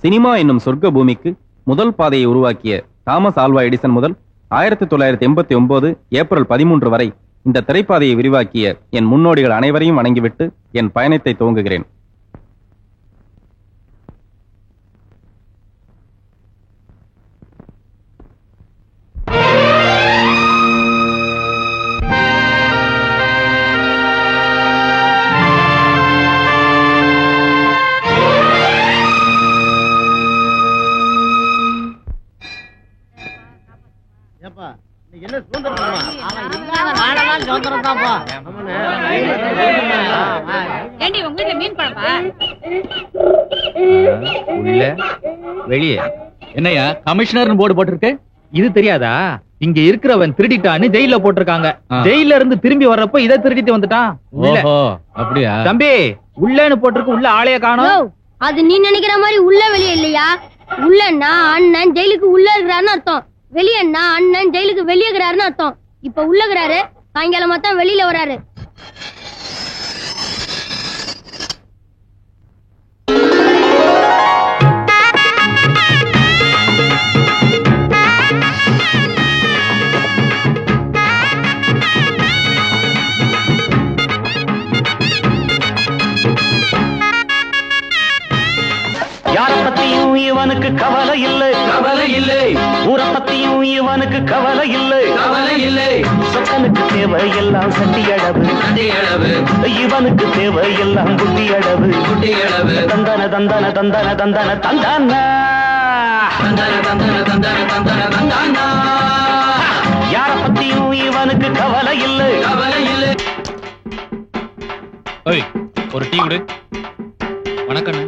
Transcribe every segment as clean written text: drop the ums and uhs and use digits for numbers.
Cinema என்னும் சொர்க்க பூமிக்கு முதல் பாதையை உருவாக்கிய தாமஸ் ஆல்வா எடிசன் முதல் 1989 ஏப்ரல் 13 வரை இந்த திரைப்பாதையை விரிவாக்கிய என் முன்னோடிகள் அனைவரையும் வணங்கிவிட்டு என் பயணத்தை துவங்குகிறேன். வெளியே என்னையா கமிஷனர் போர்டு போட்டிருக்கு? இது தெரியாதா? இங்க இருக்கிறவன் திருடிட்டான்னு ஜெயில போட்டிருக்காங்க. ஜெயில இருந்து திரும்பி வர்றப்ப இதை திருடிட்டு வந்துட்டான். அப்படியா தம்பி? உள்ளேன்னு போட்டிருக்கு, உள்ள ஆளைய காணோம். அது நீ நினைக்கிற மாதிரி உள்ள வெளியே இல்லையா? உள்ளன்னா அண்ணன் ஜெயிலுக்கு உள்ள இருக்கிறாருன்னு அர்த்தம், வெளியன்னா அண்ணன் ஜெயிலுக்கு வெளியே இருக்கிறாருன்னு அர்த்தம். இப்ப உள்ள இருக்கிறாரு, சாயங்காலமா தான் வெளியில வராரு. இவனுக்கு கவலை இல்லை, கவலை இல்லை. ஊரை பத்தியும் இவனுக்கு கவலை இல்லை, கவலை இல்லை. சொக்கனுக்கு தேவை எல்லாம் சட்டி அளவு, சட்டி அளவு. இவனுக்கு தேவை எல்லாம் குட்டி அளவு, குட்டி அளவு. தந்தன தந்தன தந்தன தந்தன தந்தானா, தந்தன தந்தன தந்தன தந்தன தந்தானா. யார பத்தியும் இவனுக்கு கவலை இல்லை, கவலை இல்லை. ஒரு டீ குடு. வணக்கம்.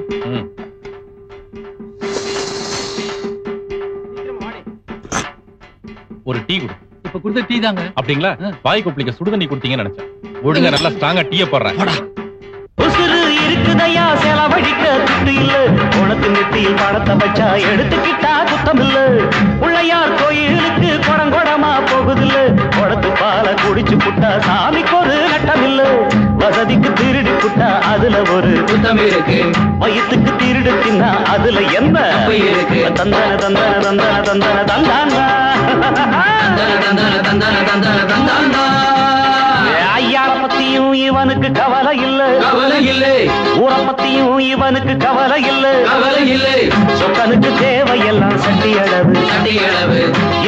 ஒரு டீ குடு. இப்ப கொடுத்த டீ தாங்க. அப்படிங்களா? வாய் கொப்பளிக்க சுடுதண்ணி கொடுத்தீங்கன்னு நினைச்சேன். ஒழுங்கா நல்லா ஸ்ட்ராங்கா டீய போடுறேன். உசுறு இருக்குதையா செலவழிக்க துட்டு இல்ல. உனக்கு நெத்தியில் படத்தை வச்சா எடுத்துக்கிட்டா குத்தம் இல்ல. பிள்ளையார் கோயிலுக்கு குடங்குடமா போகுதில்ல. குடத்து பால குடிச்சு புட்டா சாமிக்கு ஒரு நட்டம் இல்ல. வசதிக்கு திருடி புட்டா அதுல ஒரு குத்தம் இருக்கு. வயிற்றுக்கு திருடு தின்னா அதுல என்ன இருக்கு? தந்தன தந்தன தந்தன தந்தன தந்தானா, தந்தன தந்தன தந்தன தந்தன தந்தானா. ஐயார பத்தியும் இவனுக்கு கவலை இல்லை, கவலை இல்லை. ஊரை பத்தியும் இவனுக்கு கவலை இல்லை, கவலை இல்லை. சொக்கனுக்கு தேவையெல்லாம் சட்டி அளவு, சட்டி அளவு.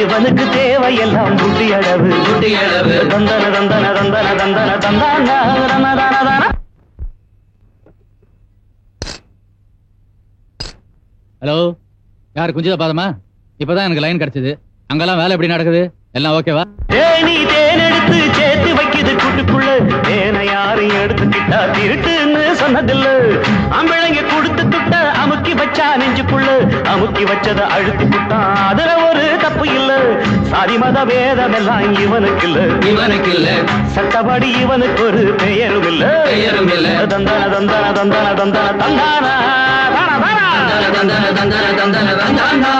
இவனுக்கு தேவையெல்லாம் குட்டி அளவு, குட்டி அளவு. தந்தன தந்தன தந்தன தந்தன தந்தானா, தந்தன. ஹலோ, யாரு குஞ்சிதா பாதமா? இப்பதான் எனக்கு லைன் கிடைச்சது. அங்கெல்லாம் வேலை எப்படி நடக்குது? எல்லாம் ஓகேவா? தேனி தேனெடுத்து சேர்த்து வைக்குது கூட்டுக்குள்ள. தேனை யாரும் எடுத்துக்கிட்டா திருட்டுன்னு சொன்னதில்ல. அம்பிளைங்க கொடுத்து துட்ட அமுக்கி வச்சா நெஞ்சுக்குள்ள. அமுக்கி வச்சத அழுத்தி புட்டான், அதுல ஒரு தப்பு இல்ல. சாதி மத வேதம் எல்லாம் இவனுக்கு இல்ல, இவனுக்கு இல்ல. சட்டப்படி இவனுக்கு ஒரு பெயரும் இல்ல, பெயரும் இல்ல. தந்தன தந்தன தந்தன தந்தன தந்தானா, தந்தன தந்தன தந்தன தந்தானா.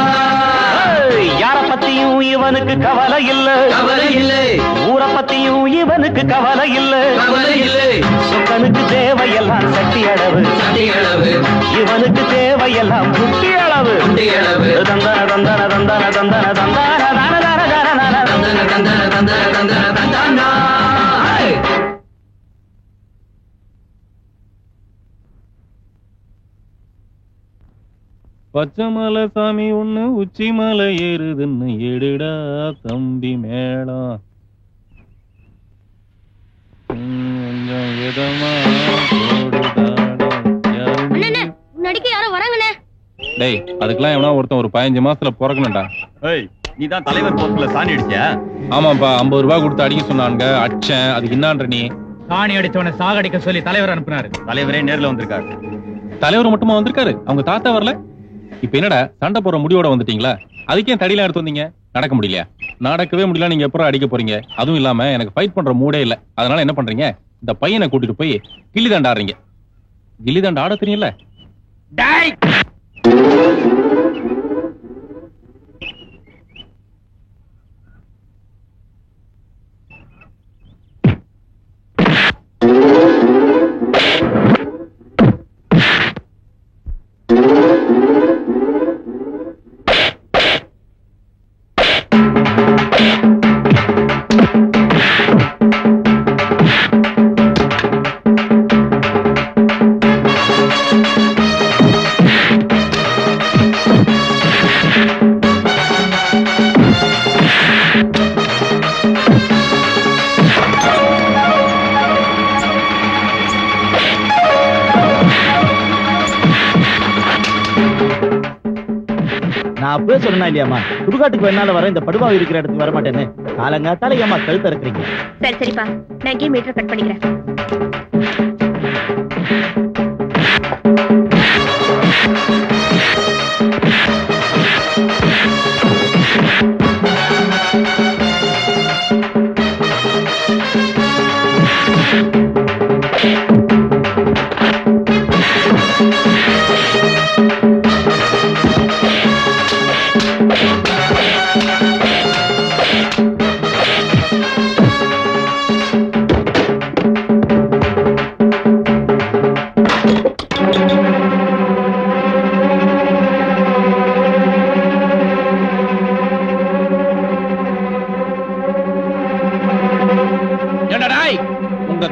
யார பத்தியும் இவனுக்கு கவலை இல்ல, கவலை இல்லை. ஊரை பத்தியும் இவனுக்கு கவலை இல்ல, கவலை இல்லை. சொக்கனுக்கு தேவையெல்லாம் சட்டி அளவு, சட்டி அளவு. இவனுக்கு தேவையெல்லாம் குட்டி அளவு, குட்டி அளவு. தந்தன தந்தன தந்தன தந்தன தந்தான, தந்தன தந்தன தந்தன தந்தன தந்தானா. பச்சைமலை சாமி ஒண்ணு உச்சி மலை ஏறுதுன்னு எடுடா தம்பி மேளம். கொஞ்சம் விதமா முன்னாடிக்கு யாரும் வராங்கண்ணே. டேய், அதுக்கெல்லாம் எவனா ஒருத்தன் ஒரு 15 மாசத்துல பிறக்கணும்டா. ஏய், நீ தான் தலைவர் போஸ்ட்ல சாணி அடிச்சியா? ஆமாப்பா, 50 ரூபாய் கொடுத்து அடிக்க சொன்னாங்க. அடிச்சேன். அதுக்கு என்னான்ற நீ? சாணி அடிச்சவனை சாகடிக்க சொல்லி தலைவர் அனுப்புனாரு. தலைவரே நேர்ல வந்திருக்காரு. தலைவர் மட்டுமா வந்திருக்காரு? அவங்க தாத்தா வரல? இப்ப என்னடா சண்டை போற முடிவோட வந்துட்டீங்களா? அதுக்கே தடியெல்லாம் எடுத்து வந்தீங்க. நடக்க முடியலையா? நடக்கவே முடியல. நீங்க எப்பறம் அடிக்க போறீங்க? அதுவும் இல்லாம எனக்கு ஃபைட் பண்ற மூடே இல்ல. அதனால என்ன பண்றீங்க? இந்த பையனை கூட்டிட்டு போய் கில்லிதாண்டு ஆடுறீங்க. கில்லிதாண்டு ஆட தெரியல? நான் அப்பவே சொன்னா இல்லையாமா, சுடுகாட்டுக்கு வேணாலும் வர, இந்த படுபாவை இருக்கிற இடத்துக்கு வர மாட்டேன்னு. காலங்காத்தால ஏமா கழுத்து இருக்கிறீங்க? சரி சரிப்பா, நான் இங்கே மீட்டர் கட் பண்ணிக்கிறேன்.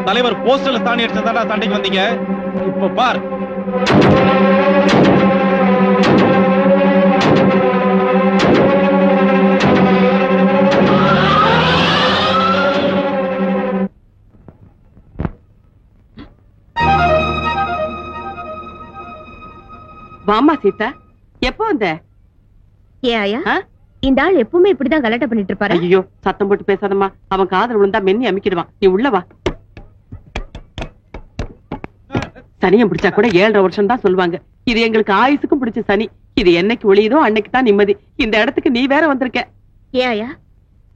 தலைவர் போஸ்டர்ல சாணி அடிச்சதாடா சண்டைக்கு வந்தீங்க. இப்ப பார். வாமா சீதா, எப்போ வந்த? ஏ ஆயா, இந்த ஆள் எப்பவுமே இப்படிதான் கலாட்டா பண்ணிட்டு இருப்பாரு. ஐயோ, சத்தம் போட்டு பேசாதம்மா, அவன் காதல் விழுந்தா மென்னி அமைக்கிடுவான். நீ உள்ள வா. சனியம் பிடிச்சா கூட 7.5 வருஷம் தான் சொல்லுவாங்க. இது எங்களுக்கு ஆயுசுக்கும் பிடிச்ச சனி. இது என்னைக்கு ஒளியுதோ அன்னைக்கு தான் நிம்மதி. இந்த இடத்துக்கு நீ வேற வந்திருக்க. ஏ ஆயா,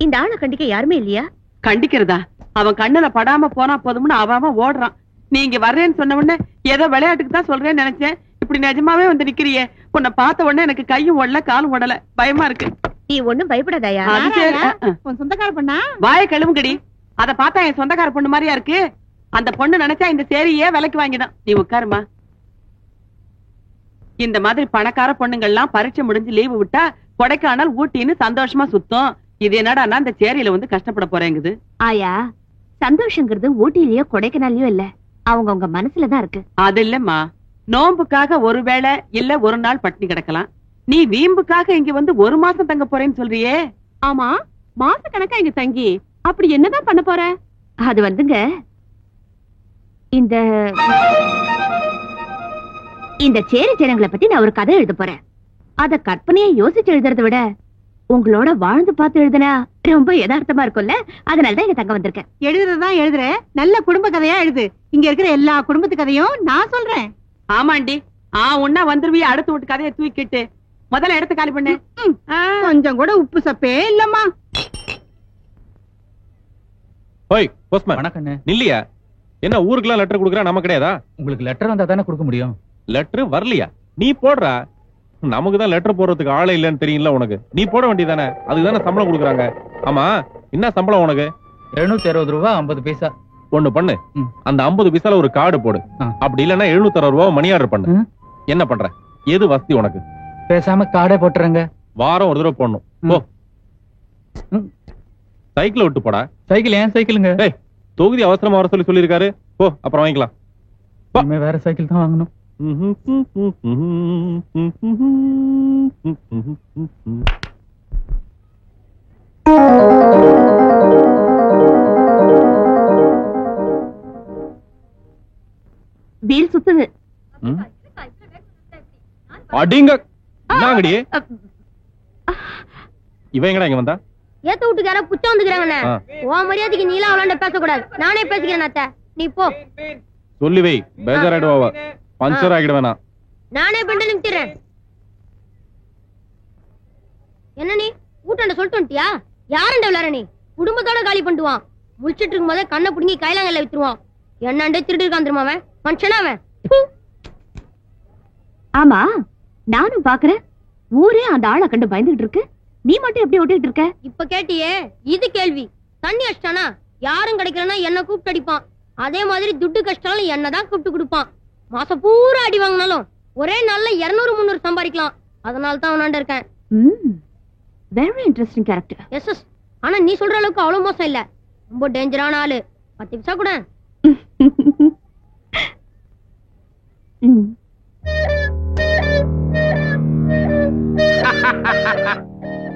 இந்த ஆளை கண்டிக்க யாருமே இல்லையா? கண்டிக்கிறதா? அவன் கண்ணுல படாம போனா போதும்னு அவன் ஓடுறான். நீ இங்க வர்றேன்னு சொன்ன உடனே ஏதோ விளையாட்டுக்கு தான் சொல்றேன்னு நினைச்சேன். இப்படி நிஜமாவே வந்து நிக்கிறியே. உன்னை பார்த்த உடனே எனக்கு கையும் ஓடல காலும் ஓடல, பயமா இருக்கு. நீ ஒண்ணும் பயப்படாதயா. சொந்தக்கார பொண்ணா? வாய கழுவுங்கடி. அத பார்த்தா என் சொந்தக்கார பொண்ணு மாதிரியா இருக்கு. அந்த பொண்ணு நினைச்சா இந்த சேரியே விலைக்கு வாங்கிடும். நீ உட்காருமா. இந்த மாதிரி பணக்கார பொண்ணுங்கள்லாம் பரீட்சை முடிஞ்சு லீவு விட்டா கொடைக்கானல் ஊட்டின்னு சந்தோஷமா சுத்தம். இது என்னடான்னா இந்த சேரியில வந்து கஷ்டப்பட போறேங்குது. ஆயா, சந்தோஷங்கிறது ஊட்டிலயோ கொடைக்கானல்லயோ இல்ல, அவங்க மனசுலதான் இருக்கு. அது இல்லம்மா, நோம்புக்காக ஒரு வேளை இல்ல ஒரு நாள் பட்டினி கிடக்கலாம். நீ வீம்புக்காக இங்க வந்து 1 மாசம் தங்க போறேன்னு சொல்றியே. ஆமா, மாச கணக்கா இங்க தங்கி அப்படி என்னதான் பண்ண போற? அது வந்துங்க, இந்த சேரி ஜனங்களை பத்தி நான் ஒரு கதை எழுத போறேன். அத கற்பனையை யோசிச்சு எழுதுறத விட உங்களோட வாழ்ந்து பார்த்து எழுதுனா ரொம்ப யதார்த்தமா இருக்கும்ல. அதனாலதான் இங்க தங்க வந்திருக்கேன். எழுதுறதுதான் எழுதுற, நல்ல குடும்ப கதையா எழுது. இங்க இருக்கிற எல்லா குடும்பத்து கதையும் நான் சொல்றேன். ஆமாண்டி, உன்ன வந்துருவிய அடுத்த வீட்டு கதையை தூக்கிட்டு முதல்ல இடத்த காலி பண்ணு. கொஞ்சம் கூட உப்பு சப்பே இல்லம்மா. ஓய் போஸ்ட்மேன், வணக்கண்ணே. நில்லியா? என்ன ஊருக்குலாம் லெட்டர் கொடுக்குறா, நம்ம கிடையாதா? உங்களுக்கு லெட்டர் வந்தா தானே கொடுக்க முடியும். லெட்டர் வரலையா? நீ போடுறா. நமக்கு தான் லெட்டர் போடுறதுக்கு ஆளே இல்லன்னு தெரியும்ல உனக்கு. நீ போட வேண்டியதானே? அதுக்கு தானே சம்பளம் கொடுக்குறாங்க. ஆமா, என்ன சம்பளம் உனக்கு? 760 ரூபா 50 பைசா. ஒண்ணு பண்ணு, அந்த 50 பைசால ஒரு கார்டு போடு. அப்படி இல்லன்னா 760 ரூபா மணி ஆர்டர் பண்ணு. என்ன பண்ற? எது வசதி உனக்கு? பேசாம கார்டே போட்டுறங்க. வாரம் ஒரு தடவை போடணும். போ. சைக்கிள் விட்டு போடா. சைக்கிள் ஏன் சைக்கிளுங்க? தொகுதி அவசரமா வர சொல்லி சொல்லிருக்காரு. போ, அப்புறம் வாங்கிக்கலாம். வேற சைக்கிள் தான் வாங்கணும். வீல் சுத்துது. அடிங்க. என்னங்கடி இவன் எங்கடா இங்க வந்தா? ஏத்த வீட்டுக்கார புச்சம் வந்துக்கிறாங்கண்ணே. உன் மரியாதைக்கு நீலாம் அவளாண்ட பேசக்கூடாது. நானே பேசிக்கிறேன் அத்தை, நீ போ. சொல்லி வை, பேஜாராயிடுவா. பஞ்சர் ஆகிட வேணாம். நானே பெண்டு நிமித்திடுறேன். என்ன நீ வீட்டாண்ட சொல்லிட்டு வந்துட்டியா? யாருண்ட விளாட நீ? குடும்பத்தோட காலி பண்ணிடுவான். முழிச்சிட்டு இருக்கும் போதே கண்ணை புடுங்கி கைலாங்கல்ல வித்துருவான். என்னண்டே திருட்டு இருக்கான் தெரியுமா அவன்? மனுஷனா அவன்? ஆமா, நானும் பாக்குறேன். ஊரே அந்த ஆளை கண்டு பயந்துகிட்டு இருக்கு. நீ மட்டும் எப்படி ஓட்டிட்டு இருக்க? இப்ப கேட்டியே, இது கேள்வி. தண்ணி அடிச்சானா யாரும் கிடைக்கலன்னா என்ன கூப்பிட்டு அடிப்பான். அதே மாதிரி துட்டு கஷ்டம் என்னதான் கூப்பிட்டு கொடுப்பான். மாசம் பூரா அடி வாங்கினாலும் ஒரே நாள்ல 200-300 சம்பாதிக்கலாம். அதனால தான் அவனாண்ட இருக்கேன். Very interesting character. எஸ். ஆனா நீ சொல்ற அளவுக்கு அவ்வளவு மோசம் இல்ல. ரொம்ப டேஞ்சரான ஆளு. 10 பைசா கூட.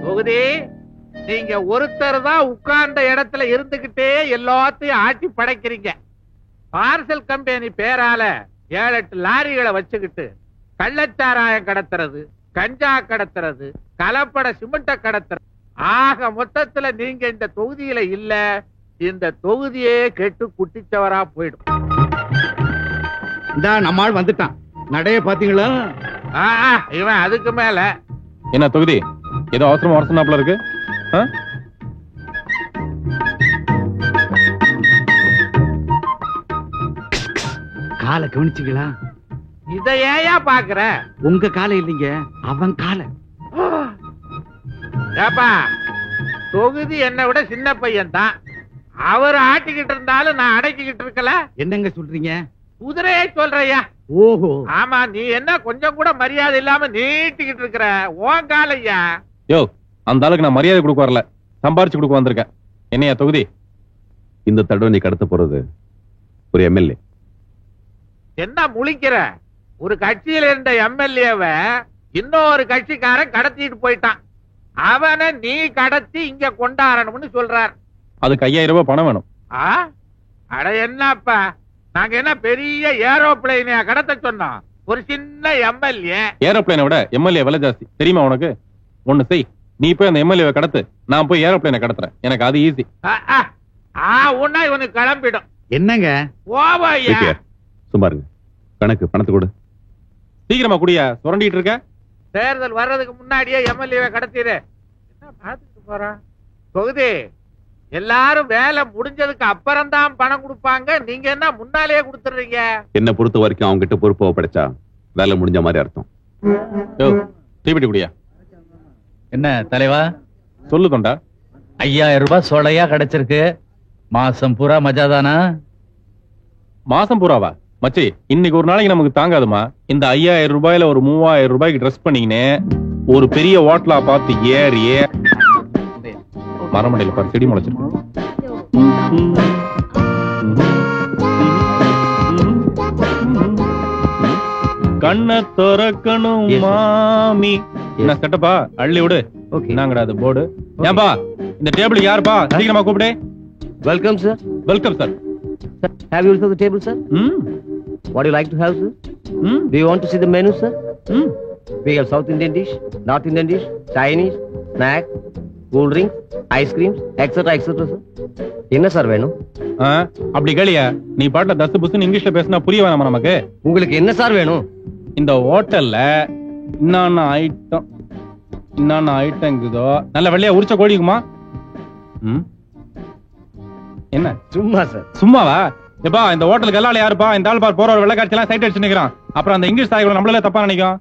தொகுதி, நீங்க ஒருத்தர் தான் உட்கார்ந்த இடத்துல இருந்துகிட்டே எல்லாத்தையும் ஆட்டி படைக்கிறீங்க. பார்சல் கம்பெனி பேரால 7-8 லாரிகளை வச்சுக்கிட்டு கள்ளச்சாராயம் கடத்துறது, கஞ்சா கடத்துறது, கலப்பட சிமெண்ட கடத்துறது, ஆக மொத்தத்துல நீங்க இந்த தொகுதியில இல்ல, இந்த தொகுதியே கெட்டு குட்டிச்சவரா போயிடும். இந்த நம்மால் வந்துட்டான், நடைய பாத்தீங்களா? இவன் அதுக்கு மேல என்ன தொகுதி ஏதோ அவசரமா இருக்கு? காலை கவனிச்சுங்களா? இத ஏயா பாக்குற? உங்க காலை இல்லைங்க, அவன் காலை. ஏப்பா, தொகுதி என்னை விட சின்ன பையன் தான். அவர் ஆட்டிக்கிட்டு இருந்தாலும் நான் அடக்கிக்கிட்டு இருக்கல. என்னங்க சொல்றீங்க? குதிரையை சொல்றையா? ஓஹோ. ஆமா, நீ என்ன கொஞ்சம் கூட மரியாதை இல்லாம நீட்டிக்கிட்டு இருக்கிற? உன் காலையா? யோ, அந்த ஆளுக்கு நான் மரியாதை கொடுக்க வரல, சம்பாரிச்சு கொடுக்க வந்திருக்கேன். என்னையா தொகுதி? இந்த தடவை நீ கடத்த போறது ஒரு எம்எல்ஏ. என்ன முழிக்கிற? ஒரு கட்சியில இருந்த எம்எல்ஏவை இன்னொரு கட்சிக்காரன் கடத்திட்டு போயிட்டான். அவனை நீ கடத்தி இங்க கொண்டாடணும்னு சொல்றார். அதுக்கு 5000 ரூபாய் பணம் வேணும். அட என்னப்பா, நாங்க என்ன பெரிய ஏரோப்ளைனையா கடத்த சொன்னோம்? ஒரு சின்ன எம்எல்ஏ. ஏரோப்ளைனை விட எம்எல்ஏ விலை ஜாஸ்தி தெரியுமா உனக்கு? ஒண்ணு செய், நீ போய் அந்த எம்எல்ஏ கடத்து, நான் போய் ஏரோப்ளைனை கடத்துறேன். எனக்கு அது ஈஸி. உன்ன இவனுக்கு கிளம்பிடும். என்னங்க சும்மாருங்க, கணக்கு பணத்தை கொடு. சீக்கிரமா குடியா, சுரண்டிட்டு இருக்க. தேர்தல் வர்றதுக்கு முன்னாடியே எம்எல்ஏ கடத்திடு. என்ன பாத்துட்டு போறான்? தொகுதி எல்லாரும் வேலை முடிஞ்சதுக்கு அப்புறம் தான் பணம் கொடுப்பாங்க, நீங்க என்ன முன்னாலேயே கொடுத்துறீங்க? என்ன பொறுத்த வரைக்கும் அவங்க கிட்ட பொறுப்பை ஒப்படைச்சா வேலை முடிஞ்ச மாதிரி அர்த்தம். தீபிடி குடியா. என்ன தலைவா சொல்லு தொண்டா? 5000 ரூபாய் சோலையா கிடைச்சிருக்கு. மாசம் பூரா மஜாதானா? மாசம் பூராவா? மச்சி, இன்னைக்கு ஒரு நாளைக்கு நமக்கு தாங்காதுமா. இந்த 5000 ரூபாயில ஒரு 3000 ரூபாய்க்கு ட்ரெஸ் பண்ணீங்கன்னு ஒரு பெரிய ஹோட்டலா பார்த்து ஏறியே மரமண்டையில பாரு செடி முளைச்சிருக்கு. கண்ண திறக்கணும் மாமி. என்ன செட்டப்பா? அள்ளி விடு. என்னங்கடா அது போர்டு? ஏன்பா இந்த டேபிள் யாருப்பா? சீக்கிரமா கூப்பிடு. Welcome sir. Welcome sir. Have you reserved the table, sir? What do you like to have, sir? Do you want to see the menu, sir? We have South Indian dish, North Indian dish, Chinese, snack, cool drinks, ice creams, etc., etc., sir. என்ன sir வேணும்? அப்படி கேளியா, நீ பாட்ட தஸ் புஸ்னு இங்கிலீஷ்ல பேசினா புரிய வேணாமா நமக்கு? உங்களுக்கு என்ன சார் வேணும்? இந்த ஹோட்டல்ல இன்னொன்னு ஐட்டம் இருக்குதோ நல்ல வெள்ளையா உரிச்ச கோழிக்குமா? என்ன சும்மா சார்? சும்மாவா? எப்பா இந்த ஹோட்டலுக்கு எல்லாம் யாருப்பா? இந்த ஆள் பார் போற ஒரு வெள்ளக்காட்சி எல்லாம் சைட் அடிச்சு நிக்கிறான். அப்புறம் அந்த இங்கிலீஷ் தாய்களை நம்மளே தப்பா நினைக்கும்.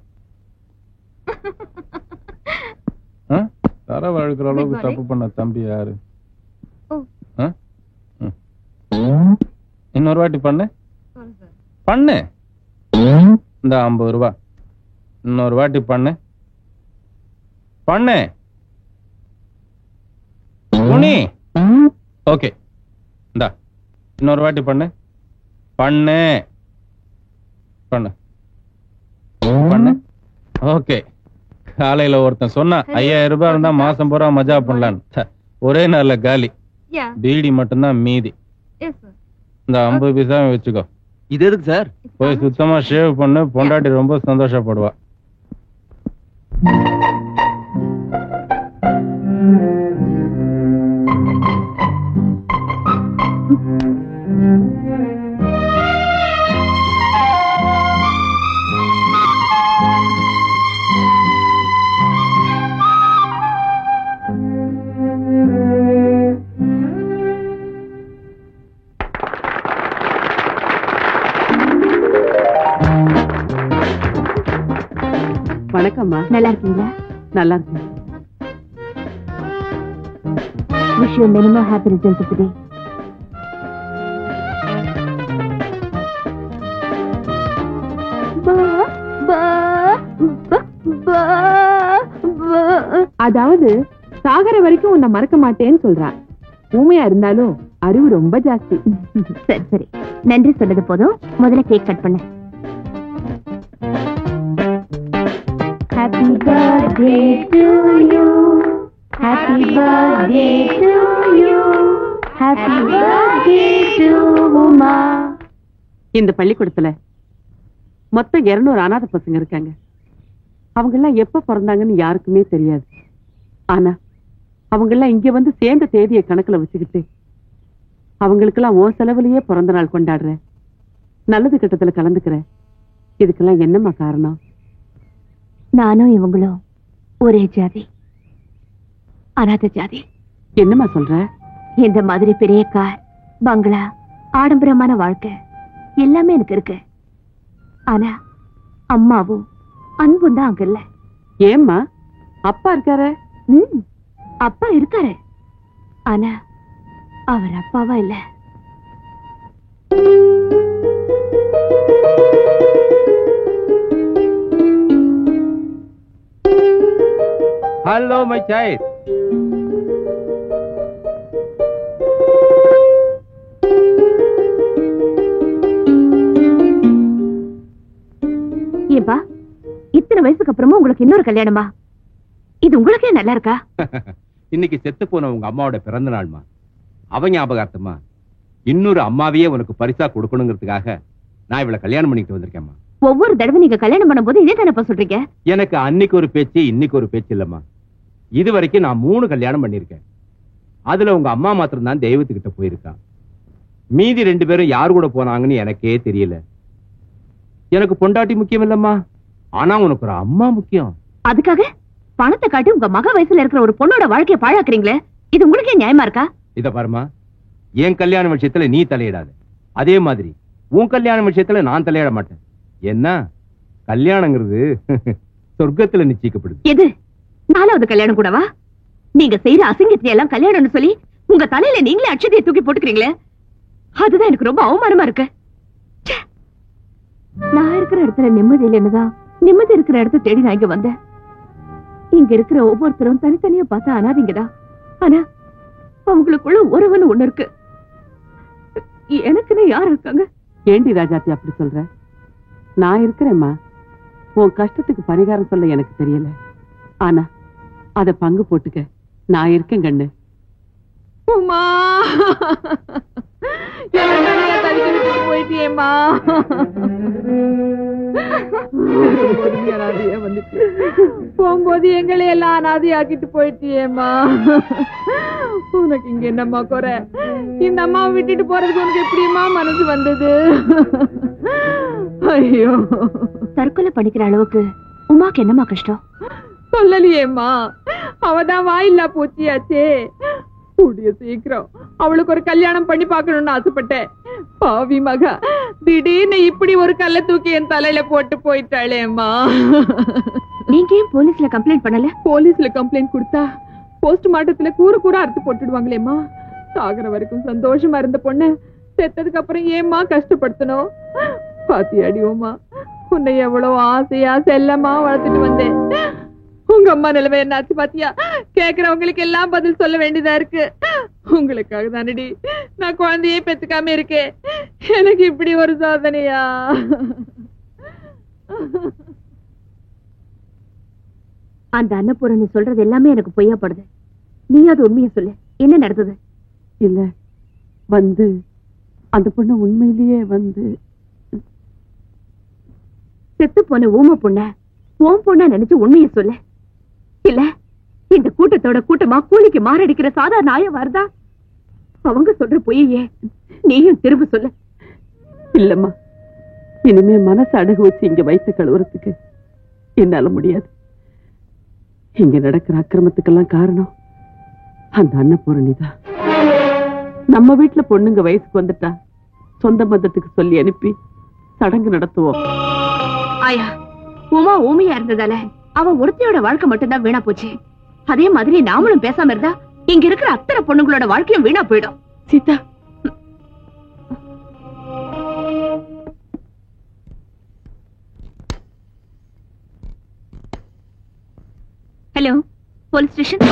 தர வழுக்கிற அளவுக்கு தப்பு பண்ண தம்பி யாரு? இன்னொரு வாட்டி பண்ணு. இந்த 50 ரூபாய் இன்னொரு வாட்டி பண்ணு. ஓகே, இந்தா இன்னொரு வாட்டி பண்ணு. ஓகே. காலையில ஒருத்தன் சொன்னா 5000 ரூபாய் இருந்தா மாசம் பூரா மஜா பண்ணலான்னு. ஒரே நாள்ல காலி. பீடி மட்டும்தான் மீதி. இந்த 50 பைசா வச்சுக்கோ. இது எதுக்கு சார்? போய் சுத்தமா ஷேவ் பண்ணு, பொண்டாட்டி ரொம்ப சந்தோஷப்படுவா. வணக்கம்மா. நல்லா இருக்கீங்களா? நல்லா இருக்கேன். Wish you many more happy returns of the day. அதாவது சாகர வரைக்கும் உன்னை மறக்க மாட்டேன்னு சொல்றான். ஊமையா இருந்தாலும் அறிவு ரொம்ப ஜாஸ்தி. சரி சரி, நன்றி சொன்னது போதும். முதல்ல கேக் கட் பண்ண. Happy birthday to you. Happy birthday to you. Happy birthday to Uma. இந்த பள்ளிக்கூடத்துல மொத்தம் 200 அனாதை பசங்க இருக்காங்க. அவங்க எல்லாம் எப்ப பிறந்தாங்கன்னு யாருக்குமே தெரியாது. ஆனா அவங்க எல்லாம் இங்க வந்து சேர்ந்த தேதியை கணக்குல வச்சுக்கிட்டு அவங்களுக்கெல்லாம் ஓ செலவுலயே பிறந்த நாள் கொண்டாடுற, நல்லது கட்டத்துல கலந்துக்கிற, இதுக்கெல்லாம் என்னம்மா காரணம்? நானும் இவங்களும் ஒரே ஜாதி, அநாத ஜாதி. என்னம்மா சொல்ற? இந்த மாதிரி பெரிய கார், பங்களா, ஆடம்பரமான வாழ்க்கை எல்லாமே எனக்கு இருக்கு. ஆனா அம்மாவும் அன்பும் தான் அங்க இல்ல. ஏம்மா? அப்பா இருக்காரு? அப்பா இருக்காரு, ஆனா அவர் அப்பாவா இல்ல. Hello, my child. ஏப்பா, இத்தனை வயசுக்கு அப்புறமா உங்களுக்கு இன்னொரு கல்யாணமா? இது உங்களுக்கே நல்லா இருக்கா? இன்னைக்கு செத்து போன உங்க அம்மாவோட பிறந்த நாள்மா. அவ ஞாபகார்த்தமா இன்னொரு அம்மாவையே உனக்கு பரிசா கொடுக்கணுங்கிறதுக்காக நான் இவளை கல்யாணம் பண்ணிட்டு வந்திருக்கேம்மா. ஒவ்வொரு தடவை நீங்க கல்யாணம் பண்ணும்போது இதே தானப்பா சொல்றீங்க? எனக்கு அன்னைக்கு ஒரு பேச்சு, இன்னைக்கு ஒரு பேச்சு இல்லம்மா. இது வரைக்கும் நான் 3 கல்யாணம் பண்ணிருக்கேன். அதுல உங்க அம்மா மாத்திரம் தான் தெய்வத்துக்கிட்ட போயிருக்கா. மீதி 2 பேரும் யாரு கூட போனாங்கன்னு எனக்கே தெரியல. எனக்கு பொண்டாட்டி முக்கியம் இல்லம்மா, ஆனா உனக்கு ஒரு அம்மா முக்கியம். அதுக்காக பணத்தை காட்டி உங்க மக வயசுல இருக்கிற ஒரு பொண்ணோட வாழ்க்கையை பாழாக்குறீங்களே, இது உங்களுக்கே நியாயமா இருக்கா? இத பாருமா, என் கல்யாண விஷயத்துல நீ தலையிடாத. அதே மாதிரி உன் கல்யாண விஷயத்துல நான் தலையிட மாட்டேன். என்ன கல்யாணங்கிறது சொர்க்கத்துல நிச்சயிக்கப்படுது. எது 4வது கல்யாணம் கூடவா? நீங்க செய்யற அசிங்கத்தை எல்லாம் கல்யாணம்னு சொல்லி உங்க தலையில நீங்களே அட்சதையை தூக்கி போட்டுக்கிறீங்களே, அதுதான் எனக்கு ரொம்ப அவமானமா இருக்கு. நான் இருக்கிற இடத்துல நிம்மதி இல்லைன்னுதான் நிம்மதி இருக்கிற இடத்த தேடி நான் இங்க வந்தேன். இங்க இருக்கிற ஒவ்வொருத்தரும் தனித்தனியா பார்த்தா அனாதீங்கதான், ஆனா அவங்களுக்குள்ள ஒருவன் ஒண்ணு இருக்கு. எனக்குன்னு யார் இருக்காங்க? ஏண்டி ராஜாத்தி அப்படி சொல்ற? நான் இருக்கிறேம்மா. உன் கஷ்டத்துக்கு பரிகாரம் சொல்ல எனக்கு தெரியல, ஆனா அத பங்கு போட்டுக்க நான் இருக்கேன் கண்ணு. உமா போயிட்டியேம்மா. போகும்போது எங்களை எல்லாம் அனாதையாக்கிட்டு போயிட்டியேம்மா. உனக்கு இங்க என்னம்மா குறை? இந்த அம்மாவை விட்டுட்டு போறதுக்கு உனக்கு எப்படியம்மா மனசு வந்தது? ஐயோ, தற்கொலை பண்ணிக்கிற அளவுக்கு உமாக்கு என்னம்மா கஷ்டம்? சொல்லலையேம்மா, அவதான் வாயில்லா போச்சியாச்சே. கூடிய சீக்கிரம் அவளுக்கு ஒரு கல்யாணம் பண்ணி பாக்கணும்னு ஆசைப்பட்டேன். பாவி மகா திடீர்னு இப்படி ஒரு கல்ல தூக்கி என் தலையில போட்டு போயிட்டாளேம்மா. நீங்க ஏன் போலீஸ்ல கம்ப்ளைண்ட் பண்ணல? போலீஸ்ல கம்ப்ளைண்ட் கொடுத்தா போஸ்ட்மார்ட்டத்துல கூற அறுத்து போட்டுடுவாங்களேம்மா. சாகுற வரைக்கும் சந்தோஷமா இருந்த பொண்ணு செத்ததுக்கு அப்புறம் ஏம்மா கஷ்டப்படுத்தணும்? பாத்தியாடி உமா, உன்னை எவ்வளவு ஆசையா செல்லமா வளர்த்துட்டு வந்தேன். உங்க அம்மா நிலைமை என்னாச்சு பாத்தியா? கேக்குறவங்களுக்கு எல்லாம் பதில் சொல்ல வேண்டியதா இருக்கு. உங்களுக்காக தானடி நான் குழந்தையே பெத்துக்காம இருக்கேன். எனக்கு இப்படி ஒரு சோதனையா? அந்த அன்னபூரணி சொல்றது எல்லாமே எனக்கு பொய்யாப்படுது. நீ அது உண்மையை சொல்லு, என்ன நடந்தது? இல்ல வந்து அந்த பொண்ணு உண்மையிலேயே வந்து செத்து போன ஊம பொண்ண ஓம் பொண்ணா நினைச்சு உண்மையை சொல்லு. இல்ல இந்த கூட்டத்தோட கூட்டமா கூலிக்கு மாரடிக்கிற சாதாரண ஆய வருதா? அவங்க சொல்ற பொய்யே நீயும் திரும்ப சொல்லு. இல்லம்மா, இனிமே மனசு அடகு வச்சு இங்க வயிற்று கழுவுறதுக்கு என்னால முடியாது. இங்க நடக்கிற அக்கிரமத்துக்கெல்லாம் காரணம் அந்த அன்னபூரணிதான். நம்ம வீட்டுல பொண்ணுங்க வயசுக்கு வந்துட்டா சொந்த பந்தத்துக்கு சொல்லி அனுப்பி சடங்கு நடத்துவோம். ஆயா, உமா ஊமையா இருந்ததால அவ ஒருத்தையோட வாழ்க்கை மட்டும்தான் வீணா போச்சு. அதே மாதிரி நாமளும் பேசாம இருந்தா இங்க இருக்கிற அத்தனை பொண்ணுங்களோட வாழ்க்கையும் வீணா போயிடும். Sita, hello, police station.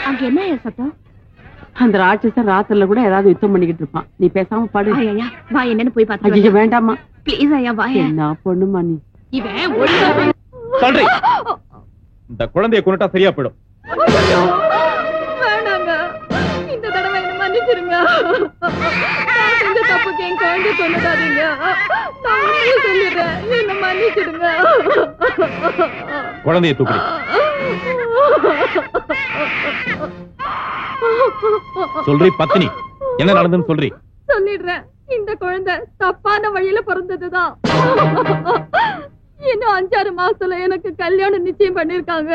அங்க என்ன சத்தம்? அந்த ராட்சசன் ராத்திரில கூட ஏதாவது யுத்தம் பண்ணிக்கிட்டு இருப்பான். நீ பேசாம பாடு. ஐயா வா, என்னன்னு போய் பாத்து. ஐயா வேண்டாமா, ப்ளீஸ் ஐயா வா. என்ன பொண்ணுமா நீ? இவன் ஒழுங்கா சொல்றேன், இந்த குழந்தைய கொண்டுட்டா சரியா போயிடும். வேணாங்க, இந்த தடவை என்ன மன்னிச்சிருங்க. நான் செஞ்ச தப்புக்கு என் குழந்தை கொண்டுடாதீங்க. நான் உண்மையை சொல்லிடுறேன், என்ன மன்னிச்சிடுங்க. குழந்தைய தூக்கு. சொல்றி பத்தினி, என்ன நடந்துன்னு சொல்றி. சொல்லிடுறேன், இந்த குழந்தை தப்பான வழியில பிறந்ததுதான். இன்னும் 5-6 மாசத்துல எனக்கு கல்யாணம் நிச்சயம் பண்ணிருக்காங்க.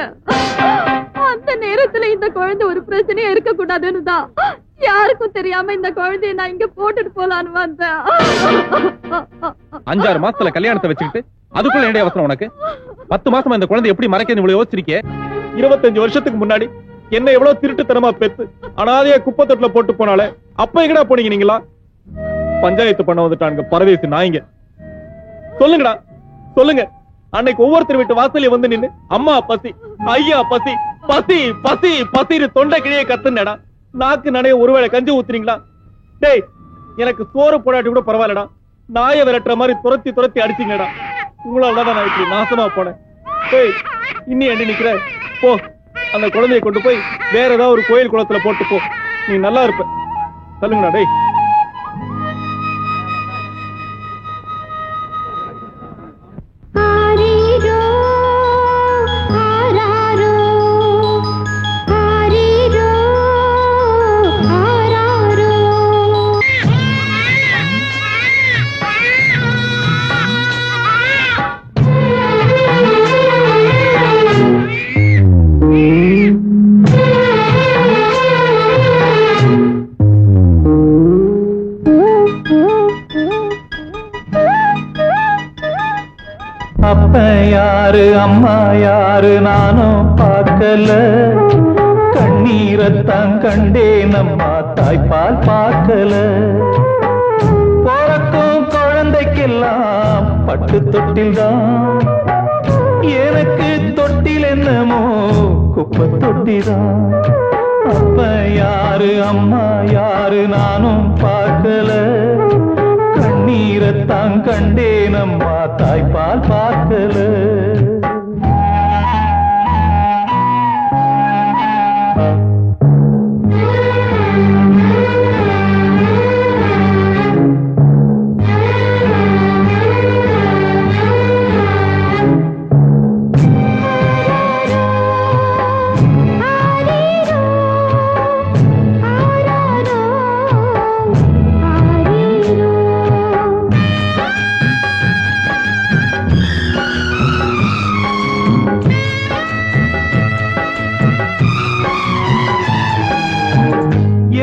அந்த நேரத்துல இந்த குழந்தை ஒரு பிரச்சனையா இருக்க கூடாதுன்னு தான் யாருக்கும் தெரியாம இந்த குழந்தைய நான் இங்க போட்டுட்டு போலான்னு வந்தேன். 5-6 மாசத்துல கல்யாணத்தை வச்சுக்கிட்டு அதுக்குள்ள என்னுடைய அவசரம் உனக்கு? 10 மாசமா இந்த குழந்தை எப்படி மறைக்க இவ்வளவு யோசிச்சிருக்கே? 25 வருஷத்துக்கு முன்னாடி என்ன எவ்வளவு திருட்டுத்தனமா பெத்து அனாதைய குப்பை தொட்டில போட்டு போனாலே அப்ப எங்கடா போனீங்க நீங்களா? பஞ்சாயத்து பண்ண வந்துட்டானுங்க பரதேசி நாய்ங்க. சொல்லுங்கடா சொல்லுங்க, அன்னைக்கு ஒவ்வொருத்தர் வீட்டு வாசலையும் வந்து நின்னு அம்மா பசி, ஐயா பசி, பசி பசி பசின்னு தொண்டை கிழிய கத்துனடா. நாக்கு நனைய ஒருவேளை கஞ்சி ஊத்துறீங்களா? டேய், எனக்கு சோறு போடாட்டி கூட பரவாயில்லடா, நாயை விரட்டுற மாதிரி துரத்தி துரத்தி அடிச்சீங்கடா. உங்களாலதான் நான் இப்படி நாசமா போனேன். டேய், இன்னி என்ன நிக்கிற? போ, அந்த குழந்தையை கொண்டு போய் வேற ஏதாவது ஒரு கோயில் குளத்துல போட்டு போ, நீ நல்லா இருப்ப. சொல்லுங்கடா டேய். அப்ப யாரு அம்மா யாரு நானும் பார்க்கல, கண்ணீரத்தான் கண்டே நம்மா தாய்ப்பால் பார்க்கல. பிறக்கும் குழந்தைக்கெல்லாம் பட்டு தொட்டில் தான், எனக்கு தொட்டில் என்னமோ குப்பை தொட்டிதான். அப்ப யாரு அம்மா யாரு நானும் பார்க்கல, கண்ணீரத்தான் கண்டே நம்மா தாய்ப்பால் பார்க்கல.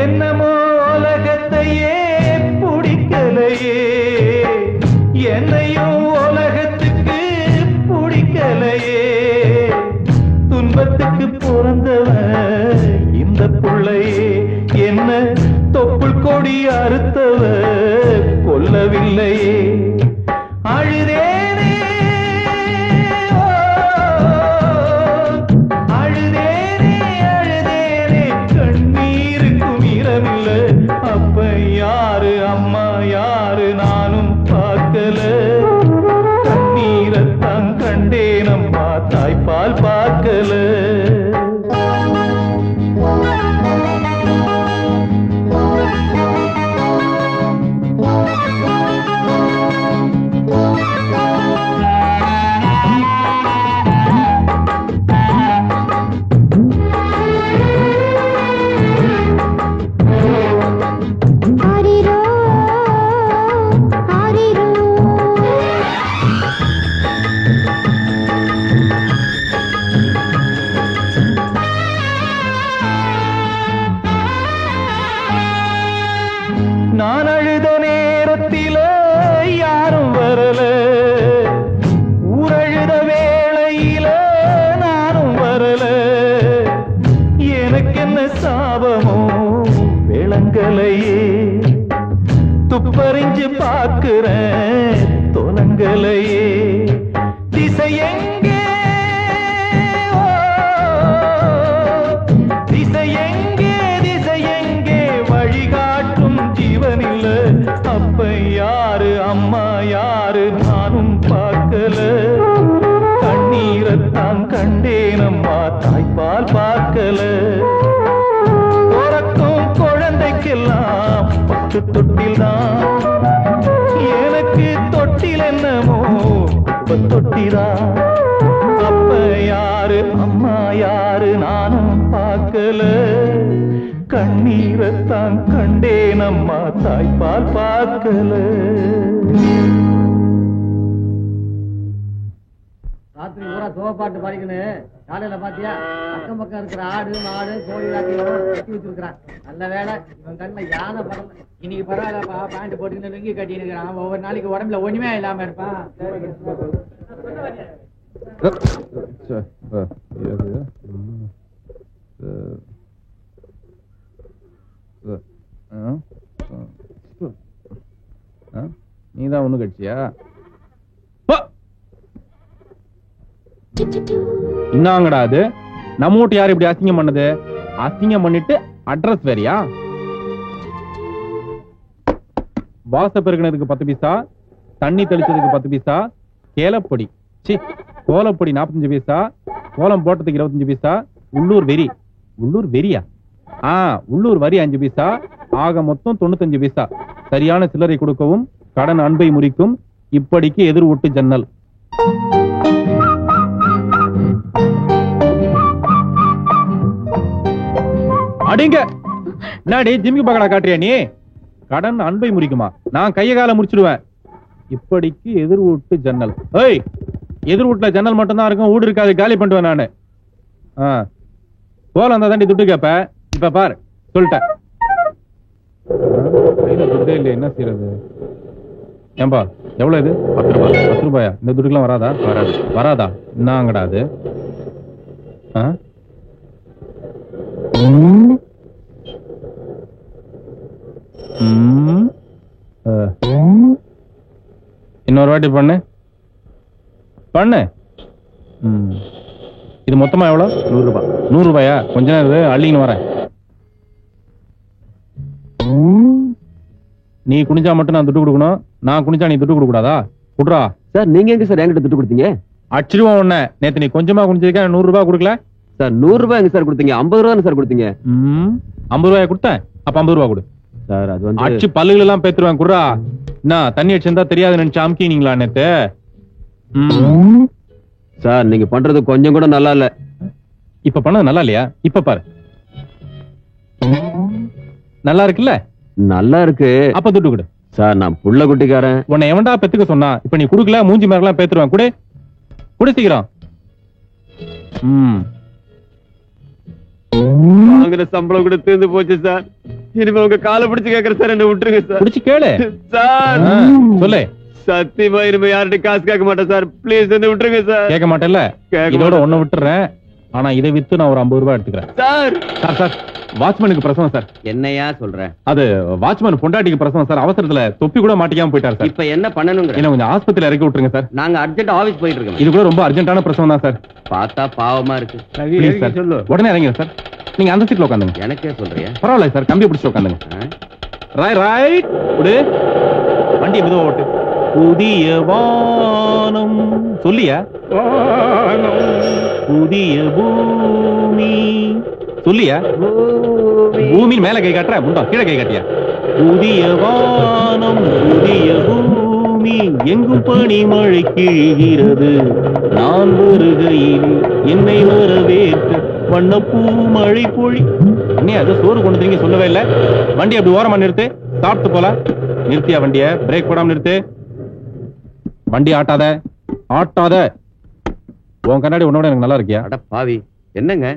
என்னமோ உலகத்தையே பிடிக்கலையே, என்னையும் உலகத்துக்கு பிடிக்கலையே. துன்பத்துக்கு பிறந்தவன் இந்த புள்ளையே, என்ன தொப்புள் கொடி அறுத்தவ கொல்லவில்லையே. அழுதேனே அழுதேனே அழுதேனே, கண்ணீருக்கும் இரவில்லை. அப்ப யாரு அம்மா யாரு நானும் பார்க்கல, கண்ணீரத்தான் கண்டேன் அம்மா தாய்ப்பால் பார்க்கல. நான் அழுத நேரத்தில யாரும் வரல, ஊரழுத வேளையில நானும் வரல. எனக்கு என்ன சாபமோ விளங்கலையே, துப்பறிஞ்சு பார்க்கிறேன் தொலங்கலையே. திசை எங்கே திசை எங்கே திசை எங்கே, எல்லாம் பட்டு தொட்டில்தான். எனக்கு தொட்டில் என்னமோ தொட்டிதான். அப்ப யாரு அம்மா யாரு நானும் பார்க்கல. கண்ணீரத்தான் கண்டேன் அம்மா தாய்ப்பால் பார்க்கல. ராத்திரி பூரா சோப்பாட்டு பாடிக்கணும். காலையில பாத்தியா அக்கம் பக்கம் இருக்கிற ஆடு மாடு கோழி எல்லாத்தையும் கட்டி வச்சிருக்கிறான். நல்ல வேலை இவன் கண்ணில் யானை படம். இன்னைக்கு பரவாயில்லப்பா, பேண்ட் போட்டுக்கிட்டு லுங்கி கட்டி இருக்கிறான். ஒவ்வொரு நாளைக்கு உடம்புல ஒண்ணுமே இல்லாம இருப்பான். நீதான் ஒண்ணு கட்சியா? என்னங்கடா அது? நம்ம வீட்டு யாரு இப்படி அசிங்கம் பண்ணது? அசிங்கம் பண்ணிட்டு அட்ரஸ் வேறியா? வாச பெருக்கினதுக்கு 10 பைசா, தண்ணி தெளிச்சதுக்கு 10 பைசா, கேலப்பொடி கோலப்பொடி 45 பைசா, கோலம் போட்டதுக்கு 25 பைசா, உள்ளூர் வெறி. உள்ளூர் வெறியா? உள்ளூர் வரி 5 பைசா, ஆக மொத்தம் 95 பைசா. சரியான சில்லறை கொடுக்கவும் கடன் அன்பை முறிக்கும். இப்படிக்கு எதிர் விட்டு ஜன்னல். அடிங்க நாடி ஜிம்மிக்கு பக்கடா காட்டுறியா நீ? கடன் அன்பை முறிக்குமா? நான் கைய கால முடிச்சிடுவேன். இப்படிக்கு எதிர் வீட்டு ஜன்னல். ஏய், எதிர் வீட்டுல ஜன்னல் மட்டும் தான் இருக்கும், வீடு இருக்காது, காலி பண்ணுவேன் நானு. கோலம் இருந்தா தாண்டி துட்டு கேப்ப. இப்ப பாரு சொல்லிட்டேன். துட்டே இல்லையா, என்ன செய்யறது? ஏம்பா எவ்வளவு இது? 10 ரூபாய். 10 ரூபாயா? இந்த துட்டுக்கெல்லாம் வராதா? வராது. வராதா? என்னங்கடா அது? இன்னொரு வாட்டி பண்ணு பண்ணு. இது மொத்தமா எவ்வளவு? 100 ரூபாய். 100 ரூபாயா? கொஞ்ச நேரம் அள்ளின்னு வரேன். நீ குனிஞ்சா மட்டும் நான் துட்டு கொடுக்கணும், நான் குனிஞ்சா நீ துட்டு கொடுக்க கூடாதா? குடுறா. சார் நீங்க எங்க சார் என்கிட்ட துட்டு கொடுத்தீங்க? அச்சிருவோம் உன்ன. நேத்து நீ கொஞ்சமா குனிஞ்சதுக்கா 100 ரூபாய் கொடுக்கல சார். 100 ரூபாய் எங்க சார் கொடுத்தீங்க? 50 ரூபாய் சார் கொடுத்தீங்க. 50 ரூபாய் கொடுத்தேன். அப்ப 50 ரூபாய் கொடு சார். அது வந்து அடிச்சு பல்லுகள் எல்லாம் பேத்துருவேன். குடுறா. என்ன தண்ணி அடிச்சிருந்தா தெரியாது நினைச்சு அமுக்கினீங்களா நேத்து? சார் நீங்க பண்றது கொஞ்சம் கூட நல்லா இல்ல. இப்ப பண்ணது நல்லா இல்லையா? இப்ப பாரு நல்லா இருக்குல்ல? நல்லா இருக்கு. அப்ப துட்டு கொடு சார். நான் புள்ள குட்டிக்காரன். உன்னை எவன்டா பெத்துக்க சொன்னா? இப்ப நீ குடுக்கல, மூஞ்சி மேலாம் பேத்துருவேன். குடு குடு சீக்கிரம். வாங்குற சம்பளம் கூட தீர்ந்து போச்சு சார். இனிமே உங்க காலை பிடிச்சு கேக்குற சார், என்ன விட்டுருங்க சார். பிடிச்சு கேளு சார். சொல்லு. சத்தியமா இனிமே யார்கிட்ட காசு கேட்க மாட்டேன் சார். பிளீஸ் என்ன விட்டுருங்க சார். கேட்க மாட்டேன்ல? இதோட ஒண்ணு விட்டுறேன். ஆனா இதை வித்து நான் ஒரு 50 ரூபாய் எடுத்துக்கிறேன் சார். சார் சார் வாட்ச்மேனுக்கு பிரசவம் சார். என்னையா சொல்றேன்? அது வாட்ச்மேன் பொண்டாட்டிக்கு பிரசவம் சார். அவசரத்துல தொப்பி கூட மாட்டிக்காம போயிட்டார் சார். இப்ப என்ன பண்ணணுங்க? என்ன கொஞ்சம் ஆஸ்பத்திரியில இறக்கி விட்டுருங்க சார். நாங்க அர்ஜென்ட் ஆபீஸ் போயிட்டு இருக்கோம். இது கூட ரொம்ப அர்ஜென்ட்டான பிரசவம் தான் சார். பார்த்தா பாவமா இருக்கு. Please சார், உடனே இறங்கிங்க சார். நீங்க அந்த சீட்ல உட்காந்துங்க. எனக்கே சொல்றியா? பரவாயில்ல சார், கம்பி பிடிச்சு உட்காந்துங்க. ரைட் விடு. வண்டி மெதுவா ஓட்டு. புதிய வானம் சொல்லியா? புதிய பூமி சொல்லியா? பூமி மேல கை காட்டுற, முண்டா கீழே கை காட்டியா? புதிய வானம் புதிய பூமி எங்கும் பனி மழை கிழிகிறது. நான் வருகையில் என்னை வரவேற்க வண்ணப்பூ மழை பொழி. அண்ணே அது சோறு கொண்டு தீங்க சொல்லவே இல்ல. வண்டி அப்படி ஓரமா நிறுத்து, சாப்பிட்டு போல. நிறுத்தியா வண்டிய? பிரேக் போடாம நிறுத்து. வண்டி ஆட்டாத ஆட்டாத. உன் கண்ணாடி உன்னோட எனக்கு நல்லா இருக்கியா? அட பாவி, என்னங்க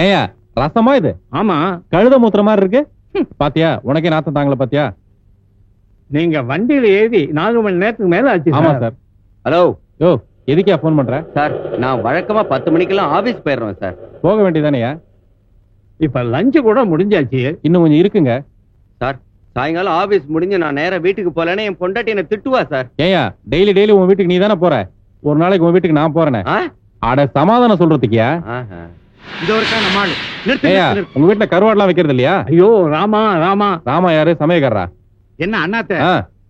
ஏயா ரசமா இது? ஆமா. கழுத மூத்திர மாதிரி இருக்கு. பாத்தியா? உனக்கே நாத்தம் தாங்கல பாத்தியா? நீங்க வண்டியில ஏறி 4 மணி நேரத்துக்கு மேல ஆச்சு. ஆமா சார். ஹலோ. யோ எதுக்கே போன் பண்ற? சார் நான் வழக்கமா 10 மணிக்கெல்லாம் ஆபீஸ் போயிடுறேன் சார். போக வேண்டியதானேயா? இப்ப லஞ்சு கூட முடிஞ்சாச்சு. இன்னும் கொஞ்சம் இருக்குங்க சார். சாயங்காலம் ஆபீஸ் முடிஞ்சு நான் நேரா வீட்டுக்கு போலன்னு என் பொண்டாட்டி என்ன திட்டுவா சார். ஏயா டெய்லி உன் வீட்டுக்கு நீ தானே போற? ஒரு நாளைக்கு உன் வீட்டுக்கு நான் போறேனே. அட சமாதானம் சொல்றதுக்கியா? இது ஒரு நம்மாளு. ஏயா உங்க வீட்டுல கருவாடுலாம் வைக்கிறது இல்லையா? ஐயோ ராமா ராமா. ராமா யாரு? சமயக்காரரா? என்ன அண்ணாத்த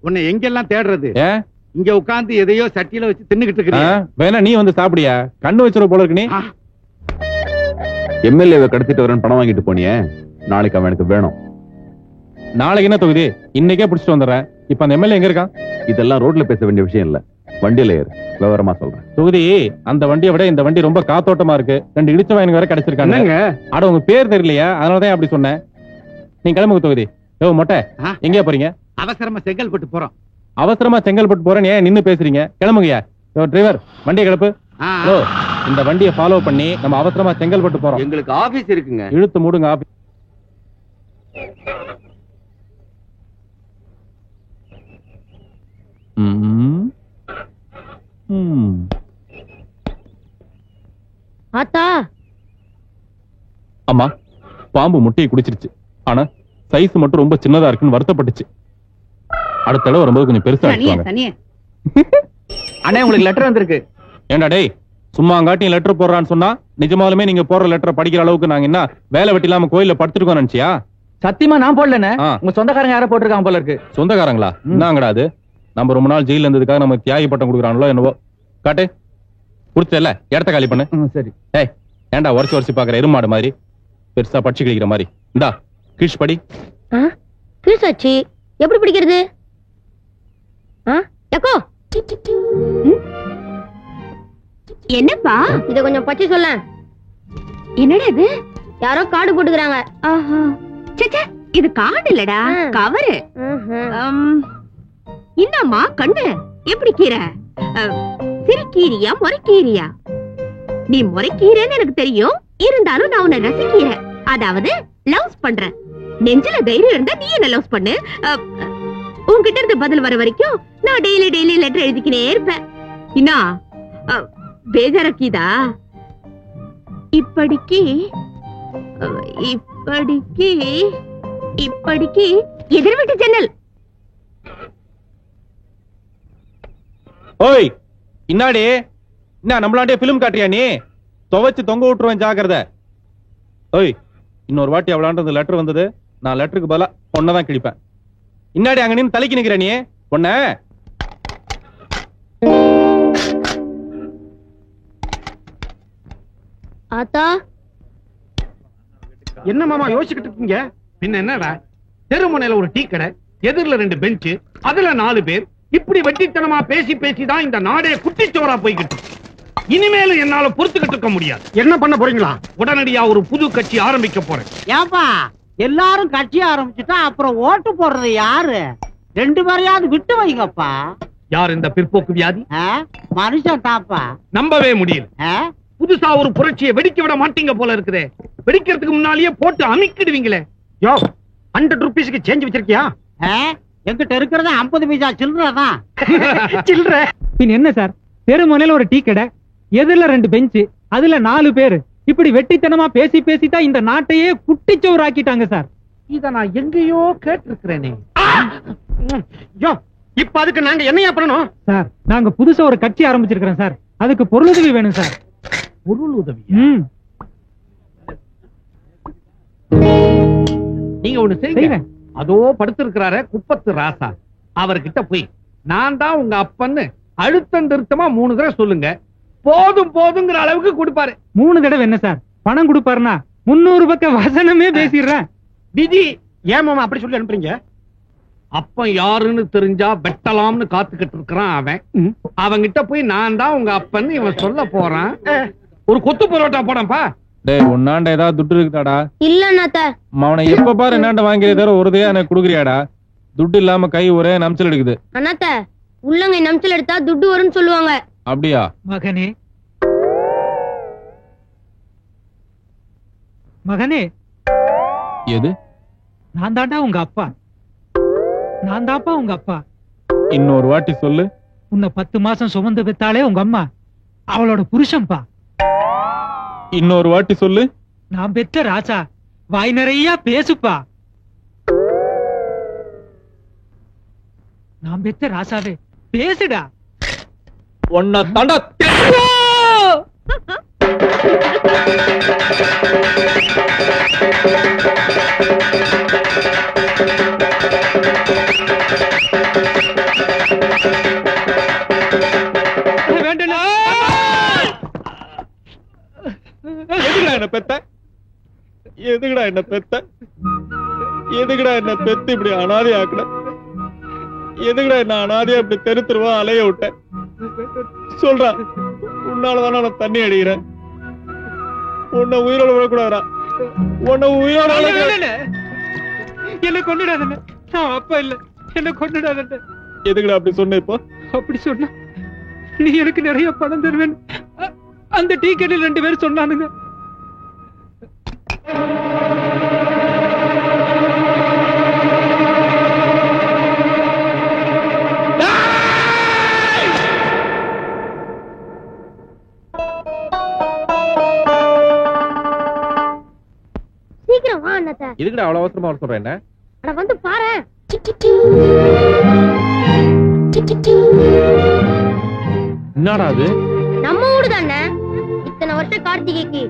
உன்னை எங்கெல்லாம் தேடுறது? இங்க உட்கார்ந்து எதையோ சட்டியில வச்சு தின்னுகிட்டு இருக்கிறீங்க. வேணா நீ வந்து சாப்பிடியா? கண்ணு வச்சிரு போல இருக்கு. நீ எம்எல்ஏவை கடத்திட்டு வரேன் பணம் வாங்கிட்டு போனியே, நாளைக்கு அவன் எனக்கு வேணும். நாளைக்கு என்ன தொகுதி? இன்னைக்கே பிடிச்சிட்டு வந்துடுறேன். இப்ப அந்த எம்எல்ஏ எங்க இருக்கான்? இதெல்லாம் ரோட்ல பேச வேண்டிய விஷயம் இல்ல, வண்டியில ஏறு. விவரமா சொல்றேன். தொகுதி, அந்த வண்டியை விட இந்த வண்டி ரொம்ப காத்தோட்டமா இருக்கு. 2 இடிச்ச வாயனுக்கு வேற கிடைச்சிருக்காங்க. அட உங்க பேர் தெரியலையா? அதனாலதான் அப்படி சொன்னேன். நீங்க கிளம்புங்க தொகுதி. மொட்டை எங்கேயா போறீங்க? அவசரமா செங்கல்பட்டு போறோம். அவசரமா செங்கல்பட்டு போறேன். ஏன் நின்னு பேசுறீங்க? கிளம்புங்கயா. டிரைவர் வண்டியை கிளப்பு. இந்த வண்டியை ஃபாலோ பண்ணி நம்ம அவசரமா செங்கல்பட்டு போறோம். எங்களுக்கு ஆபீஸ் இருக்குங்க. இழுத்து மூடுங்க ஆபீஸ். ஆத்தா, அம்மா, பாம்பு முட்டையை குடிச்சிருச்சு. ஆனா சைஸ் மட்டும் ரொம்ப சின்னதா இருக்குன்னு வருத்தப்பட்டுச்சு. அடுத்த தடவை வரும்போது கொஞ்சம் பெருசா எடுத்துவாங்க. அண்ணே, உங்களுக்கு லெட்டர் வந்திருக்கு. ஏண்டா டேய், சும்மா அங்காட்டியும் லெட்டர் போடுறான்னு சொன்னா நிஜமாலுமே நீங்க போடுற லெட்டரை படிக்கிற அளவுக்கு நாங்க என்ன வேலை வெட்டி இல்லாம கோயில படுத்துருக்கோம் நினைச்சியா? சத்தியமா நான் போடலண்ணே. உங்க சொந்தக்காரங்க யாரோ போட்டிருக்காங்க போல இருக்கு. சொந்தக்காரங்களா? என்னங்கடா அது? நம்ம ரொம்ப நாள் ஜெயில இருந்ததுக்காக நம்ம தியாகி பட்டம் கொடுக்குறாங்களோ என்னவோ. காட்டு, குடுத்தல இடத்த காலி பண்ணு. சரி. ஏய், ஏண்டா வருஷம் பாக்குற எருமாடு மாதிரி பெருசா படிச்சு கிழிக்கிற மாதிரி? இந்தா கிழிச்சு படி. கிழிச்சாச்சு, எப்படி பிடிக்கிறது? என்னப்பா இத கொஞ்சம் பச்சை சொல்ல. என்னடா இது? யாரோ கார்டு போட்டுக்கிறாங்க. இது கார்டு இல்லடா, கவரு. என்னம்மா கண்ணு, எப்படி கீரை? சிறுகீரியா முறைக்கீரியா? நீ முறைக்கீரைன்னு எனக்கு தெரியும், இருந்தாலும் நான் உன்னை ரசிக்கிறேன். அதாவது லவ்ஸ் பண்றேன். நெஞ்சில தைரியம் இருந்தா நீ என்ன லவ்ஸ் பண்ணு. உன்கிட்ட இருந்து பதில் வர வரைக்கும் நான் டெய்லி லெட்டர் எழுதிக்கினே இருப்பேன். என்ன பேஜாரக்கீதா? இப்படிக்கு இப்படிக்கு இப்படிக்கு எதிர் வீட்டு ஜன்னல். ஓய், இன்னாடி என்ன நம்மளாண்டே பிலிம் காட்டுறியா? நீ துவைச்சு தொங்க விட்டுருவேன், ஜாக்கிரதை. ஓய், இன்னொரு வாட்டி அவளான்றது லெட்டர் வந்தது, நான் லெட்டருக்கு பதிலா பொண்ணதான் கிழிப்பேன். இன்னாடி அங்க நின்னு தலைக்கு நிக்கிற நீ பொண்ண. ஆத்தா, என்ன மாமா யோசிச்சுக்கிட்டு இருக்கீங்க? பின்ன என்னடா, தெருமுனையில ஒரு டீ கடை, எதிரில 2 பெஞ்ச், அதுல 4 பேர், இப்படி வெட்டித்தனமா பேசி பேசிதான் இந்த நாடே குட்டிச்சோரா போய்கிட்டு. இனிமேலும் என்னால பொறுத்துக்கிட்டு இருக்க முடியாது. என்ன பண்ண போறீங்களா? உடனடியா ஒரு புது கட்சி ஆரம்பிக்க போறேன். ஏப்பா, எல்லாரும் கட்சி ஆரம்பிச்சுட்டா அப்புறம் ஓட்டு போடுறது யாரு? 2 பேரையாவது விட்டு வைங்கப்பா. யார் இந்த பிற்போக்கு வியாதி? மனுஷன் தாப்பா. நம்பவே முடியல. புதுசா ஒரு புரட்சியை வெடிக்க விட மாட்டீங்க போல இருக்குதே. வெடிக்கிறதுக்கு முன்னாலேயே போட்டு அமைக்கிடுவீங்களே. யோ, 100 ரூபீஸ்க்கு சேஞ்ச் வச்சிருக்கியா? எங்கிட்ட இருக்கிறத 50 பைசா சில்லறதான். சில்லற பின் என்ன சார்? தெருமுனையில ஒரு டீ கடை, எதிரில 2 பெஞ்ச், அதுல 4 பேர், இப்படி வெட்டித்தனமா பேசி பேசிதான் இந்த நாட்டையே குட்டிச்சோறு ஆக்கிட்டாங்க சார். இத நான் எங்கேயோ கேட்டிருக்கிறேனே. இப்ப அதுக்கு நாங்க என்னையா பண்ணணும்? சார், நாங்க புதுசா ஒரு கட்சி ஆரம்பிச்சிருக்கிறோம் சார். அதுக்கு பொருளுதவி வேணும் சார். பொருள் உதவி? நீங்க ஒண்ணு செய்யுங்க. அதோ படுத்திருக்கிறார குப்பத்து ராசா, அவர்கிட்ட போய் நான் தான் உங்க அப்பன்னு அழுத்தம் திருத்தமா 3 தடவை சொல்லுங்க. போதும் போதுங்கிற அளவுக்கு கொடுப்பாரு. 3 தடவை என்ன சார் பணம் கொடுப்பாருன்னா 300 பக்கம் வசனமே பேசிடுறேன். விதி. ஏன் மாமா அப்படி சொல்லி அனுப்புறீங்க? அப்ப யாருன்னு தெரிஞ்சா வெட்டலாம்னு காத்துக்கிட்டு இருக்கிறான் அவன். அவங்கிட்ட போய் நான் தான் உங்க அப்பன்னு இவன் சொல்ல போறான். ஒரு கொத்து பரோட்டா போடப்பா. டேய், உன்னாண்ட ஏதாவது துட்டு இருக்குதாடா? இல்ல அண்ணாத்த. அவனை எப்ப பாரு என்னாண்ட வாங்கிறே தவிர ஒருதையா எனக்கு குடுக்குறியாடா? துட்டு இல்லாம கை ஒரே நம்சல் எடுக்குது. அண்ணாத்த, உள்ளங்கை நம்சல் எடுத்தா துட்டு வரும்னு சொல்லுவாங்க. அப்படியா? மகனே, மகனே. எது? நான் தாண்டா உங்க அப்பா. நான் தாப்பா உங்க அப்பா. இன்னொரு வாட்டி சொல்லு. உன்னை 10 மாசம் சுமந்து பெத்தாலே உங்க அம்மா, அவளோட புருஷன்பா. இன்னொரு வாட்டி சொல்லு. நான் பெற்ற ராசா, வாய் நிறைய பேசுப்பா. நான் பெற்ற ராசாவே, பேசுடா. ஒன்ன தண்டா. என்ன பெத்த? எதுக்குடா என்ன பெத்த? எதுக்குடா என்ன பெத்து இப்படி அனாதை ஆக்குன? எதுக்குடா என்ன அனாதையா இப்படி தெரு தெருவா அலைய விட்ட? சொல்றா, உன்னாலதான நான் தண்ணி அடிக்கிறேன். உன்னை உயிரோட விடக்கூடாதா? உன்னை உயிரோட என்ன கொண்டுடாத. நான் அப்பா இல்ல, என்ன கொண்டுடாத. எதுக்குடா அப்படி சொன்ன? இப்போ அப்படி சொன்னா நீ எனக்கு நிறைய பணம் தருவேன் அந்த டீ கடையில் 2 பேரும் சொன்னானுங்க. சீக்கிரம் வா அண்ணாத்த. எதுக்குடா அவ்வளவு அவசரமா வர சொல்ற? என்ன அட வந்து பாரு. என்னடா அது? நம்ம வீடு தானே. இத்தனை வருஷம் கார்த்திகைக்கு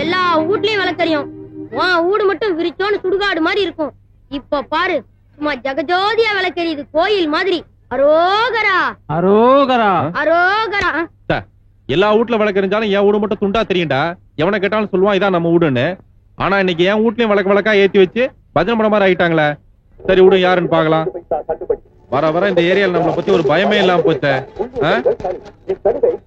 எல்லா வீட்லயும் விளக்கறியும். வீடு மட்டும் விரிச்சோன்னு சுடுகாடு மாதிரி இருக்கும். இப்ப பாரு, சும்மா ஜகஜோதியா விளக்கறியுது, கோயில் மாதிரி. அரோகரா அரோகரா அரோகரா. எல்லா வீட்டுல விளக்கறிஞ்சாலும் என் வீடு மட்டும் துண்டா தெரியும்டா. எவனை கேட்டாலும் சொல்லுவான் இதான் நம்ம வீடுன்னு. ஆனா இன்னைக்கு என் வீட்லயும் விளக்கா ஏத்தி வச்சு பஜனை பண்ண மாதிரி ஆயிட்டாங்களே. சரி விடு, யாருன்னு பாக்கலாம். வர வர இந்த ஏரியால நம்மளை பத்தி ஒரு பயமே இல்லாம போச்ச.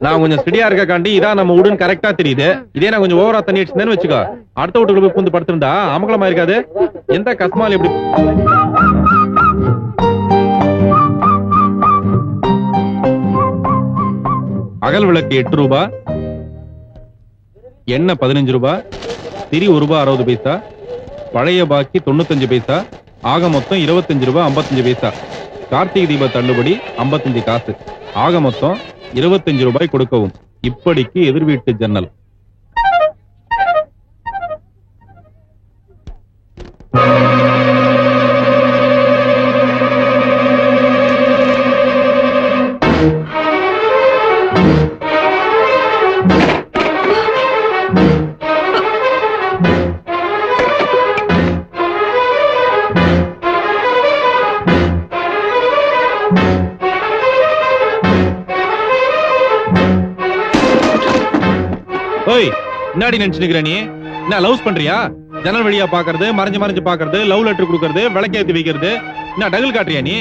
நான் கொஞ்சம் ஸ்டடியா இருக்க காண்டி இதான் நம்ம வீடுன்னு கரெக்டா தெரியுது. இதே நான் கொஞ்சம் ஓவரா தண்ணி அடிச்சுன்னு வச்சுக்கோ, அடுத்த வீட்டுக்குள்ள போய் பூந்து படுத்துருந்தா அமங்கலமா இருக்காது. எந்த கஸ்மால் எப்படி? அகல் விளக்கு 8 ரூபாய், எண்ணெய் 15 ரூபாய், திரி ₹1.60, பழைய பாக்கி 95 பைசா, ஆக மொத்தம் 25 ரூபாய் 55 பைசா. கார்த்திகை தீப தள்ளுபடி 55 காசு, ஆக மொத்தம் 25 ரூபாய் கொடுக்கவும். இப்படிக்கு எதிர் வீட்டு ஜன்னல். என்னடி நினைச்சுக்கிற நீ? என்ன லவ்ஸ் பண்றியா? ஜன்னல் வழியா பாக்குறது, மறைஞ்சு பாக்குறது, லவ் லெட்டர் கொடுக்கறது, விளக்கேத்தி வைக்கிறது, என்ன டகல் காட்டுறியா நீ?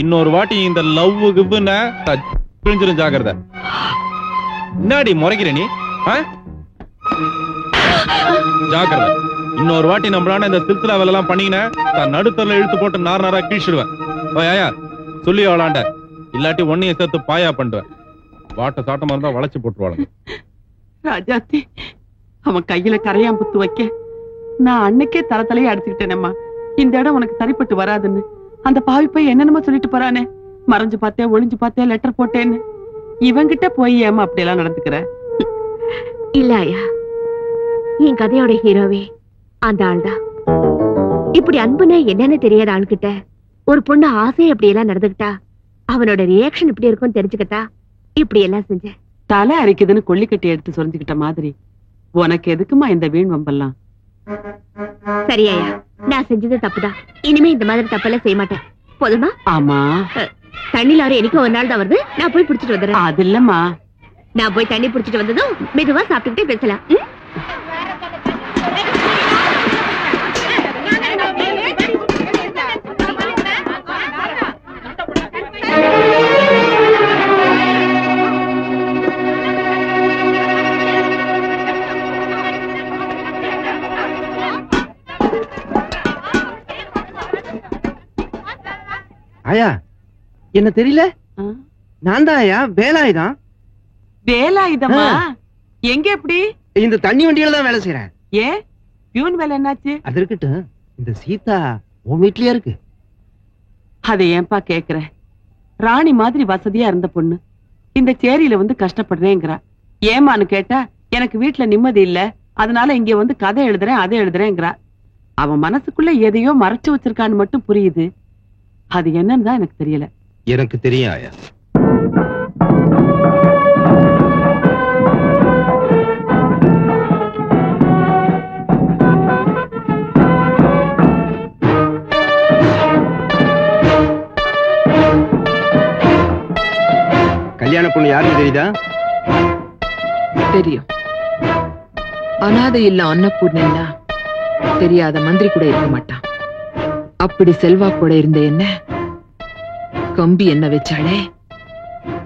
இன்னொரு வாட்டி இந்த லவ் கிவ்வுன்னு பிரிஞ்சிரும், ஜாக்கிரதை. என்னடி முறைக்கிற நீ? ஜாக்கிரதை. இன்னொரு வாட்டி நம்மளான இந்த சில்சிலா வேலை எல்லாம் பண்ணீங்கன்னா நடுத்தரில் இழுத்து போட்டு நாரா கீழ்ச்சிடுவேன். ஓயா சொல்லி அவளாண்ட, இல்லாட்டி ஒன்னையும் சேர்த்து பாயா பண்ணுவேன். வாட்ட சாட்டமா இருந்தா வளைச்சு போட்டுருவாங்க. ராஜாத்தி, அவன் கையில கரையான் புத்து வைக்க நான் அன்னைக்கே தலை அடிச்சுக்கிட்டேனம்மா. இந்த இடம் உனக்கு சரிப்பட்டு வராதுன்னு அந்த பாவி போய் என்னென்னமோ சொல்லிட்டு போறானே. மறைஞ்சு பார்த்தேன், ஒளிஞ்சு பார்த்தேன், லெட்டர் போட்டேன்னு. இவங்கிட்ட போய் ஏமா அப்படி எல்லாம் நடந்துக்கிற? இல்ல ஐயா, என் கதையோட ஹீரோவே அந்த ஆள்தான். இப்படி அன்புன்னு என்னன்னு தெரியாத ஆள்கிட்ட ஒரு பொண்ணு ஆசை அப்படி எல்லாம் நடந்துக்கிட்டா அவனோட ரியாக்ஷன் இப்படி இருக்கும் தெரிஞ்சுக்கிட்டா இப்படி எல்லாம் செஞ்ச. தலை அரைக்குதுன்னு கொல்லிக்கட்டி எடுத்து சொரிஞ்சுக்கிட்ட மாதிரி உனக்கு எதுக்குமா இந்த வீண் வம்பெல்லாம்? சரியா, நான் செஞ்சது தப்புதான். இனிமே இந்த மாதிரி தப்பெல்லாம் செய்ய மாட்டேன். போதுமா? ஆமா. தண்ணி லாரி எனக்கு ஒரு நாள் தான் வருது, நான் போய் பிடிச்சிட்டு வந்துடுறேன். அது இல்லம்மா, நான் போய் தண்ணி பிடிச்சிட்டு வந்ததும் மெதுவா சாப்பிட்டுக்கிட்டே பேசலாம். ஆயா, என்ன தெரியல? நான் தான் ஆயா, வேலாயுதம். வேலாயுதமா? எங்க? எப்படி? இந்த தண்ணி வண்டியில தான் வேலை செய்யறேன். ஏன் பியூன் வேலை என்னாச்சு? அது இருக்கட்டும், இந்த சீதா உன் வீட்லயா இருக்கு? அதை ஏன்பா கேக்குற? ராணி மாதிரி வசதியா இருந்த பொண்ணு இந்த சேரியில வந்து கஷ்டப்படுறேங்கிறா. ஏமான்னு கேட்டா எனக்கு வீட்டுல நிம்மதி இல்ல, அதனால இங்க வந்து கதை எழுதுறேன் அதை எழுதுறேங்கிறா. அவன் மனசுக்குள்ள எதையோ மறைச்சு வச்சிருக்கான்னு மட்டும் புரியுது. அது என்னன்னு தான் எனக்கு தெரியல. எனக்கு தெரியும் ஆயா. கல்யாண பொண்ணு யாருன்னு தெரியுதா? தெரியும். அனாதை இல்ல அன்னபூர்ணா தெரியாத மந்திரி கூட இருக்க மாட்டான். அப்படி செல்வா கூட இருந்த என்ன கம்பி என்ன வச்சாலே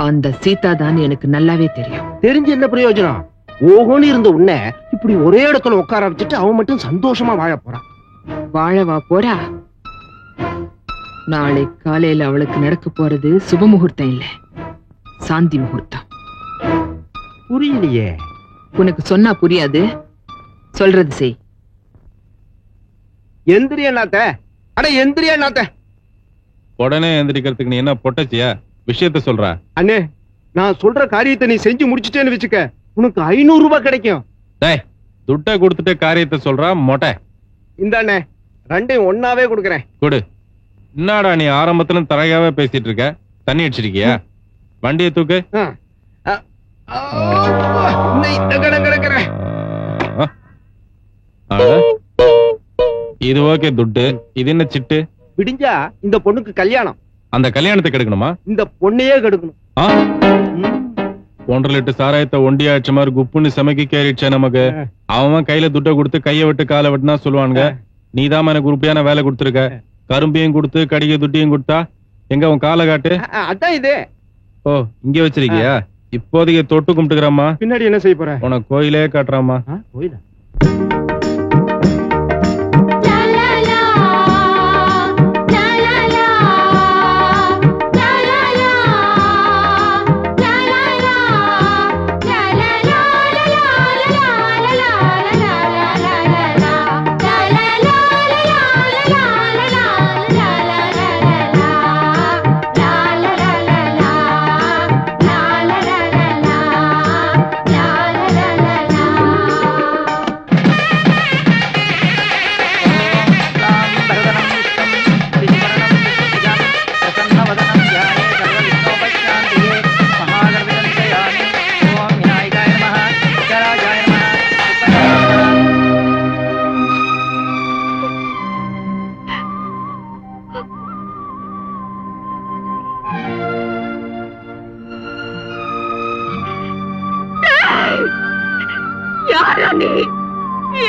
அந்த சீதா தான் எனக்கு நல்லாவே தெரியும். தெரிஞ்சு என்ன பிரயோஜனம்? ஓஹோன்னு இருந்த உன்னை இப்படி ஒரே இடத்துல உட்கார வச்சுட்டு அவன் மட்டும் சந்தோஷமா வாழ போறான். வாழவா போறா? நாளை காலையில அவளுக்கு நடக்க போறது சுப முகூர்த்தம் இல்ல, சாந்தி முகூர்த்தம். புரியலையே. உனக்கு சொன்னா புரியாது, சொல்றது செய். எந்திரியா நாத்த? அட எந்திரியா நாத்த? உடனே எந்திரிக்கிறதுக்கு நீ என்ன பொட்டச்சியா? விஷயத்த சொல்ற. அண்ணே, நான் சொல்ற காரியத்தை நீ செஞ்சு முடிச்சிட்டேன்னு வச்சுக்க, உனக்கு 500 ரூபாய் கிடைக்கும். டேய், துட்டை கொடுத்துட்டு காரியத்தை சொல்றா மொட்டை. இந்தாண்ணே, ரெண்டையும் ஒன்னாவே கொடுக்கறேன். கொடு. என்னடா நீ ஆரம்பத்துல தரையாவே பேசிட்டு இருக்க? தண்ணி அடிச்சிருக்கியா? வண்டியை தூக்கு. இது ஓகே துட்டு. இது என்ன சிட்டு? விடிஞ்சா இந்த பொண்ணுக்கு கல்யாணம். அந்த கல்யாணத்தை கெடுக்கணுமா? இந்த பொண்ணையே கெடுக்கணும். 1.5 லிட்டர் சாராயத்தை ஒண்டியா அடிச்ச மாதிரி குப்புன்னு செமைக்கு கேறிடுச்சா நமக்கு. அவன் கையில துட்டை கொடுத்து கையை விட்டு காலை விட்டுனா சொல்லுவானுங்க. நீதான் எனக்கு உருப்படியான வேலை கொடுத்துருக்க. கரும்பையும் கொடுத்து கடிகை துட்டியும் கொடுத்தா எங்க உன் காலை காட்டு. அதான் இது. ஓ, இங்க வச்சிருக்கியா? இப்போதைக்கு தொட்டு கும்பிட்டுக்கிறம்மா. பின்னாடி என்ன செய்ய போற? உனக்கு கோயிலே காட்டுறாமா? கோயிலா?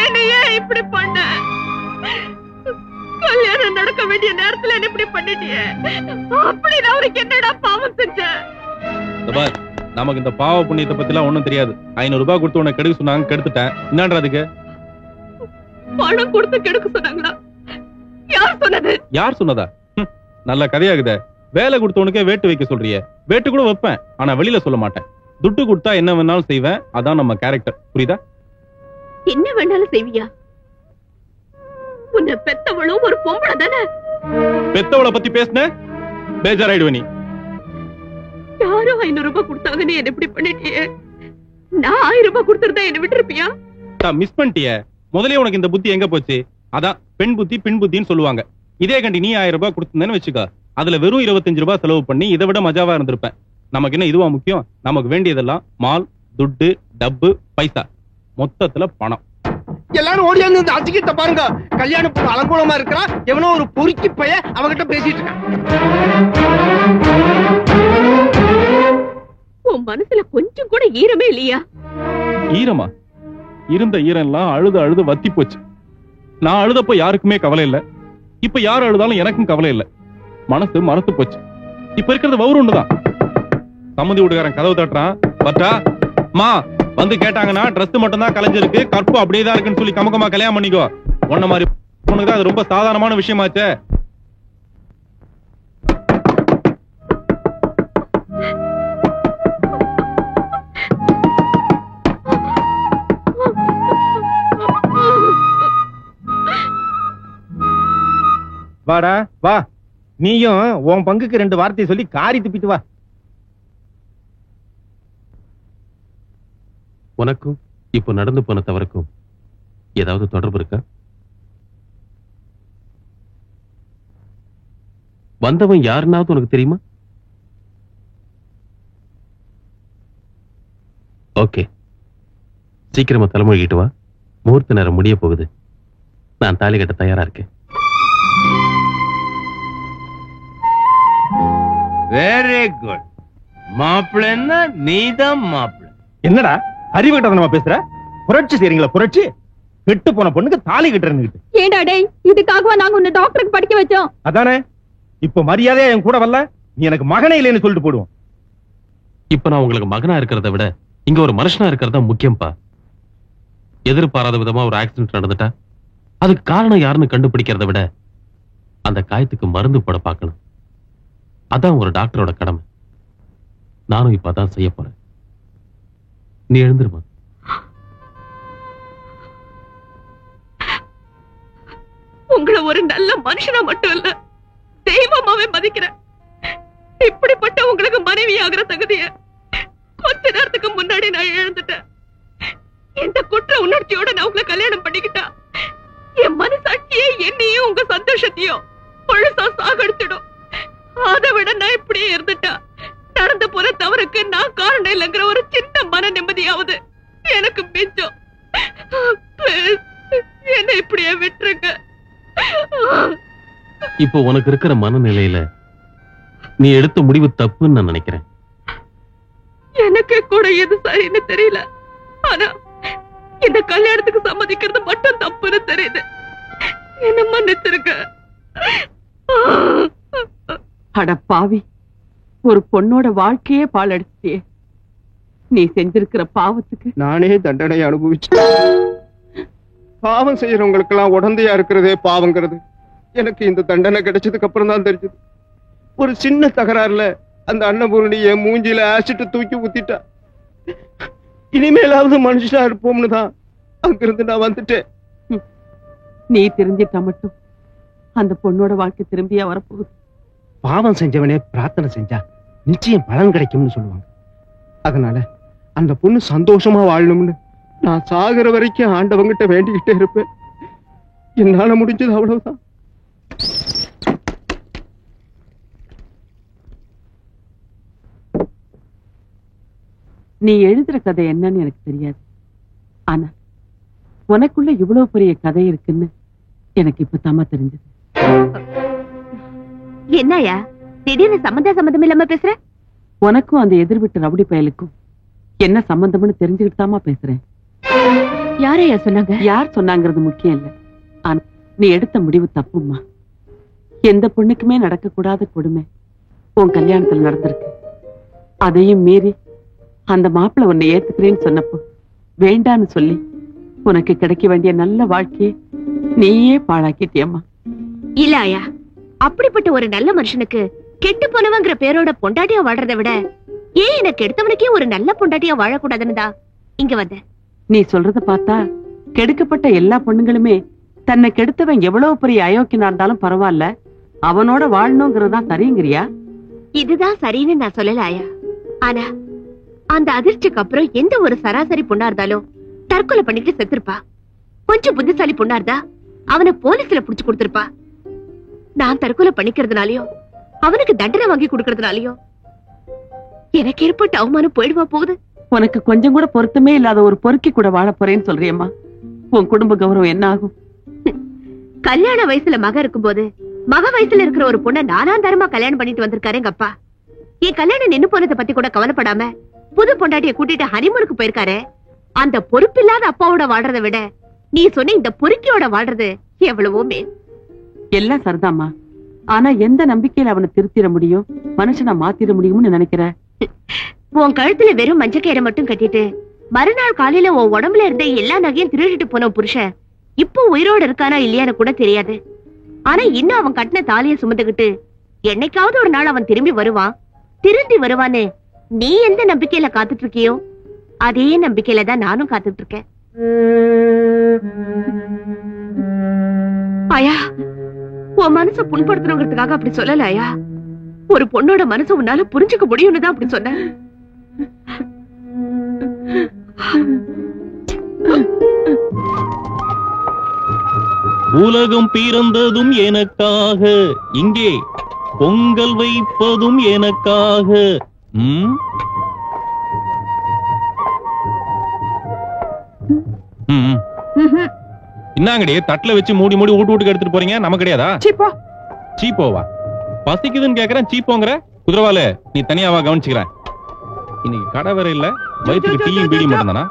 என்னையே இப்படி பண்ண? கல்யாணம் நடக்க வேண்டிய நேரத்துல என்ன இப்படி பண்ணிட்டியே? அப்படி நான் அவருக்கு என்னடா பாவம் செஞ்சேன்? நமக்கு இந்த பாவ புண்ணியத்தை பத்தி எல்லாம் ஒண்ணும் தெரியாது. 500 ரூபாய் கொடுத்து உனக்கு கெடுக்க சொன்னாங்க, கெடுத்துட்டேன். என்னன்றதுக்கு? பணம் கொடுத்து கெடுக்க சொன்னாங்களா? யார் சொன்னது? யார் சொன்னதா? நல்ல கதையாகுதே. வேலை கொடுத்தவனுக்கே வேட்டு வைக்க சொல்றியே. வேட்டு கூட வைப்பேன், ஆனா வெளியில சொல்ல மாட்டேன். துட்டு கொடுத்தா என்ன வேணாலும் செய்வேன். அதான் நம்ம கேரக்டர். புரியுதா? என்ன வேணாலும் செய்வியா? உன்னை பெத்தவளும் ஒரு பொம்பளை தானே. பெத்தவளை பத்தி பேசுன பேஜாராயிடுவ நீ. யாரோ 500 ரூபாய் கொடுத்தாங்கன்னு என்ன இப்படி பண்ணிட்டியே? நான் 1000 ரூபாய் கொடுத்திருந்தா என்ன விட்டுருப்பியா? மிஸ் பண்ணிட்டிய. முதலே உனக்கு இந்த புத்தி எங்க போச்சு? அதான் பெண் புத்தி பின் புத்தின்னு சொல்லுவாங்க. இதே கண்டி நீ 1000 ரூபாய் கொடுத்திருந்தேன்னு வச்சுக்கோ, அதுல வெறும் 25 ரூபாய் செலவு பண்ணி இதை விட மஜாவா இருந்திருப்பேன். நமக்கு என்ன இதுவா முக்கியம்? நமக்கு வேண்டியதெல்லாம் மால், துட்டு, டப்பு, பைசா, மொத்தத்துல பணம். எல்லாரும் ஓடியாந்து இந்த அசிங்கத்தை பாருங்க. கல்யாணம் பொண்ணு அலங்கோலமா இருக்கிறா, எவனோ ஒரு பொறுக்கி பைய அவகிட்ட பேசிட்டு இருக்கான். உன் மனசுல கொஞ்சம் கூட ஈரமே இல்லையா? ஈரமா? இருந்த ஈரம் எல்லாம் அழுது அழுது வத்தி போச்சு. நான் அழுதப்போ யாருக்குமே கவலை இல்ல. இப்ப யார் அழுதாலும் எனக்கும் கவலை இல்ல. மனசு மறத்து போச்சு. இப்ப இருக்கிறது வவுருண்டுதான். சம்மதி வீட்டுக்காரன் கதவு தட்டுறான். பட்டா மா வந்து கேட்டாங்கன்னா ட்ரெஸ் மட்டும் தான் கலைஞ்சிருக்கு, கற்பு அப்படியேதான் இருக்குன்னு சொல்லி கமக்கமா கல்யாணம் பண்ணிக்கோ. உன்ன மாதிரி பொண்ணுக்குதான் அது ரொம்ப சாதாரணமான விஷயமாச்சே. வாடா வா, நீயும் உன் பங்குக்கு 2 வார்த்தையை சொல்லி காரி துப்பிட்டு வா. உனக்கும் இப்போ நடந்து போன தவறுக்கும் ஏதாவது தொடர்பு இருக்கா? வந்தவன் யாருன்னாவது உனக்கு தெரியுமா? ஓகே, சீக்கிரமா தலைமொழிகிட்டு வா. முகூர்த்த நேரம் முடிய போகுது. நான் தாலி கட்ட தயாரா இருக்கேன். Very good. மாப்பிள்ளை நீதான் மாப்பிள்ளை. என்னடா அறிவு கட்டதனமா பேசுற? புரட்சி செய்றீங்களா? புரட்சி கெட்டு போன பொண்ணுக்கு தாலி கட்டுறேன்னு. ஏண்டா டேய், இதுக்காகவா நாங்க உன்னை டாக்டருக்கு படிக்க வச்சோம்? அதானே, இப்ப மரியாதையா என் கூட வரல, நீ எனக்கு மகனே இல்லைன்னு சொல்லிட்டு போடுவோம். இப்ப நான் உங்களுக்கு மகனா இருக்கிறத விட இங்க ஒரு மனுஷனா இருக்கிறதா முக்கியம்பா. எதிர்பாராத விதமா ஒரு ஆக்சிடென்ட் நடந்துட்டா அதுக்கு காரணம் யாருன்னு கண்டுபிடிக்கிறத விட அந்த காயத்துக்கு மருந்து போட பார்க்கணும். அதான் ஒரு டாக்டரோட கடமை. நானும் இப்ப அதான் செய்ய போறேன். நீ எழுந்திருமா. உங்களை ஒரு நல்ல மனுஷனா மட்டும் இல்ல, தெய்வமாவே மதிக்கிறேன். இப்படிப்பட்ட உங்களுக்கு மனைவி ஆகிற தகுதிய கொஞ்ச நேரத்துக்கு முன்னாடி நான் இழந்துட்டேன். இந்த குற்ற உணர்ச்சியோட நான் உங்களை கல்யாணம் பண்ணிக்கிட்டா என் மனசாட்சியே என்னையும் உங்க சந்தோஷத்தையும் பொழுசா சாகடிச்சிடும். அதை விட நான் இப்படியே இருந்துட்டா நடந்து போற தவறுக்கு நான் காரணம் இல்லைங்கிற ஒரு சின்ன மன நிம்மதியாவது எனக்கு மிச்சம். என்ன இப்படியே விட்டுருங்க. இப்போ உனக்கு இருக்கிற மனநிலையில நீ எடுத்த முடிவு தப்புன்னு நான் நினைக்கிறேன். எனக்கு கூட எது சரின்னு தெரியல, ஆனா இந்த கல்யாணத்துக்கு சம்மதிக்கிறது மட்டும் தப்புன்னு தெரியுது. என்ன மன்னிச்சிருக்க. அட பாவி, ஒரு பொண்ணோட வாழ்க்கையே பாழடிச்சியே. நீ செஞ்சிருக்கிற பாவத்துக்கு நானே தண்டனை அனுபவிச்சேன். பாவம் செய்யறவங்களுக்கு எல்லாம் உடந்தையா இருக்கிறதே பாவங்கிறது எனக்கு இந்த தண்டனை கிடைச்சதுக்கு அப்புறம் தான் தெரிஞ்சது. ஒரு சின்ன தகராறுல அந்த அன்னபூரணி என் மூஞ்சில ஆசிட்டு தூக்கி ஊத்திட்டா. இனிமேலாவது மனுஷனா இருப்போம்னு தான் அங்கிருந்து நான் வந்துட்டேன். நீ தெரிஞ்சிட்டா மட்டும் அந்த பொண்ணோட வாழ்க்கை திரும்பியா வரப்போகுது. பாவம் செஞ்சவனே பிரார்த்தனை செஞ்சா நிச்சயம் பலன் கிடைக்கும்னு சொல்லுவாங்க. அதனால அந்த பொண்ணு சந்தோஷமா வாழணும்னு நான் சாகிற வரைக்கும் ஆண்டவங்கிட்ட வேண்டிக்கிட்டே இருப்பேன். என்னால முடிஞ்சது அவ்வளவுதான். நீ எழுதுற கதை என்னன்னு எனக்கு தெரியாது, ஆனா உனக்குள்ள இவ்வளவு பெரிய கதை இருக்குன்னு எனக்கு இப்ப தாமா தெரிஞ்சது. என்னயா திடீர்னு சம்பந்தம் இல்லாம பேசுற? உனக்கும் அந்த எதிர் வீட்டு ரவுடி பயலுக்கும் என்ன சம்பந்தம்னு தெரிஞ்சுக்கிட்டு தாமா பேசுறேன். யாரையா சொன்னாங்க? யார் சொன்னாங்கிறது முக்கியம் இல்ல, ஆனா நீ எடுத்த முடிவு தப்புமா. எந்த பொண்ணுக்குமே நடக்க கூடாத கொடுமை உன் கல்யாணத்துல நடந்திருக்கு. அதையும் மீறி அந்த மாப்பிள்ளை உன்னை ஏத்துக்கிறேன்னு சொன்னப்போ வேண்டான்னு சொல்லி உனக்கு கிடைக்க வேண்டிய நல்ல வாழ்க்கையை நீயே பாழாக்கிட்டியம்மா. இல்ல ஆயா, அப்படிப்பட்ட ஒரு நல்ல மனுஷனுக்கு கெட்டு போனவங்கிற பேரோட பொண்டாட்டியா வாழ்றதை விட ஏன் எனக்கு எடுத்தவனுக்கே ஒரு நல்ல பொண்டாட்டியா வாழக்கூடாதுன்னு தான் இங்க வந்த. நீ சொல்றத பார்த்தா கெடுக்கப்பட்ட எல்லா பொண்ணுங்களுமே தன்னை கெடுத்தவன் எவ்வளவு பெரிய அயோக்கியனா இருந்தாலும் பரவாயில்ல, அவனோட வாழணுங்கிறதா சரிங்கிறியா? இதுதான் சரின்னு நான் சொல்லல ஆயா. ஆனா அந்த அதிர்ச்சிக்கு அப்புறம் எந்த ஒரு சராசரி பொண்ணா இருந்தாலும் தற்கொலை பண்ணிட்டு செத்துருப்பா. கொஞ்சம் புத்திசாலி பொண்ணா இருந்தா அவனை போலீஸ்ல புடிச்சு கொடுத்திருப்பா. நான் தற்கொலை பண்ணிக்கிறதுனாலயோ அவனுக்கு தண்டனை வாங்கி கொடுக்கறதுனாலயோ எனக்கு ஏற்பட்ட அவமானம் போயிடுவா போகுது. உனக்கு கொஞ்சம் கூட பொருத்தமே இல்லாத ஒரு பொறுக்கி கூட வாழ போறேன்னு சொல்றியம்மா. உன் குடும்ப கௌரவம் என்ன ஆகும்? கல்யாண வயசுல மக இருக்கும்போது மக வயசுல இருக்கிற ஒரு பொண்ணை நானாந்தரமா கல்யாணம் பண்ணிட்டு வந்திருக்காரு எங்க அப்பா. என் கல்யாணம் நின்னு போனதை பத்தி கூட கவலைப்படாம புது பொண்டாட்டிய கூட்டிட்டு ஹனிமூனுக்கு போயிருக்காரு. அந்த பொறுப்பில்லாத அப்பாவோட வாழ்றதை விட நீ சொன்ன இந்த பொறுக்கியோட வாழ்றது எவ்வளவோ மேல். எல்லாம் சரிதாம்மா, ஆனா எந்த நம்பிக்கையில அவனை திருத்திட முடியும், மனுஷனை மாத்திட முடியும்னு நினைக்கிற? உன் கழுத்துல வெறும் மஞ்சக்கயிறை மட்டும் கட்டிட்டு மறுநாள் காலையில உன் உடம்புல இருந்த எல்லா நகையும் திருடிட்டு போன புருஷன் இப்போ உயிரோடு இருக்கானா இல்லையான்னு கூட தெரியாது. ஆனா இன்னும் அவன் கட்டின தாலியை சுமந்துகிட்டு என்னைக்காவது ஒரு நாள் அவன் திரும்பி வருவான், திருந்தி வருவான்னு நீ எந்த நம்பிக்கையில காத்துட்டு இருக்கியோ அதே நம்பிக்கையில தான் நானும் காத்துட்டு இருக்கேன். ஆயா, உன் மனச புண்படுத்தணுங்கிறதுக்காக அப்படி சொல்லல ஆயா. ஒரு பொண்ணோட மனசு உன்னால புரிஞ்சுக்க முடியும்னு தான் அப்படி சொன்ன. உலகம் பிறந்ததும் எனக்காக, இங்கே பொங்கல் வைப்பதும் எனக்காக. இன்னாங்கடி தட்டுல வச்சு மூடி மூடி வீட்டுக்கு எடுத்துட்டு போறீங்க, நம்ம கிடையாதா? சீப்போவா? பசிக்குதுன்னு கேக்குறேன், சீப்போங்கிற. குதிரவால நீ தனியாவா கவனிச்சுக்கிறேன். இன்னைக்கு கடை வேற இல்ல, வயிற்றுக்கு டீயும் பீடி மட்டும் தானா?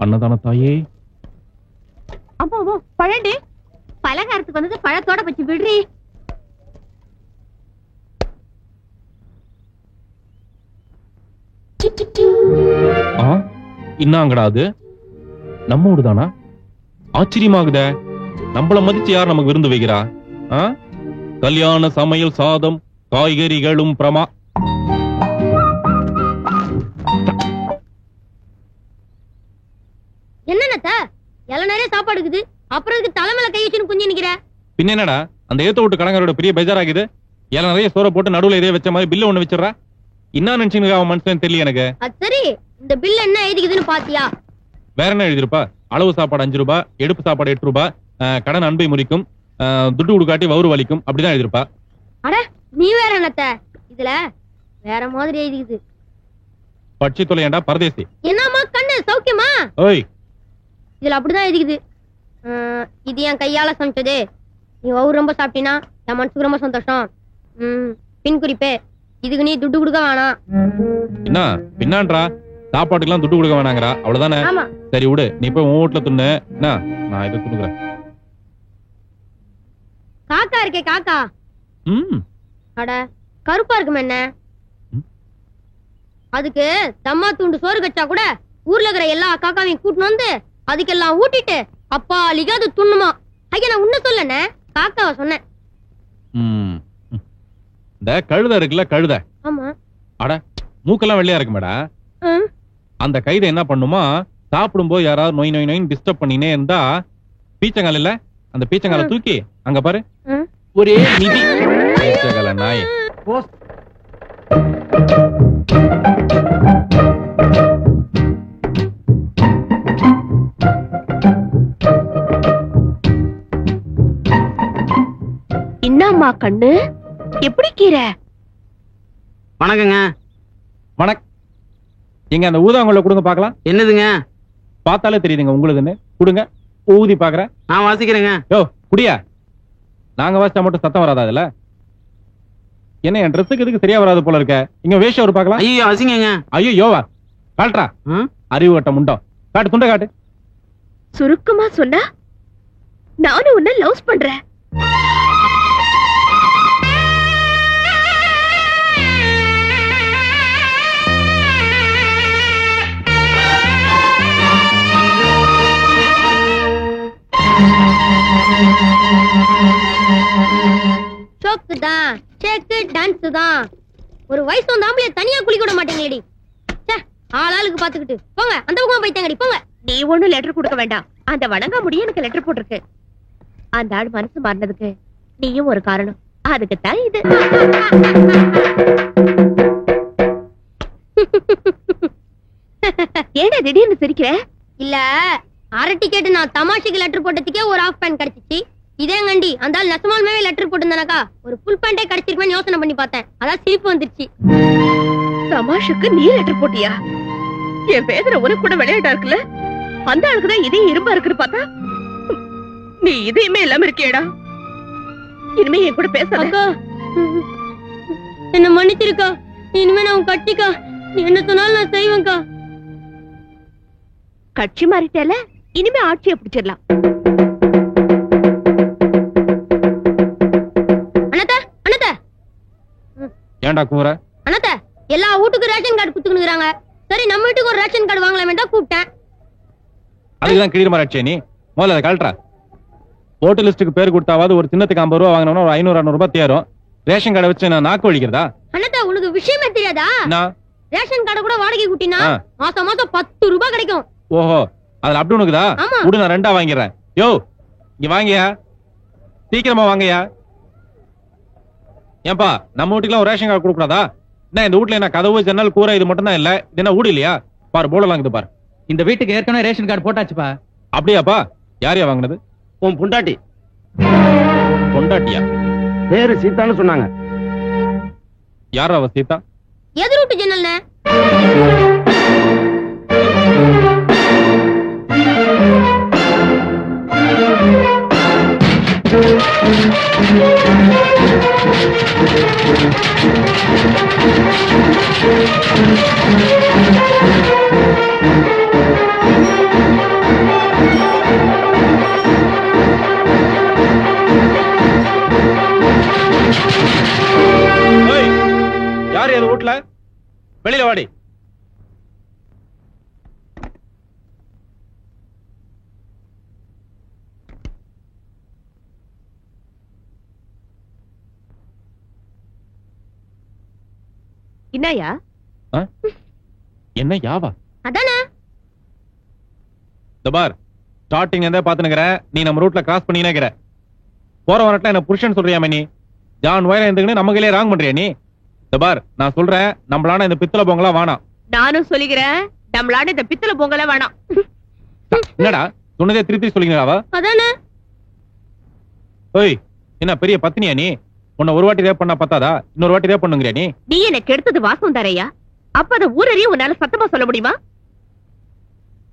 அன்னதான தாயே. அம்மா அம்மா பழண்டி பலகாரத்துக்கு வந்தது பழத்தோட வச்சு விடுறி. இன்னாங்கடா அது நம்ம ஊடுதானா? ஆச்சரியமாகுத. நம்மள மதிச்சு யார் நமக்கு விருந்து வைக்கிறா? கல்யாண சமையல் சாதம் காய்கறிகளும் பிரமா. என்னத்த எல்லாம் நிறைய சாப்பாடு இருக்குது, அப்புறம் இதுக்கு தலைமையில கை வச்சுன்னு குஞ்சு நிக்கிற. பின்ன என்னடா அந்த ஏத்த விட்டு கடங்காரோட பெரிய பெஜாராகுது. எல்லாம் நிறைய சோற போட்டு நடுவுல இதே வச்ச மாதிரி பில்ல ஒண்ணு வச்சிடறா. என்ன நினைச்சுன்னு அவன் மனுஷன் தெரியல எனக்கு. அது சரி, இந்த பில் என்ன எழுதிக்குதுன்னு பாத்தியா? வேற என்ன எழுதிருப்பா? அளவு சாப்பாடு 5 ரூபாய், எடுப்பு சாப்பாடு 8 ரூபாய், கடன் அன்பை முறிக்கும், துட்டு கொடுக்காட்டி வவுறு வலிக்கும், அப்படிதான் எழுதிருப்பா. அட நீ வேற என்னத்த, இதுல வேற மாதிரி எழுதிக்குது. பட்சி தொலையண்டா பரதேசி. என்னம்மா கண்ணு சௌக்கியமா? ஓய், இதுல அப்படிதான் எழுதிக்குது. இது என் கையால சமைச்சது, நீ வவுறு ரொம்ப சாப்பிட்டீனா என் மனசுக்கு ரொம்ப சந்தோஷம். பின் குறிப்பே, இதுக்கு நீ துட்டு கொடுக்க வேணாம். என்ன பின்னான்றா? சாப்பாட்டுக்கெல்லாம் துட்டு கொடுக்க வேணாங்கறா, அவ்வளவுதானே? சரி விடு, நீ போய் உன் வீட்டுல துண்ணு. நான் இதை துணுக்குறேன். காக்கா இருக்கே காக்கா. அட கருப்பா இருக்குமே என்ன, அதுக்கு தம்மா துண்டு சோறு கச்சா கூட ஊர்ல இருக்கிற எல்லா காக்காவையும் கூட்டின்னு வந்து அதுக்கெல்லாம் ஊட்டிட்டு அப்பா அலிகாது துண்ணுமா. ஐயா நான் உன்ன சொல்லனே, காக்காவை சொன்னேன். இந்த கழுத இருக்குல்ல, கழுத. ஆமா. அட மூக்கெல்லாம் வெள்ளையா இருக்கு மேடா. அந்த கைதை என்ன பண்ணுமா, சாப்பிடும் போது யாராவது நோய் நோய் நோய் டிஸ்டர்ப் பண்ணினே இருந்தா பீச்சங்கால இல்ல, அந்த பீச்சங்கால தூக்கி அங்க பாரு ஒரே மிதி. பீச்சங்கால நாய். என்னம்மா கண்ணு, எப்படி கீரை? வணக்கங்க. வணக்கம். எங்க அந்த ஊதாங்குள்ள கொடுங்க பாக்கலாம். என்னதுங்க? பார்த்தாலே தெரியுதுங்க உங்களுக்குன்னு. கொடுங்க, ஊதி பாக்குறேன். நான் வாசிக்கிறேங்க. யோ குடியா, நாங்க வாசிச்சா மட்டும் சத்தம் வராதா அதுல? என்ன என் ட்ரெஸ்ஸுக்கு இதுக்கு சரியா வராது போல இருக்க. இங்க வேஷம் ஒரு பாக்கலாம். ஐயோ அசிங்கங்க. ஐயோ யோவா காட்டுறா, அறிவு கட்ட முண்டோ. காட்டு, துண்ட காட்டு. சுருக்கமா சொன்னா நானும் உன்ன லவ் பண்றேன். ஷோக்கு தான், ஷேக்கு டான்ஸ் தான். ஒரு வயசு வந்த ஆம்பளைய தனியா குளிக்க விட மாட்டேங்கடி. ஆளாளுக்கு பாத்துக்கிட்டு போங்க, அந்த பக்கம் போய்த்தாங்கடி போங்க. நீ ஒண்ணும் லெட்டர் கொடுக்க வேண்டாம். அந்த வணங்கா முடிய எனக்கு லெட்டர் போட்டிருக்கு. அந்த ஆள் மனசு மாறினதுக்கு நீயும் ஒரு காரணம். அதுக்கு தான் இது. ஏடா திடீர்னு சிரிக்கிற? இல்ல அரை டிக்கெட் நான் தமாஷுக்கு லெட்டர் போட்டதுக்கே ஒரு ஆஃப் பேண்ட் கிடைச்சிச்சு. இதே கண்டி அந்த ஆள் நெசமாலுமே லெட்டர் போட்டிருந்தானக்கா ஒரு ஃபுல் பேண்டே கிடைச்சிருக்குன்னு யோசனை பண்ணி பார்த்தேன். அதான் சிரிப்பு வந்துருச்சு. தமாஷுக்கு நீ லெட்டர் போட்டியா? என் பேதரை உனக்கு கூட விளையாட்டா இருக்குல்ல. அந்த ஆளுக்குதான் இதே இரும்பா இருக்குன்னு பார்த்தா நீ இதையுமே இல்லாம இருக்கேடா. இனிமே என் கூட பேசாத. என்ன மன்னிச்சிருக்கா, இனிமே நான் கட்சிக்கா, நீ என்ன சொன்னாலும் நான் செய்வேன்க்கா. கட்சி மாறிட்டேல, இனிமே ஆட்சியை பிடிச்சிடலாம். ஏண்டா கூற? அண்ணாத்த எல்லா வீட்டுக்கும் ரேஷன் கார்டு குத்துக்குறாங்க. சரி நம்ம வீட்டுக்கு ஒரு ரேஷன் கார்டு வாங்கலாமே தான் கூப்பிட்டேன். அதுக்குதான் கிளீர் மாராட்சியே நீ. முதல்ல அதை கழட்டா. ஓட்டு லிஸ்டுக்கு பேர் கொடுத்தாவது ஒரு சின்னத்துக்கு 50 ரூபா வாங்கினோம்னா ஒரு 500-600 ரூபாய் தேரும். ரேஷன் கார்டை வச்சு நான் நாக்கு வலிக்கிறதா? அண்ணாத்த உனக்கு விஷயமே தெரியாதா? ரேஷன் கார்டை கூட வாடகை கூட்டினா மாசம் மாசம் 10 ரூபாய் கிடைக்கும். ஓஹோ, அதுல அப்படி உனக்குதா? விடு, நான் 2ஆ வாங்கிடுறேன். யோ இங்க வாங்கியா, சீக்கிரமா வாங்கயா. ஏன்பா நம்ம வீட்டுக்குலாம் ஒரு ரேஷன் கார்டு கொடுக்க கூடாதா? என்ன இந்த வீட்டுல என்ன கதவு ஜன்னல் கூரை இது மட்டும் தான் இல்ல, இது என்ன வீடு இல்லையா? பாரு போர்டெல்லாம் இருக்குது பாரு. இந்த வீட்டுக்கு ஏற்கனவே ரேஷன் கார்டு போட்டாச்சுப்பா. அப்படியாப்பா? யாரையா வாங்கினது? உன் பொண்டாட்டி. பொண்டாட்டியா? பேரு சீதான்னு சொன்னாங்க. யாரா அவ சீதா? எதிர் வீட்டு ஜன்னல்ல. வெளியில வாடி. என்னையா? என்ன யாவா? அதானே. தபார் ஸ்டார்டிங் எந்த பாத்துனுக்குறேன். நீ நம்ம ரூட்ல கிராஸ் பண்ணிக்கிற போற வரட்ல என்ன புருஷன் சொல்றியாமே நீ? ஜான் வயல இருந்துக்கின்னு நம்ம கையிலே ராங் பண்றியா நீ? தபார் நான் சொல்றேன், நம்மளான இந்த பித்தளை பொங்கலா வேணாம். நானும் சொல்லிக்கிறேன், நம்மளான இந்த பித்தளை பொங்கல வேணாம். என்னடா சொன்னதே திருப்பி சொல்லிங்களாவா? அதானே. ஓய் என்ன பெரிய பத்தினியா நீ? உன்னை ஒரு வாட்டி ரேப் பண்ணா பத்தாதா? இன்னொரு வாட்டி ரேப் பண்ணுங்கிறியா நீ? நீ எனக்கு எடுத்தது வாசம் தரையா? அப்ப அத ஊரறிய உன்னால சத்தமா சொல்ல முடியுமா?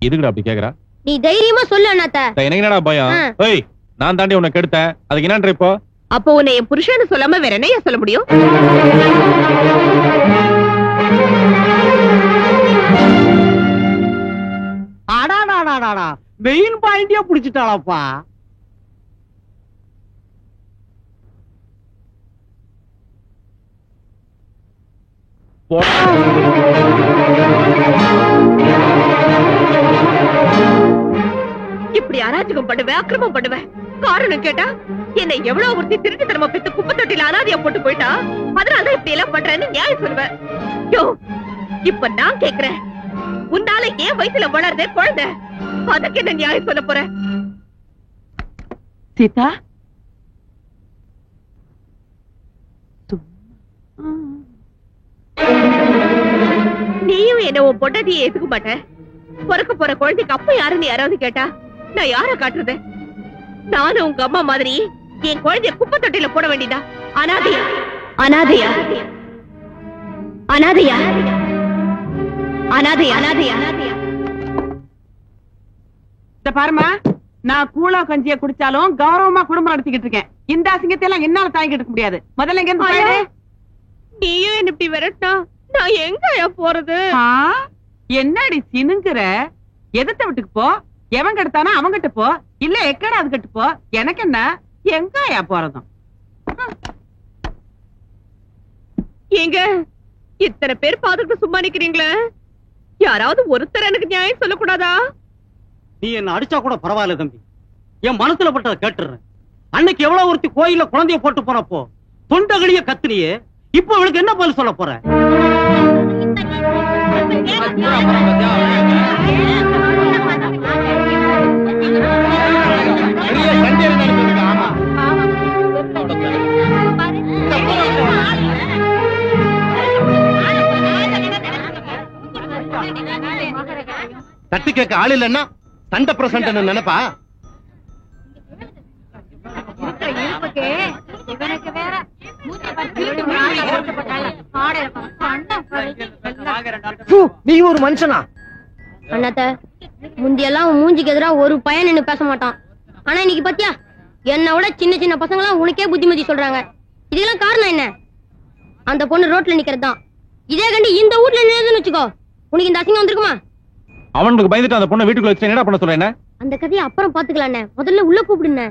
எதுக்குடா அப்படி கேக்குறா? நீ தைரியமா சொல்லு அண்ணாத்த. எனக்கு என்னடா பயம்? ஓய் நான் தாண்டி உன்னை கெடுத்தேன், அதுக்கு என்னன்ற இப்போ? அப்போ உன்னை என் புருஷன்னு சொல்லாம வேற என்னையா சொல்ல முடியும்? அடாடாடாடா மெயின் பாயிண்டியா புடிச்சிட்டாளப்பா. இப்படி அராஜகம் பண்ணுவேன், அக்கிரமம் பண்ணுவேன். காரணம் கேட்டா என்னை எவ்வளவு ஒருத்தி திருட்டு தரமா பெத்து குப்பை தொட்டில அனாதையா போட்டு போயிட்டா, அதனாலதான் இப்படி எல்லாம் பண்றேன்னு நியாயம் சொல்லுவேன். யோ இப்ப நான் கேக்குறேன், உன்னால ஏன் வயசுல வளர்ந்த குழந்தை, அதுக்கு என்ன நியாயம் சொல்ல போற? சீதா நீயும் என்ன உன் பொண்டாட்டியை ஏத்துக்க மாட்டேன். பிறக்க போற குழந்தைக்கு அப்ப யாருன்னு யாராவது கேட்டா நான் யார காட்டுறது? நானும் உங்க அம்மா மாதிரி என் குழந்தைய குப்பை தொட்டில போட வேண்டியதா? அனாதையா அனாதையா அனாதையா அனாதையா அனாதையா? இந்த பாருமா, நான் கூழா கஞ்சிய குடிச்சாலும் கௌரவமா குடும்பம் நடத்திக்கிட்டு இருக்கேன். இந்த அசிங்கத்தை எல்லாம் என்னால தாங்கிட்டு இருக்க முடியாது. முதல்ல எங்க இருந்து நீயும் என்ன இப்படி விரட்டா நான் எங்கயா போறது? என்னடி சினுங்குற? எதிர்த்த வீட்டுக்கு போ, எவன் கெடுத்தானா அவங்கிட்ட போ, இல்ல எக்கடா அது கட்டு போ. எனக்கு என்ன, எங்கயா போறதும்? எங்க இத்தனை பேர் பாத்துட்டு சும்மா நிக்கிறீங்களே, யாராவது ஒருத்தர் எனக்கு நியாயம் சொல்லக்கூடாதா? நீ என்ன அடிச்சா கூட பரவாயில்ல தம்பி, என் மனசுல பட்டதை கேட்டுறேன். அன்னைக்கு எவ்வளவு ஒருத்தி கோயில்ல குழந்தைய போட்டு போனப்போ தொண்டகளிய கத்தினியே, இப்ப அவளுக்கு என்ன பதில் சொல்ல போற? தட்டு கேட்க ஆள் இல்லன்னா சண்டை பிரசன்ட் நினைப்பா? நீ ஒரு மனுஷனா? அண்ணாத்த முந்தியெல்லாம் மூஞ்சிக்கு எதிரா ஒரு பையன் நின்னு பேச மாட்டான். ஆனா இன்னைக்கு பாத்தியா, என்னை விட சின்ன சின்ன பசங்க எல்லாம் உனக்கே புத்திமதி சொல்றாங்க. இதுக்கெல்லாம் காரணம் என்ன? அந்த பொண்ணு ரோட்ல நிக்கிறதுதான். இதே கண்டி இந்த வீட்ல நின்னுதுன்னு வச்சுக்கோ, உனக்கு இந்த அசிங்கம் வந்திருக்குமா? அவனுக்கு பயந்துட்டு அந்த பொண்ணை வீட்டுக்குள்ள வச்சு என்னடா பண்ண சொல்றேன்? அந்த கதையை அப்புறம் பாத்துக்கலாம், முதல்ல உள்ள கூப்பிடுன.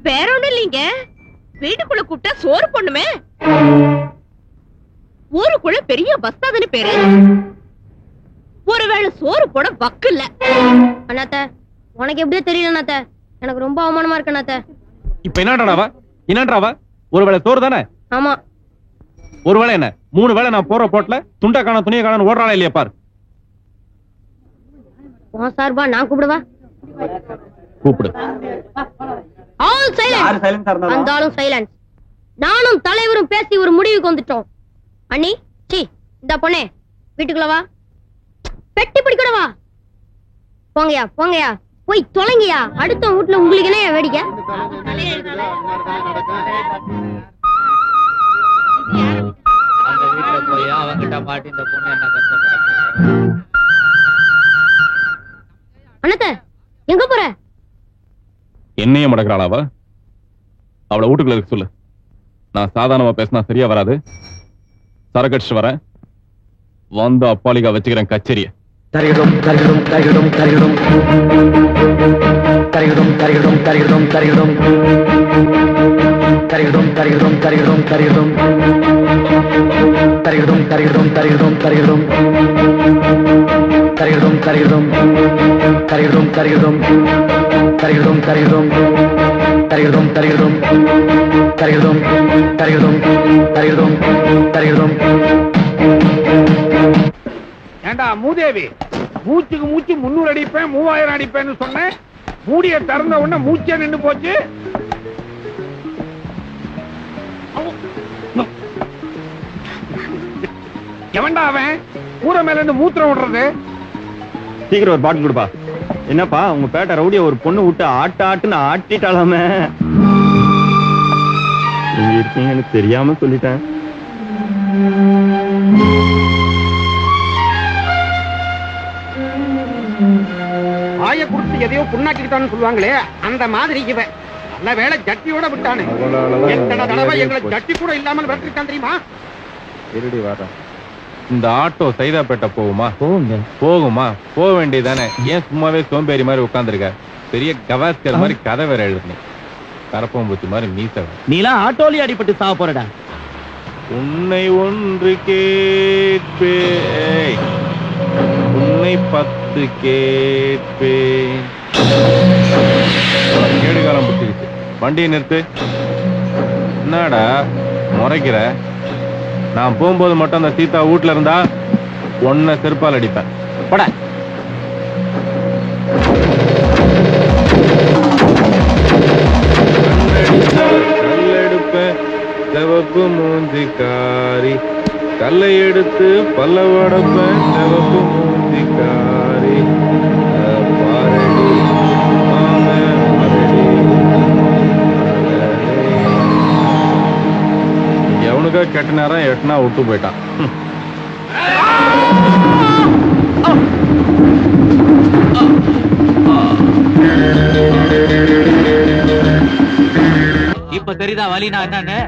வேற ஒண்ணும் இல்லைங்க, வீட்டுக்குள்ள கூப்பிட்டா சோறு பொண்ணுமே. ஊருக்குள்ள பெரிய பஸ்தாதுன்னு பேரு, ஒருவேளை சோறு போட வக்கு இல்ல. அண்ணாத்த உனக்கு எப்படியோ தெரியல அண்ணாத்த, எனக்கு ரொம்ப அவமானமா இருக்கு அண்ணாத்த. இப்ப என்னன்றாவா? ஒருவேளை சோறு தானே? ஆமா. ஒருவேளை என்ன 3 வேளை நான் போற போட்ல துண்டா காண துணியை காண ஓடுறாளா இல்லையா பாரு. உன் சார்பா நான் கூப்பிடுவா? கூப்பிடு. All silence. வந்தாலும் சைலன்ஸ். நானும் தலைவரும் பேசி ஒரு முடிவுக்கு வந்துட்டோம். அண்ணி சி இந்த பொண்ணே வீட்டுக்குள்ள வா, பெட்டி பிடிக்கூட வா. போங்கயா போங்கயா, போய் தொலைங்கயா. அடுத்த வீட்டுல உங்களுக்கு என்ன வேடிக்கை? அந்த வீட்டுல போய் அவங்கிட்ட மாட்டி இந்த பொண்ணு என்ன கஷ்டப்பட. அண்ணாத்த எங்க போற? என்னையே மடக்கிறாளாவா? அவளை வீட்டுக்குள்ள இருக்க சொல்லு. நான் சாதாரணமா பேசினா சரியா வராது. சரக்கடிச்சு வரேன், வந்து அப்பாலிகா வச்சுக்கிறேன் கச்சேரிய. தரிகிடும் தரிகிடும் தரிகிடும் தரிகிடும் தரிகிடும் தரிகிடும் தரிகிடும் தரிகிடும் தரிகிடும் தரிகிடும் தரிகிடும் தரிகிடும் தருகிறதும் தருகிறதும் தருகிறதும் தருகிறதும் தருகிறதும் தருகிறதும் தருகிறதும் தருகிறதும் தருகிறதும் தருகிறதும் தருகிறதும் தருகிறதும் தருகிறதும் தருகிறதும் தருகிறதும் தருகிறதும். ஏண்டா மூதேவி, மூச்சுக்கு மூச்சு 300 அடிப்பேன் 3000 அடிப்பேன்னு சொன்னேன். மூடிய திறந்த உடனே மூச்சே நின்று போச்சு. எவன்டா அவன் கூரை மேல இருந்து மூத்திரம் விடுறது? சீக்கிரம் ஒரு பாட்டில் கொடுப்பா. என்னப்பா உங்க பேட்டை ரவுடிய ஒரு பொண்ணு விட்டு ஆட்டுன்னு ஆட்டிட்டாலாமே. நீங்க இருக்கீங்கன்னு தெரியாம சொல்லிட்டேன். ஆய குடுத்து எதையோ புண்ணாக்கிட்டான்னு சொல்லுவாங்களே, அந்த மாதிரி இவன் நல்ல வேலை ஜட்டியோட விட்டானே. எத்தனை தடவை எங்களை ஜட்டி கூட இல்லாமல் விரட்டிருக்கான் தெரியுமா? இருடி வர. இந்த ஆட்டோ சைதாப்பேட்டை போகுமா? போகுமா? போக வேண்டியதானே? ஏன் சும்மாவே சோம்பேறி மாதிரி உட்கார்ந்துருக்க? பெரிய கவாஸ்கர் மாதிரி கதை வேற எழுதுனேன். கரப்பம்பூச்சி மாதிரி மீச. நீலாம் ஆட்டோலி அடிபட்டு சாவ போறடா. உன்னை ஒன்று கேட்பேன், உன்னை 10 கேட்பேன். கேடுகாலம் பிடிச்சிருச்சு. வண்டியை நிறுத்து. என்னடா முறைக்கிற? நான் போகும்போது மட்டும் அந்த சீதா வீட்டுல இருந்தா ஒன்ன செருப்பால் அடிப்பேன். பட கல்லெடுப்பேன் சிவப்பு மூஞ்சிக்காரி, கல்லை எடுத்து பல்ல வடப்பேன் சிவப்பு மூஞ்சிக்காரி. பாரடி எவனுக்கா கெட்ட நேரம் எட்டுனா விட்டு போயிட்டான். இப்ப தெரியுதா வலினா என்னன்னு?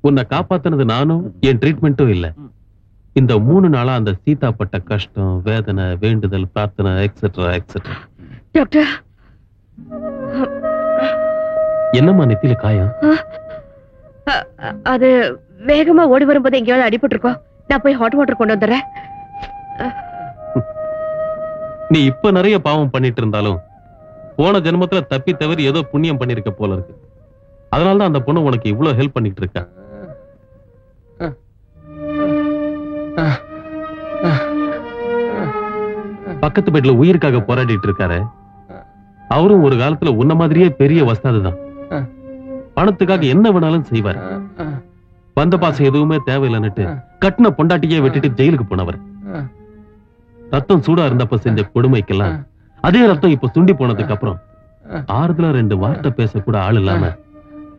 உன்னை காப்பாத்தினது நானும் என் ட்ரீட்மெண்ட்டும் இல்ல. இந்த 3 நாளா அந்த சீதா பட்ட கஷ்டம், வேதனை, வேண்டுதல், பிரார்த்தனை எக்ஸெட்ரா எக்ஸெட்ரா. டாக்டர், என்னம்மா நெத்தியில காயம்? அது வேகமா ஓடி வரும்போது எங்கேயாவது அடிபட்டு இருக்கோம். நான் போய் ஹாட் வாட்டர் கொண்டு வந்துடுறேன். நீ இப்ப நிறைய பாவம் பண்ணிட்டு இருந்தாலும் போன ஜென்மத்துல தப்பி தவறி ஏதோ புண்ணியம் பண்ணிருக்க போல இருக்கு. அதனாலதான் அந்த பொண்ணு உனக்கு இவ்வளவு ஹெல்ப் பண்ணிட்டு இருக்கா. பக்கத்து பெட்ல உயிருக்காக போராடிட்டு இருக்காரு. அவரும் ஒரு காலத்துல உன்ன மாதிரியே பெரிய வஸ்தாதுதான். பணத்துக்காக என்ன வேணாலும் செய்வார். பந்த பாசம் எதுவுமே தேவையில்லைன்னுட்டு கட்டின பொண்டாட்டியே வெட்டிட்டு ஜெயிலுக்கு போனவர். ரத்தம் சூடா இருந்தப்ப செஞ்ச கொடுமைக்கெல்லாம் அதே ரத்தம் இப்ப சுண்டி போனதுக்கு அப்புறம் ஆறுதலா 2 வார்த்தை பேச கூட ஆள் இல்லாம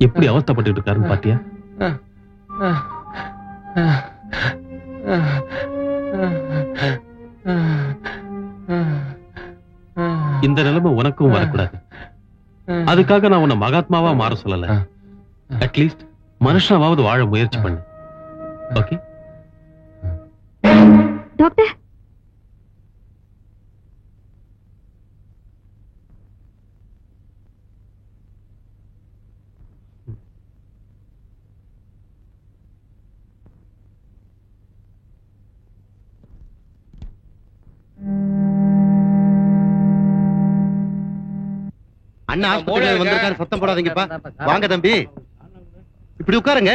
எப்படி அவஸ்தைப்பட்டு இருக்காருன்னு பாத்தியா? இந்த நிலைமை உனக்கும் வரக்கூடாது. அதுக்காக நான் உன்னை மகாத்மாவா மாற சொல்லல. அட்லீஸ்ட் மனுஷனாவது வாழ முயற்சி பண்ணு. Okay doctor? அண்ணா ஆஸ்பத்திரியில வந்திருக்காரு, சத்தம் போடாதீங்கப்பா. வாங்க தம்பி, இப்படி உட்காருங்க.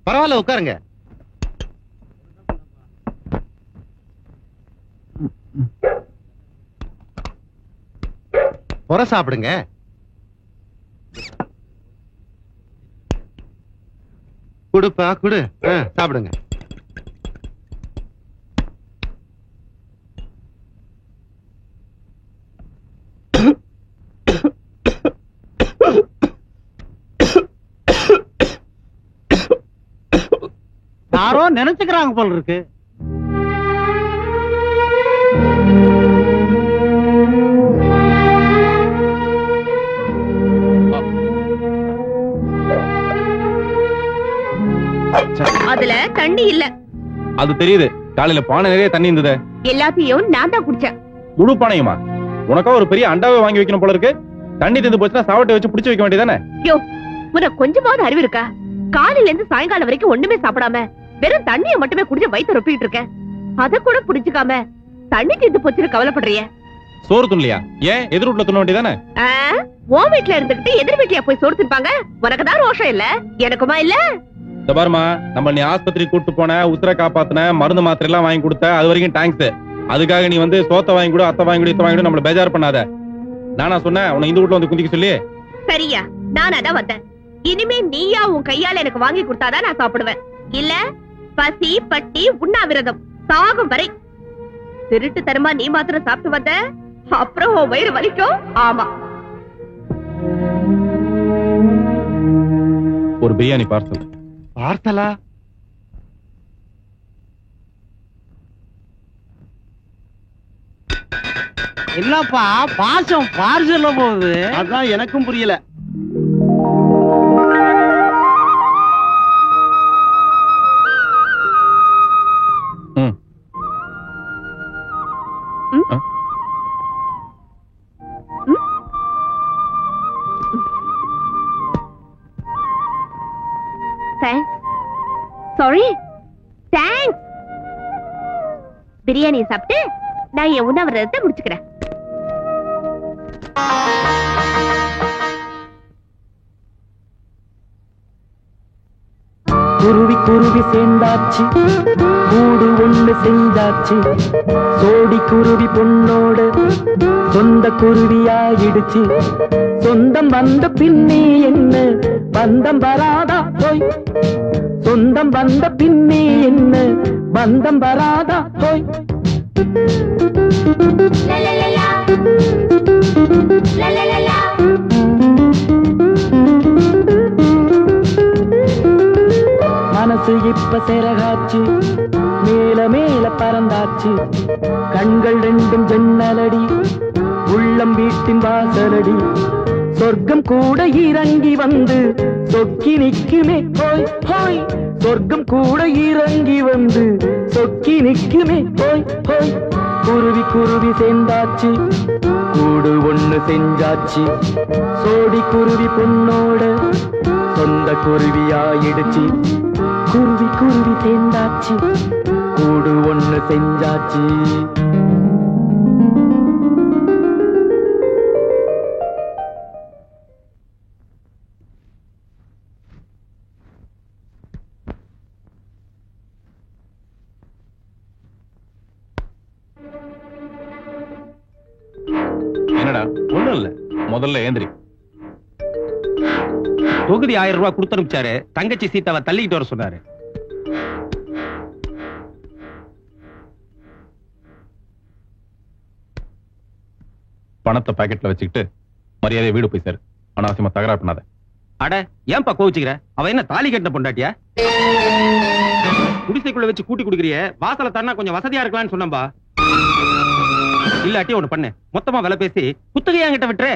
பரவாயில்ல உட்காருங்க. பொற சாப்பிடுங்க. குடுப்பா குடு, சாப்பிடுங்க. யாரோ நினைச்சுக்கிறாங்க போல இருக்கு. அதுல தண்ணி இல்ல. அது தெரியுது. காலையில பானை நிறைய தண்ணி இருந்தது. எல்லாத்தையும் நான் தான் குடிச்சேன். முழு பானையுமா? உனக்கா ஒரு பெரிய அண்டாவை வாங்கி வைக்கணும் போல இருக்கு. தண்ணி தந்து போச்சுன்னா சாவட்டை வச்சு பிடிச்சு வைக்க வேண்டியதானே? யோ, உனக்கு கொஞ்சமாவது அறிவு இருக்கா? காலையில இருந்து சாயங்காலம் வரைக்கும் ஒண்ணுமே சாப்பிடாம வெறும் தண்ணிய மட்டுமே குடிச்சு வயிற்று ரொப்பிட்டு இருக்கேன். அத கூட புடிச்சுக்காம தண்ணி தீர்ந்து போச்சுன்னு கவலைப்படுறிய? சோறு துண்ணியா? ஏன் எதிர் வீட்டுல துண்ண வேண்டியதானே? உன் வீட்டுல இருந்துகிட்டு எதிர் வீட்டுல போய் சோறு தின்பாங்க. உனக்குதான் ரோஷம் இல்ல, எனக்குமா இல்ல? பாருமா, நம்ம நீ ஆஸ்பத்திரி கூட்டு போன, உத்தர காப்பாத்தின, மருந்து மாத்திரை எல்லாம் வாங்கி கொடுத்த, அது வரைக்கும் தேங்க்ஸ். அதுக்காக நீ வந்து சோத்த வாங்கி கொடு, அத்தை வாங்கி கொடு, இத்த வாங்கி கொடு, நம்மள பேஜார் பண்ணாத. நானா சொன்னேன் உன்னை இந்த வீட்டுல வந்து குந்திக்க சொல்லி? சரியா, நான் அதான் வந்தேன். இனிமே நீயா உன் கையால எனக்கு வாங்கி கொடுத்தாதான் நான் சாப்பிடுவேன். இல்ல பசி பட்டி உண்ணாவிரதம் சாகும் வரை. திருட்டு தரமா நீ மாத்திரம் சாப்பிட்டு வந்த, அப்புறம் உன் வயிறு வலிக்கும். ஆமா, ஒரு பிரியாணி பார்சல். பார்சலா? என்னப்பா பாசம் பார்சல்ல போகுது? அதான் எனக்கும் புரியல. Sorry, thanks. பிரியாணி சாப்பிட்டு நான் என் உண்ணாவிரதத்தை முடிச்சுக்கிறேன். குருவி குருவி சேர்ந்தாச்சு, கூடு ஒண்ணு செஞ்சாச்சு. சோடி குருவி பொண்ணோடு சொந்த குருவியாயிடுச்சு. சொந்தம் வந்த பின்னே என்ன பந்தம் வராதா போய்? சொந்தம் வந்த பின்னே என்ன பந்தம் வராதா போய்? மனசு இப்ப சிறகாச்சு, மேல மேல பறந்தாச்சு. கண்கள் ரெண்டும் ஜன்னலடி, உள்ளம் வீட்டின் வாசலடி. சொர்க்கம் கூட இறங்கி வந்து சொக்கி நிக்குமே போய் போய். சொர்க்கம் கூட இறங்கி வந்து சொக்கி நிக்குமே போய் போய். குருவி குருவி சேர்ந்தாச்சு, கூடு ஒண்ணு செஞ்சாச்சு. சோடி குருவி பொண்ணோட சொந்த குருவியாயிடுச்சு. குருவி குருவி சேர்ந்தாச்சு, கூடு ஒண்ணு செஞ்சாச்சு. என்னடா? ஒண்ணும் இல்ல, முதல்ல ஏந்திரி. தொகுதி 1000 ரூபாய் கொடுத்து அனுப்பிச்சாரு. தங்கச்சி சீட்டாவை தள்ளிக்கிட்டு வர சொன்னாரு. பணத்தை பாக்கெட்ல வச்சுக்கிட்டு மரியாதையை வீடு போய் சார். அனாவசியமா தகராறு பண்ணாத. அட, ஏன்பா கோவிச்சுக்கிற? அவ என்ன தாலி கட்டின பொண்டாட்டியா? குடிசைக்குள்ள வச்சு கூட்டி குடுக்குறிய, வாசல தண்ணா கொஞ்சம் வசதியா இருக்கலாம்னு சொன்னம்பா. இல்லாட்டி ஒண்ணு பண்ணு, மொத்தமா விலை பேசி குத்தகையா கிட்ட விட்டுரு.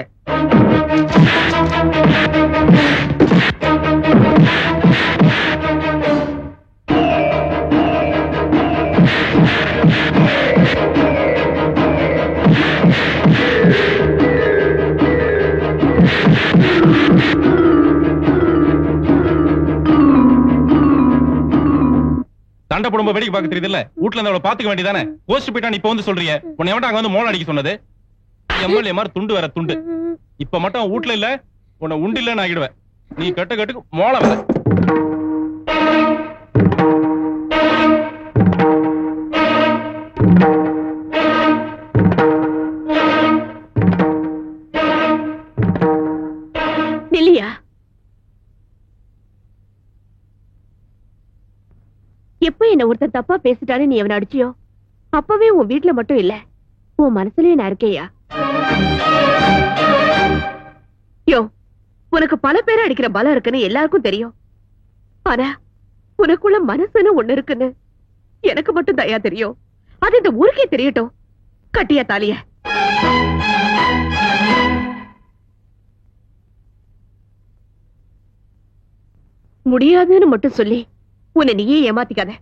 சண்டை போடும்போது வேடிக்கை பார்க்க தெரியுது இல்ல? வீட்டுல இருந்து அவளை பாத்துக்க வேண்டியதானே? போஸ்ட் போயிட்டா இப்ப வந்து சொல்றீங்க. உன்னை எவன்டா அங்க வந்து மோளம் அடிக்க சொன்னது? எம்எல்ஏ மாதிரி துண்டு வேற துண்டு. இப்ப மட்டும் வீட்டுல இல்ல, உன்னை உண்டு இல்லன்னு ஆகிடுவேன். நீ கட்டு கட்டுக்கு மோளம் வேற. நில்லியா, எப்ப என்ன ஒருத்தன் தப்பா பேசிட்டானே நீ அவனை அடிச்சியோ, அப்பவே உன் வீட்டுல மட்டும் இல்ல, உன் மனசுலயே நான் இருக்கேயா? யோ, உனக்கு பல பேரை அடிக்கிற பலம் இருக்குன்னு எல்லாருக்கும் தெரியும். ஆனா உனக்குள்ள மனசுன்னு ஒண்ணு இருக்குன்னு எனக்கு மட்டும் தயா தெரியும். அது இந்த ஊருக்கே தெரியட்டும். கட்டியா தாலிய. முடியாதுன்னு மட்டும் சொல்லி உன்னை நீயே ஏமாத்திக்காத.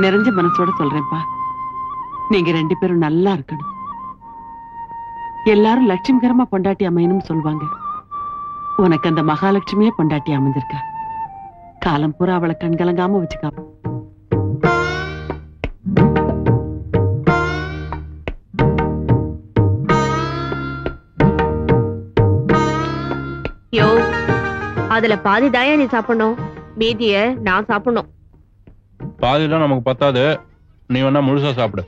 நிறைஞ்ச மனசோட சொல்றேன்ப்பா, நீங்க 2 பேரும் நல்லா இருக்கணும். எல்லாரும் லட்சுமிகரமா பொண்டாட்டி அமையணும்னு சொல்லுவாங்க. உனக்கு அந்த மகாலட்சுமியே பொண்டாட்டி அமைஞ்சிருக்கா. காலம் பூரா அவளை கண்கலங்காம வச்சுக்கா. யோ, அதுல பாதி தாயா நீ சாப்பிடணும், மீதிய நான் சாப்பிடணும். பாதிலாம் நமக்கு பத்தாது, நீ வேணா முழுசா சாப்பிடு.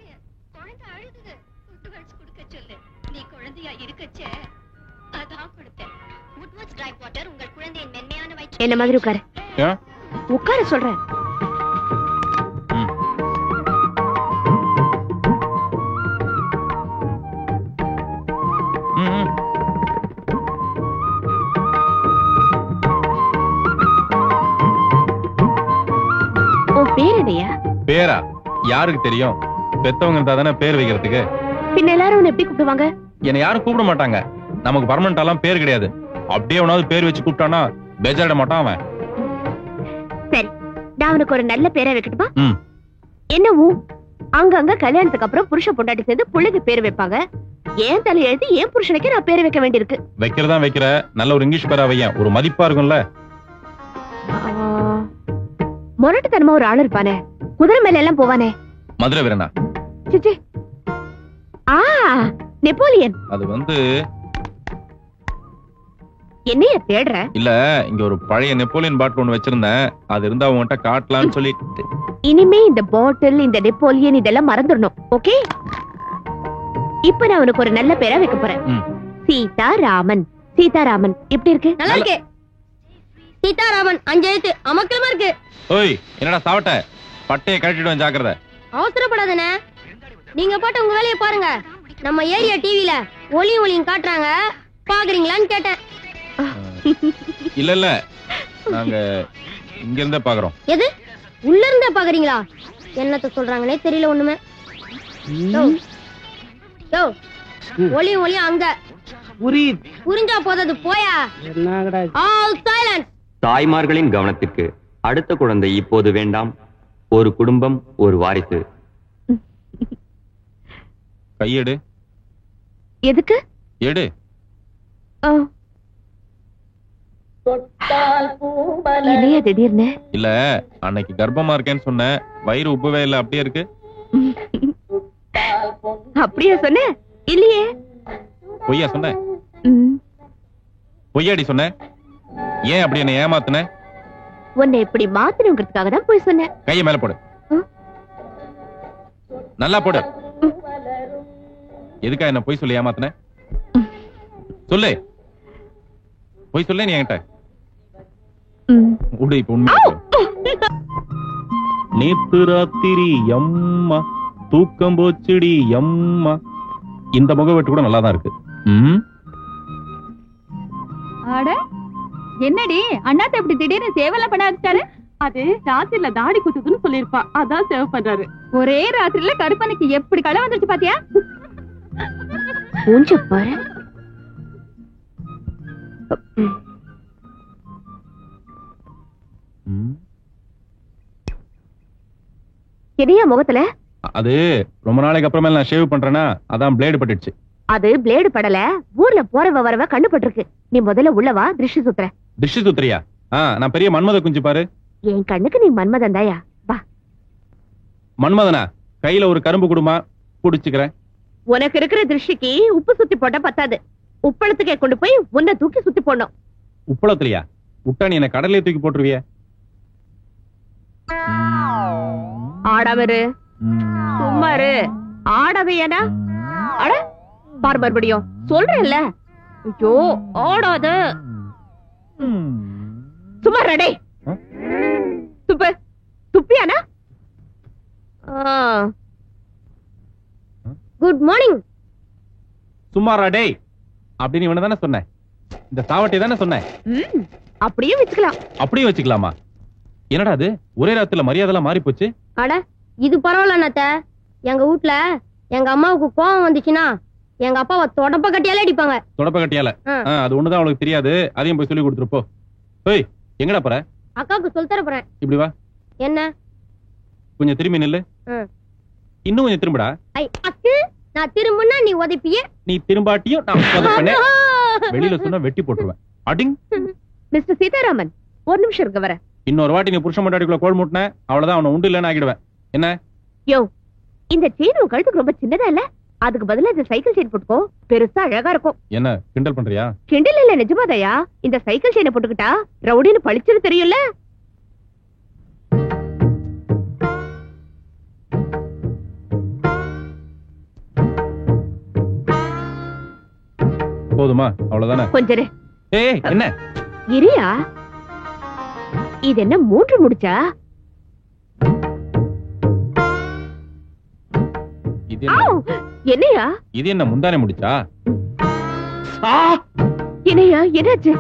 என்ன மாதிரி உட்காரு. உட்கார சொல்றேன். பேர் என்னையா? பேரா யாருக்கு தெரியும்? பெத்தவங்க இருந்தா தானே பேர் வைக்கிறதுக்கு. பின்ன எல்லாரும் உன்னை எப்படி கூப்பிடுவாங்க? என்ன யாரும் கூப்பிட மாட்டாங்க. நமக்கு பர்மனண்டாலாம் பேர் கிடையாது. அப்படியே உனாவது பேர் வச்சு கூப்பிட்டானா பேஜாட மாட்டான் அவன். சரி, நான் உனக்கு ஒரு நல்ல பேரை வைக்கட்டுமா? ம். என்னவோ அங்கங்க கல்யாணத்துக்கு அப்புறம் புருஷ பொண்டாட்டி சேர்ந்து பிள்ளைக்கு பேர் வைப்பாங்க. ஏன் தலை எழுதி ஏன் புருஷனுக்கு நான் பேர் வைக்க வேண்டியிருக்கு? வைக்கிறதா வைக்கிற, நல்ல ஒரு இங்கிலீஷ் பேரா வையன், ஒரு மதிப்பா இருக்கும்ல. மொரட்டுத்தனமா ஒரு ஆள் இருப்பானே, குதிரை மேல எல்லாம் போவானே. மதுரை வீரனா? சிச்சி, நெப்போலியன். அது வந்து என்னைய தேடுற? இல்ல, இங்க ஒரு பழைய நெப்போலியன் பாட்டில் ஒண்ணு வச்சிருந்தேன், அது இருந்தா உங்ககிட்ட காட்டலாம்னு சொல்லிட்டு. இனிமே இந்த பாட்டில், இந்த நெப்போலியன் இதெல்லாம் மறந்துடணும், ஓகே? இப்ப நான் உனக்கு ஒரு நல்ல பேரா வைக்க போறேன். சீதாராமன். சீதாராமன் எப்படி இருக்கு? நல்லா இருக்கு. சீதாராமன் 5 எழுத்து, அமக்கலமா இருக்கு. ஓய், என்னடா சாவட்ட? பட்டைய கழட்டிடுவேன், ஜாக்கிரதை. அவசரப்படாதனே, நீங்க பாட்டு உங்க வேலையை பாருங்க. நம்ம ஏரியா டிவில ஒளியும் காட்டுறாங்க, பாக்குறீங்களான்னு கேட்டேன். இல்ல இல்ல, நாங்க இங்க இருந்தே பாக்குறோம். எது? உள்ள இருந்தே பாக்குறீங்களா? என்னத்த சொல்றாங்கன்னே தெரியல ஒண்ணுமே. ஒளியும் அங்க புரிஞ்சா போதது, போயா. All silence. தாய்மார்களின் கவனத்திற்கு அடுத்த குழந்தை இப்போது வேண்டாம். ஒரு குடும்பம், ஒரு வாரிசு. கையெடு. எதுக்கு? எடு. இல்லையா திடீர்னு? இல்ல, அன்னைக்கு கர்ப்பமா இருக்கேன்னு சொன்ன, வயிறு உப்புவே இல்ல, அப்படியே இருக்கு. அப்படியே சொன்ன? இல்லையே. பொய்யா சொன்ன? பொய்யாடி சொன்ன? ஏன் அப்படி என்ன ஏமாத்துன? உன்னை இப்படி மாத்தணுங்கிறதுக்காக தான் போய் சொன்னேன். கைய மேல போடு. நல்லா போடு. எதுக்கா என்ன பொய் சொல்லி ஏமாத்துன? சொல்லு. பொய் சொல்ல நீ என்கிட்ட. உடு, இப்ப உண்மை. நேத்து ராத்திரி எம்மா தூக்கம் போச்சுடி எம்மா. இந்த முகவெட்டு கூட நல்லா தான் இருக்கு. அட என்னடி அண்ணாத்த இப்படி திடீர்னு சேவெல்லாம் பண்ண ஆரம்பிச்சாரு? அது ராத்திரில தாடி குத்துதுன்னு சொல்லிருப்பா, அதான் சேவ் பண்றாரு. ஒரே ராத்திரில கருப்பனுக்கு எப்படி களை வந்துருச்சு பாத்தியா? மூஞ்ச பாரு. என்னையா முகத்துல? அது ரொம்ப நாளைக்கு அப்புறமே நான் ஷேவ் பண்றேன்னா அதான் பிளேடு பட்டுச்சு. அது பிளேடு படல, ஊர்ல போறவ வரவ கண்ணு பட்டிருக்கு. நீ முதல்ல உள்ளவா, திருஷ்டி சுத்துற. திருஷ்டி சுத்துறியா? நான் பெரிய மன்மத குஞ்சு பாரு. என் கண்ணுக்கு நீ மன்மதன் தாயா. வா. மன்மதனா? கையில ஒரு கரும்பு குடுமா, புடிச்சுக்கிறேன். உனக்கு இருக்கிற திருஷ்டிக்கு உப்பு சுத்தி போட்டா பத்தாது. உப்பளத்துக்கே கொண்டு போய் உன்னை தூக்கி சுத்தி போடணும். உப்பளத்துலயா? விட்டா நீ என்ன கடலையே தூக்கி போட்டுருவிய? ஆடாவரு சும்மாரு. ஆடவையானா அட பார் மறுபடியும் சொல்றேன்ல. ஐயோ ஆடாத. சும்மா ரெடே துப்பு துப்பியானா. Good morning. சும்மாரா டேய் அப்படின்னு இவனை தானே சொன்னேன். இந்த சாவட்டை தானே சொன்னேன். அப்படியே வச்சுக்கலாம். அப்படியே வச்சுக்கலாமா? என்னடா அது ஒரே ராத்துல மரியாதைலாம் மாறி போச்சு. அட இது பரவாயில்ல அண்ணாத்த. எங்க வீட்ல எங்க அம்மாவுக்கு கோவம் வந்துச்சுன்னா எங்க அப்பாவை தொடப்ப கட்டியாலே அடிப்பாங்க. தொடப்ப கட்டியால? அது ஒண்ணுதான் அவளுக்கு தெரியாது. அதையும் போய் சொல்லி கொடுத்துருப்போ. போய் எங்கடா போற? அக்காவுக்கு சொல்லி தர போறேன். இப்படி வா. என்ன? கொஞ்சம் திரும்பி நில்லு. இன்னும் கொஞ்சம் திரும்புடா. ஐ அக்கு நான் திரும்பினா நீ உதைப்பிய. நீ திரும்பாட்டியும் நான் உதைப்பேனே. வெளியில சொன்னா வெட்டி போட்டுருவேன். அடிங். மிஸ்டர் சீதாராமன் ஒரு நிமிஷம் இருக்க வர. இன்னொரு வாட்டி நீ புருஷன் மண்டாடிக்குள்ள கோல் மூட்டின அவ்வளவுதான். அவனை உண்டு இல்லைன்னு ஆகிடுவேன். என்ன? யோ இந்த செயின் உன் கழுத்துக்கு ரொம்ப சின்னதா இல்ல? அதுக்கு பதிலா இந்த சைக்கிள் செயின் போட்டுக்கோ. பெருசா அழகா இருக்கும். என்ன கிண்டல் பண்றியா? கிண்டல் இல்ல நிஜமாதையா. இந்த சைக்கிள் செயினை போட்டுக்கிட்டா ரவுடின்னு பழிச்சது தெரியும்ல. போதுமா? அவ்வளவுதானே? கொஞ்சம் ஏய் என்ன இரியா. இது என்ன 3 முடிச்சா? இது என்னையா? இது என்ன முந்தானே முடிச்சா? என்னையா என்னாச்சு?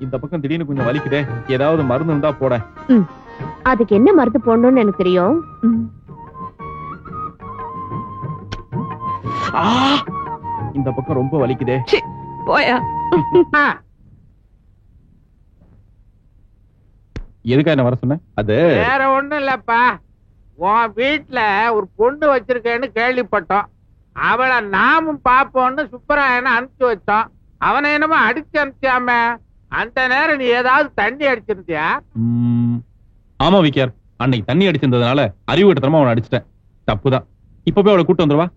இந்த பக்கம் திடீர்னு கொஞ்சம் வலிக்குதே. ஏதாவது மருந்து இருந்தா போட. அதுக்கு என்ன மருந்து போடணும்னு எனக்கு தெரியும். இந்த பக்கம் ரொம்ப வலிக்குதே. போயா. எதுக்கா என்ன வர சொன்ன? அது வேற ஒண்ணும் இல்லப்பா. உன் வீட்டுல ஒரு பொண்ணு வச்சிருக்கேன்னு கேள்விப்பட்டோம். அவளை நாமும் பாப்போம்னு சுப்பராயனை அனுப்பிச்சு வச்சோம். அவனை என்னமோ அடிச்சு அனுப்பிச்சாம. அந்த நேரம் நீ ஏதாவது தண்ணி அடிச்சிருந்தியா? ஆமா விக்கியார், அன்னைக்கு தண்ணி அடிச்சிருந்ததுனால அறிவு கட்டத்தனமா அவனை அடிச்சிட்டேன். தப்புதான். இப்ப போய் அவளை கூட்டு வந்துருவா.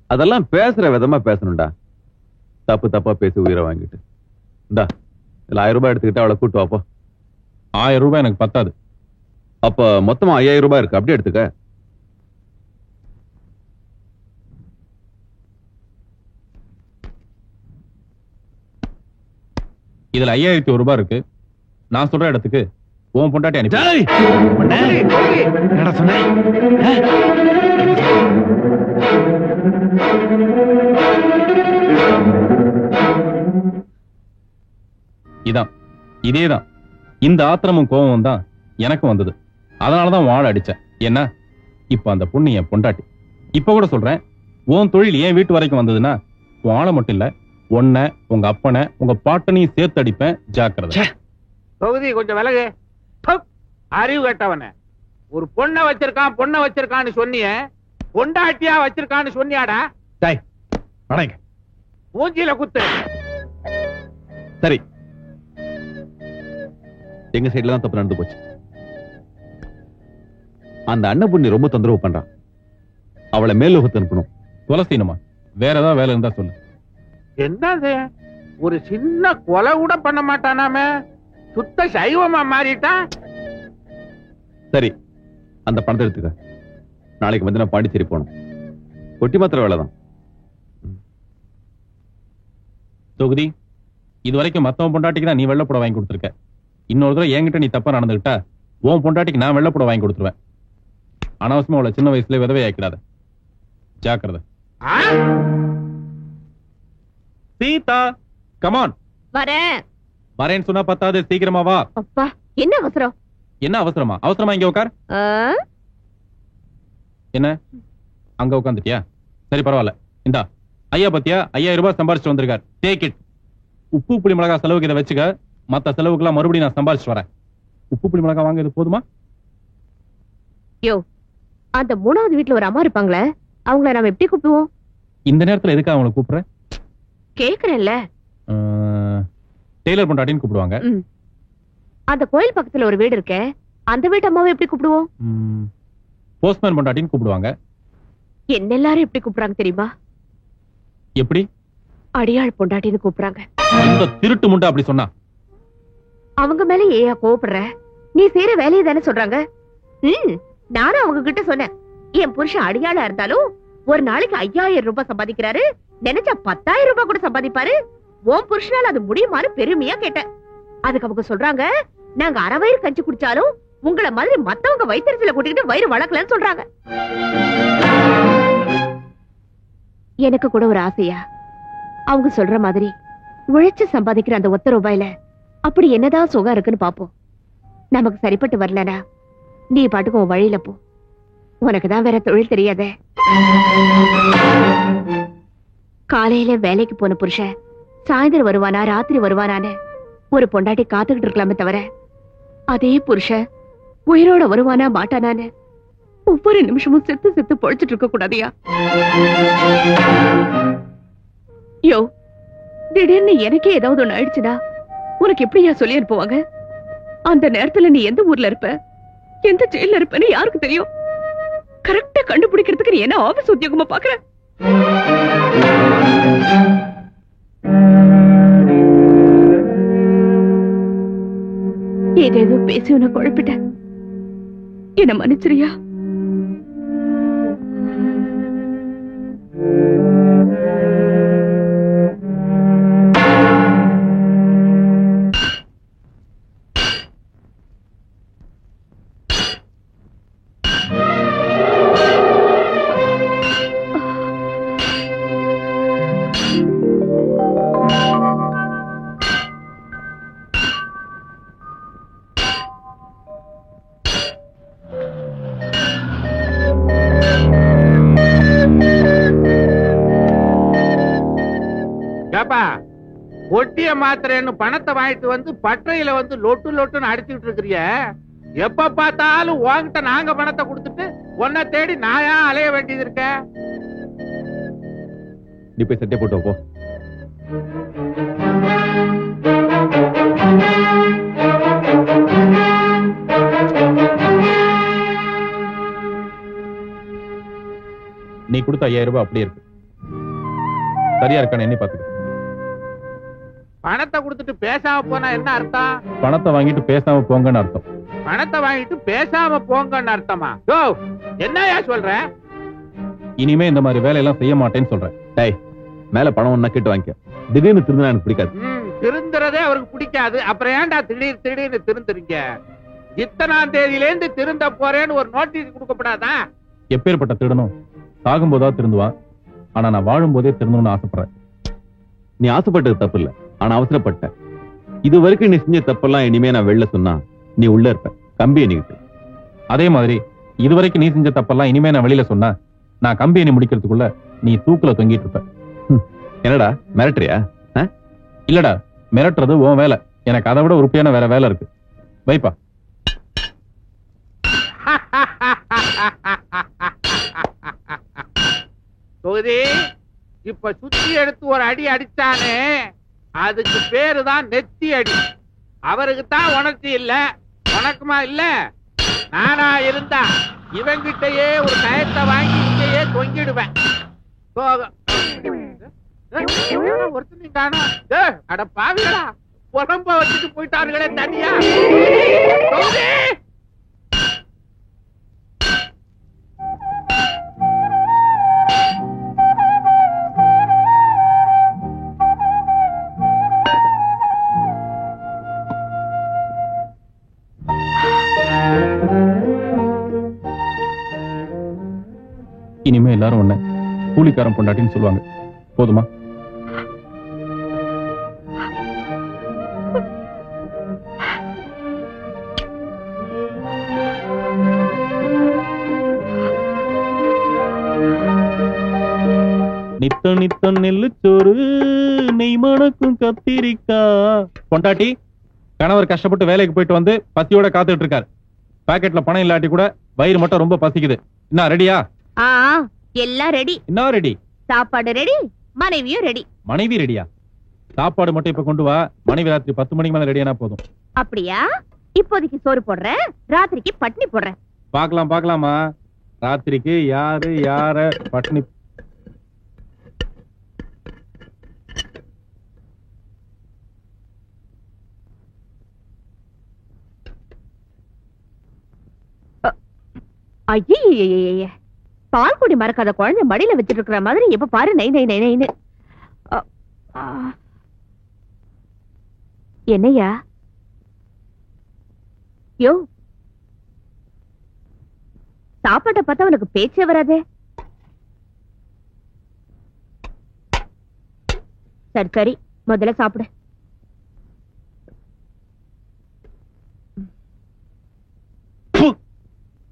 அதெல்லாம் பேசுற விதமா பேசணும்டா. தப்பு தப்பா பேசி உயிரை வாங்கிட்டு இந்தா 1000 ரூபாய் எடுத்துக்கிட்டு அவளை கூட்டு வாப்போ. 1000 ரூபாய் எனக்கு பத்தாது. அப்ப மொத்தமா 5000 ரூபாய் இருக்கு. அப்படியே எடுத்துக்க. இதுல 5001 ரூபாய் இருக்கு. நான் சொல்ற இடத்துக்கு உன் பொண்டாட்டி அனுப்பி. இதான் இதேதான். இந்த ஆத்திரமும் கோபமும் தான் எனக்கு வந்தது. அதனாலதான் வாழ அடிச்சேன். என்ன இப்ப அந்த பொண்ணு என் பொண்டாட்டி. இப்ப கூட சொல்றேன், உன் தொழில் ஏன் வீட்டு வரைக்கும் வந்ததுன்னா வாழ மட்டும் இல்ல, உன்னை உங்க அப்பனை உங்க பாட்டனையும் சேர்த்து அடிப்பேன். ஜாக்கிரதை. தொகுதி கொஞ்சம் விலகு. அறிவு கேட்டவன. ஒரு பொண்ணை வச்சிருக்கான்னு சொன்னிய, பொண்டாட்டியா வச்சிருக்கான்னு சொன்னியாடா? மூஞ்சில குத்து. சரி, எங்க சைடுல தான் தப்பு நடந்து போச்சு. அந்த அண்ணன் பொண்ணு ரொம்ப தொந்தரவு பண்றான். அவளை மேலோகத்து அனுப்பணும். கொலை செய்யணுமா? வேற ஏதாவது வேலை இருந்தா சொல்லு. என்னது, ஒரு சின்ன கொலை கூட பண்ண மாட்டானாமே, சுத்த சைவமா மாறிட்டான். சரி, அந்த பணத்தை எடுத்துக்க. நாளைக்கு வந்து நான் பாண்டிச்சேரி போகணும். கொட்டி மாத்திர வேலைதான். தொகுதி, இது வரைக்கும் மத்தவன் பொண்டாட்டிக்கு தான் நீ வெள்ளப்பட வாங்கி கொடுத்துருக்க. இன்னொரு தடவை என்கிட்ட நீ தப்பா நடந்துகிட்டா உன் பொண்டாட்டிக்கு நான் வெள்ளப்பட வாங்கி கொடுத்துருவேன். அனாவசியமா அவளை சின்ன வயசுல விதவை ஆக்கிடாத. ஜாக்கிரதை. சீதா, கமான். வரேன்னு சொன்னா பத்தாது, சீக்கிரமா வா. அப்பா என்ன அவசரம்? என்ன அவசரமா? அவசரமா இங்க உட்கார். என்ன அங்க உட்காந்துட்டியா? சரி பரவாயில்ல. இந்தா ஐயா பத்தியா 5000 ரூபாய் சம்பாரிச்சு வந்திருக்கார். Take it. உப்பு புளி மிளகா செலவுக்கு இதை வச்சுக்க. மத்த செலவுக்குலாம் மறுபடியும் நான் சம்பாரிச்சு வரேன். உப்பு புளி மிளகா வாங்க, இது போதுமா? யோ, அந்த 3வது வீட்டுல ஒரு அம்மா இருப்பாங்களே, அவங்கள நாம எப்படி கூப்பிடுவோம்? இந்த நேரத்துல எதுக்கு அவங்களை கூப்பிடுற? கேக்குறேன்ல. டெய்லர் பொண்டாட்டின்னு கூப்பிடுவாங்க. அந்த கோயில் பக்கத்துல ஒரு வீடு இருக்கே, அந்த வீட்டு அம்மாவை எப்படி கூப்பிடுவோம்? போஸ்ட்மேன் பொண்டாட்டின்னு கூப்பிடுவாங்க. என்ன எல்லாரும் எப்படி கூப்பிடுறாங்க தெரியுமா? எப்படி? அடியாள் பொண்டாட்டின்னு கூப்பிடுறாங்க. இந்த திருட்டு முண்டை அப்படி சொன்னா அவங்க மேல ஏயா கோபப்படுற? நீ செய்யற வேலையை தானே சொல்றாங்க. நானும் அவங்க கிட்ட சொன்னேன், என் புருஷன் அடியாளா இருந்தாலும் ஒரு நாளைக்கு 5000 ரூபாய் சம்பாதிக்கிறாரு, நினைச்சா 10,000 ரூபாய் கூட சம்பாதிப்பாரு. உன் புருஷனால அது முடியுமான்னு பெருமையா கேட்டேன். அதுக்கு அவங்க சொல்றாங்க, நாங்க அரை வயிறு கஞ்சி குடிச்சாலும் உங்களை மாதிரி மத்தவங்க வயிற்றுல கூட்டிக்கிட்டு வயிறு வளர்க்கலன்னு சொல்றாங்க. எனக்கு கூட ஒரு ஆசையா, அவங்க சொல்ற மாதிரி உழைச்சு சம்பாதிக்கிற அந்த 1 ரூபாயில அப்படி என்னதான் சுகம் இருக்குன்னு பாப்போம். நமக்கு சரிப்பட்டு வரலனா நீ பாட்டுக்கு உன் வழியில போ. உனக்குதான் வேற தொழில் தெரியாதே. காலையில வேலைக்கு போன புருஷன் சாயந்தரம் வருவானா ராத்திரி வருவானான்னு ஒரு பொண்டாட்டி காத்துக்கிட்டு இருக்கலாமே தவிர, அதே புருஷன் உயிரோட வருவானா மாட்டானான்னு ஒவ்வொரு நிமிஷமும் செத்து செத்து பொழைச்சிட்டு இருக்க கூடாதியா? யோ, திடீர்னு எனக்கே ஏதாவது ஒண்ணு ஆயிடுச்சுன்னா உனக்கு எப்படியா சொல்லி அனுப்புவாங்க? அந்த நேரத்துல நீ எந்த ஊர்ல இருப்ப, எந்த ஜெயில இருப்பன்னு யாருக்கு தெரியும்? கரெக்டா கண்டுபிடிக்கிறதுக்கு நீ என்ன ஆபீஸ் உத்தியோகமா பாக்குற? ஏதேதோ பேசி உன குழப்பிட்ட, என்ன மன்னிச்சிரியா? ஒட்டிய மாத்திரன்னு பணத்தை வாங்கிட்டு வந்து பற்றையில வந்து லொட்டு லொட்டுன்னு அடிச்சுட்டு இருக்கிறிய. எப்ப பார்த்தாலும் உன்கிட்ட நாங்க பணத்தை கொடுத்துட்டு உன்னை தேடி நாயா அலைய வேண்டியது இருக்க. நீ போய் சட்டை போட்டு போ. நீ கொடுத்த 5000 ரூபாய் அப்படியே இருக்கு. சரியா இருக்கான்னு என்ன பாத்துக்க. பணத்தை கொடுத்துட்டு பேசாம போனா என்ன அர்த்தம்? பணத்தை வாங்கிட்டு பேசாம போங்கன்னு அர்த்தம். பணத்தை வாங்கிட்டு பேசாம போங்கன்னு அர்த்தமா? என்னையா சொல்ற? இனிமே இந்த மாதிரி வேலையெல்லாம் செய்ய மாட்டேன்னு சொல்றேன். டேய், மேல பணம் ஒண்ணா கேட்டு வாங்கிக்க. திடீர்னு திருந்தினா எனக்கு பிடிக்காது. திருந்துறதே அவருக்கு பிடிக்காது. அப்புறம் ஏன்டா திடீர்னு திருந்துறீங்க? இத்தனாம் தேதியில இருந்து திருந்த போறேன்னு ஒரு நோட்டீஸ் கொடுக்கப்படாதா? எப்பேற்பட்ட திருடனும் சாகும்போதா திருந்துவான். ஆனா நான் வாழும் போதே திருந்தணும்னு ஆசைப்படுறேன். நீ ஆசைப்பட்டது தப்பு இல்ல, ஆனா அவசரப்பட்ட. இது வரைக்கும் நீ செஞ்ச தப்பெல்லாம் இனிமே நான் வெளில சொன்னா நீ உள்ள இருப்ப, கம்பி எண்ணிக்கிட்டு. அதே மாதிரி இதுவரைக்கும் நீ செஞ்ச தப்பெல்லாம் இனிமே நான் வெளியில சொன்னா நான் கம்பி எண்ணி முடிக்கிறதுக்குள்ள நீ தூக்குல தொங்கிட்டு இருப்ப. என்னடா மிரட்டுறியா? இல்லடா, மிரட்டுறது உன் வேலை. எனக்கு அதை விட உறுப்பியான வேற வேலை இருக்கு. வைப்பா. தொகுதி இப்ப சுத்தி எடுத்து ஒரு அடி அடிச்சானே, அதுக்கு பேருதான் நெத்தி அடி. அவருக்கு தான் உணர்ச்சி இல்ல, உனக்குமா இல்ல? நானா இருந்தா இவங்கிட்டயே ஒரு கயத்தை வாங்கி இங்கேயே தொங்கிடுவேன். ஒருத்தனையும் காணோம். அட பாவிகளா, உடம்ப வச்சுட்டு போயிட்டார்களே தனியா. இனிமே எல்லாரும் ஒண்ணு கூலிக்காரன் பொண்டாட்டின்னு சொல்லுவாங்க. போதுமா? நித்த நித்த நெல்லுச்சோறு நெய் மணக்கும் கத்திரிக்கா. பொண்டாட்டி கணவர் கஷ்டப்பட்டு வேலைக்கு போயிட்டு வந்து பசியோட காத்துட்டு இருக்காரு. பாக்கெட்ல பணம் இல்லாட்டி கூட வயிறு மட்டும் ரொம்ப பசிக்குது. என்ன ரெடியா? எல்லாம் ரெடி. என்ன ரெடி? சாப்பாடு ரெடி, மனைவியும் ரெடி. மனைவி ரெடியா? சாப்பாடு மட்டும் இப்ப கொண்டு வா. மனைவி ராத்திரி 10 மணிக்கு மேல ரெடியானா போதும். அப்படியா? இப்போதைக்கு சோறு போடுறேன், ராத்திரிக்கு பட்னி போடுறேன். பாக்கலாம் பாக்கலாமா? ராத்திரிக்கு யாரு யார பட்னி? ஐயே, பால் குடி மறக்காத குழந்தை மடியில வச்சிட்டு இருக்கிற மாதிரி எப்ப பாரு நை நை நை நைன்னு. என்னையா யோ, சாப்பாட்டை பார்த்தா உனக்கு பேச்சே வராதே. சரி சரி, முதல்ல சாப்பிடு.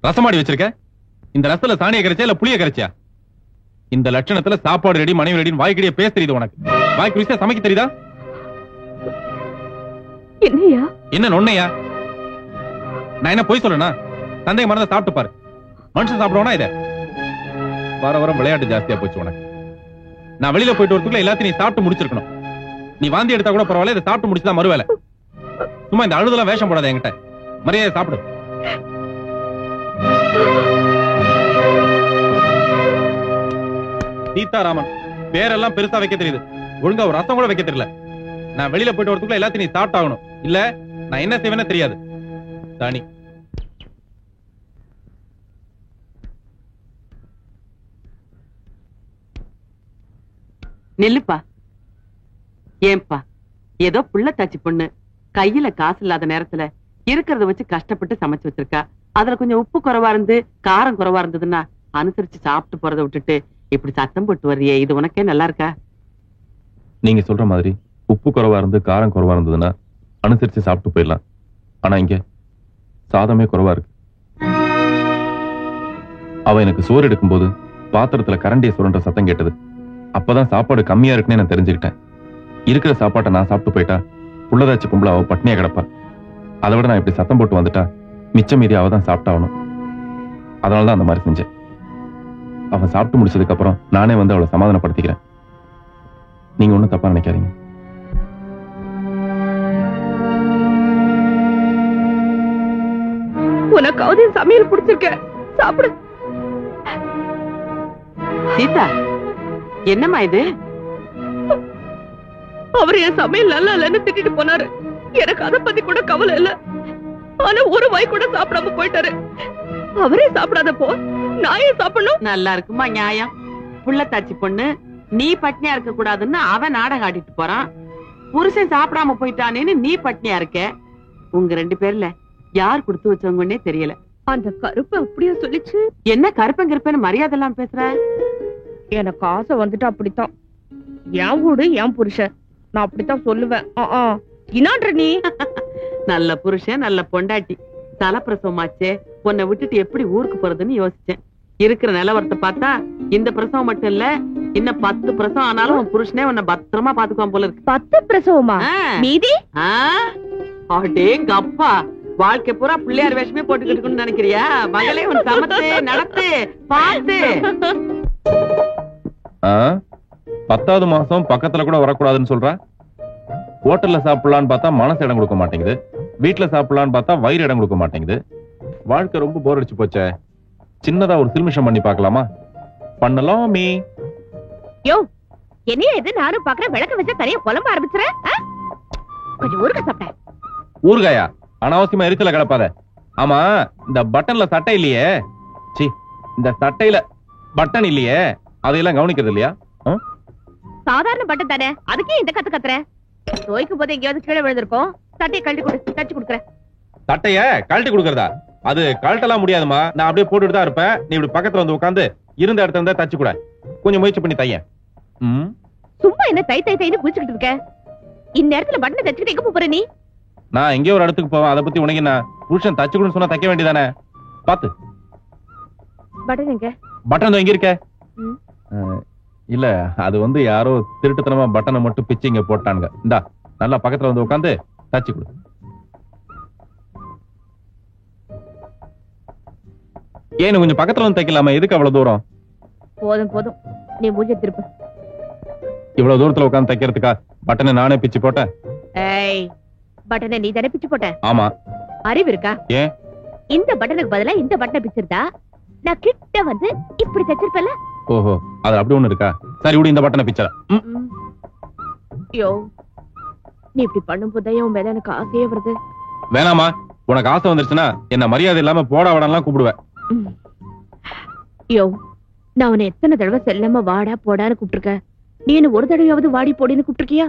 ரசமாடி வச்சிருக்க. இந்த ரசத்துல சாணியை கரைச்சா இல்ல புளிய கரைச்சியா? இந்த லட்சணத்துல சாப்பாடு ரெடி, மனைவி ரெடின்னு வாய்க்கடியே பேச தெரியுது உனக்கு? வாய்க்கு ருசியா சமைக்க தெரியுதா? என்னையா? என்ன நொன்னையா? நான் என்ன போய் சொல்லனா? சந்தேகம் மறந்தா சாப்பிட்டு பாரு. மனுஷன் சாப்பிடுவானா இத? வர வர விளையாட்டு ஜாஸ்தியா போச்சு உனக்கு. நான் வெளியில போயிட்டு வரதுக்குள்ள எல்லாத்தையும் நீ சாப்பிட்டு முடிச்சிருக்கணும். நீ வாந்தி எடுத்தா கூட பரவாயில்ல, இதை சாப்பிட்டு முடிச்சுதான் மறுவேலை. சும்மா இந்த அழுதெல்லாம் வேஷம் போடாத என்கிட்ட. மரியாதை சாப்பிடு. சீதாராமன் பேரெல்லாம் பெருசா வைக்க தெரியுது, ஒழுங்கா ஒரு ரசம் கூட வைக்க தெரியல. நான் வெளியில போயிட்டு வரதுக்குள்ள எல்லாத்தையும் நீ சாப்பிட்டாகணும். இல்ல நான் என்ன செய்வேன்னு தெரியாது. தானி நெல்லுப்பா. ஏன்பா, ஏதோ புள்ள தாச்சி பொண்ணு கையில காசு இல்லாத நேரத்துல இருக்கிறத வச்சு கஷ்டப்பட்டு சமைச்சு வச்சிருக்கா. அதுல கொஞ்சம் உப்பு குறைவா இருந்து காரம் குறைவா இருந்ததுன்னா அனுசரிச்சு சாப்பிட்டு போறதை விட்டுட்டு இப்படி சத்தம் போட்டு வர்றியே, இது உனக்கே நல்லா இருக்கா? நீங்க சொல்ற மாதிரி உப்பு குறைவா இருந்து காரம் குறைவா இருந்ததுன்னா அனுசரிச்சு சாப்பிட்டு போயிடலாம். ஆனா இங்க சாதமே குறைவா இருக்கு. அவ எனக்கு சோறு எடுக்கும் போது பாத்திரத்துல கரண்டிய சுரண்ட சத்தம் கேட்டது. அப்பதான் சாப்பாடு கம்மியா இருக்குன்னு நான் தெரிஞ்சுக்கிட்டேன். இருக்கிற சாப்பாட்டை நான் சாப்பிட்டு போயிட்டா புள்ளதாச்சி பொம்பளை அவ பட்னியா கிடப்பா. அதை விட நான் இப்படி சத்தம் போட்டு வந்துட்டா மிச்சம் மீதி அவ தான் சாப்பிட்டாகணும். அதனாலதான் அந்த மாதிரி செஞ்சேன். அவன் சாப்பிட்டு முடிச்சதுக்கு அப்புறம் நானே வந்து அவளை சமாதானப்படுத்திக்கிறேன். நீங்க ஒண்ணும் தப்பா நினைக்காதீங்க. உனக்காவது சமையல் பிடிச்சிருக்க, சாப்பிடு. சீதா, என்னம்மா இது? அவர் என் சமையல் நல்லா இல்லன்னு திட்டிட்டு போனாரு. எனக்கு அதை பத்தி கூட கவலை இல்ல. ஆனா ஒரு வாய் கூட சாப்பிடாம போயிட்டாரு. அவரே சாப்பிடாதப்போ நான் ஏன் சாப்பிடணும்? நல்லா இருக்குமா நியாயம்? புள்ளத்தாச்சி பொண்ணு நீ பட்னியா இருக்க கூடாதுன்னு அவன் நாடகம் ஆடிட்டு போறான். புருஷன் சாப்பிடாம போயிட்டானேன்னு நீ பட்னியா இருக்க. உங்க ரெண்டு பேர்ல யார் கொடுத்து வச்சவங்கன்னே தெரியல. அந்த கருப்பு அப்படியே சொல்லிச்சு. என்ன கருப்பன் கருப்பன்னு மரியாதை எல்லாம் பேசுற? எனக்கு ஆசை வந்துட்டு அப்படித்தான். என் வீடு என் புருஷன், நான் அப்படித்தான் சொல்லுவேன். இன்னான்ற நீ நல்ல புருஷன் நல்ல பொண்டாட்டி, தலப்பிரசவமாச்சே, உன்னை விட்டுட்டு எப்படி ஊருக்கு போறதுன்னு யோசிச்சேன். இருக்கிற நிலவரத்தை பார்த்தா இந்த பிரசவம் மட்டும் இல்ல, இன்னும் 10 பிரசவம் ஆனாலும் உன் புருஷனே உன்னை பத்திரமா பாத்துக்குவான் போல இருக்கு. 10 பிரசவமா? மீதி அடேங்கப்பா, வாழ்க்கை பூரா பிள்ளையார் வேஷமே போட்டுக்கிட்டு நினைக்கிறியா? மகளே உன் சமத்து நடத்து பார்த்து. 10வது மாசம் பக்கத்துல கூட வரக்கூடாதுன்னு சொல்ற. ஹோட்டல்ல சாப்பிடலான்னு பார்த்தா மனசு இடம் கொடுக்க மாட்டேங்குது, வீட்டுல சாப்பிடலான்னு பார்த்தா வயிறு இடம் கொடுக்க மாட்டேங்குது. வாழ்க்கை ரொம்ப போர் அடிச்சு போச்சே. சின்னதா ஒரு சில்மிஷம் பண்ணி பார்க்கலாமா? பண்ணலாமே. யோ, என்னைய இது நானும் பாக்குறேன். விளக்க வச்சா தனியா புலம்ப ஆரம்பிச்சுறேன். கொஞ்சம் ஊறுகாய் சாப்பிட்டேன். ஊறுகாயா? அனாவசியமா எரிச்சல கிடப்பாத. ஆமா, இந்த பட்டன்ல சட்டை இல்லையே. சி, இந்த சட்டையில பட்டன் இல்லையே, அதையெல்லாம் கவனிக்கிறது இல்லையா? சாதாரண பட்டன் தானே, அதுக்கே இந்த கத்து கத்துறேன். தோய்க்கும் போது எங்கேயாவது கீழே விழுந்திருக்கும். சட்டையை கழட்டி கொடு, தச்சு கொடுக்குறேன். சட்டைய கழட்டி கொடுக்கறதா? அது கழட்டலாம் முடியாதுமா. நான் அப்படியே போட்டுட்டு தான் இருப்பேன். நீ இப்படி பக்கத்துல வந்து உட்காந்து இருந்த இடத்துல இருந்தா தச்சு கூட. கொஞ்சம் முயற்சி பண்ணி தையேன். சும்மா என்ன தை தை தைன்னு குளிச்சுக்கிட்டு இருக்க? இந்நேரத்துல பட்டனை தச்சுக்கிட்டு எங்க போற நீ? நான் எங்கேயோ ஒரு இடத்துக்கு போவேன். அதை பத்தி உனக்கு என்ன? புருஷன் தச்சு கொடுன்னு சொன்னா தைக்க வேண்டியதானே? பாத்து. பட்டன் எங்க? பட்டன் எங்க இருக்க? இல்ல, அது வந்து யாரோ திருட்டுத்தனமா பட்டனை மட்டும் பிச்சு இங்க போட்டானுங்க. இந்தா, நல்லா பக்கத்துல வந்து உட்காந்து தச்சு கொடு. ஏன் கொஞ்சம் பக்கத்துல வந்து தைக்கலாமா? எதுக்கு அவ்வளவு தூரம்? போதும் போதும், நீ மூஞ்ச திருப்பு. இவ்வளவு தூரத்துல உட்காந்து தைக்கிறதுக்கா பட்டனை நானே பிச்சு போட்டேன்? ஏய், பட்டனை நீ தானே பிச்சு போட்ட? ஆமா. அறிவு இருக்கா? ஏன் இந்த பட்டனுக்கு பதிலா இந்த பட்டனை பிச்சிருந்தா நான் கிட்ட வந்து இப்படி தச்சிருப்பேன்ல? ஓஹோ, அது அப்படி ஒண்ணு இருக்கா? சரி விடு, இந்த பட்டனை பிச்சற. யோ, நீ இப்படி பண்ணும்போது உன் மேல எனக்கு ஆசையே வருது. வேணாமா? உனக்கு ஆசை வந்துருச்சுன்னா என்ன மரியாதை இல்லாம போடா வடலாம் கூப்பிடுவேன். யோ, நான் உன்னை எத்தனை தடவை செல்லம்மா வாடா போடான்னு கூப்பிட்டுருக்க? நீ என்ன ஒரு தடவையாவது வாடி போடின்னு கூப்பிட்டுருக்கியா?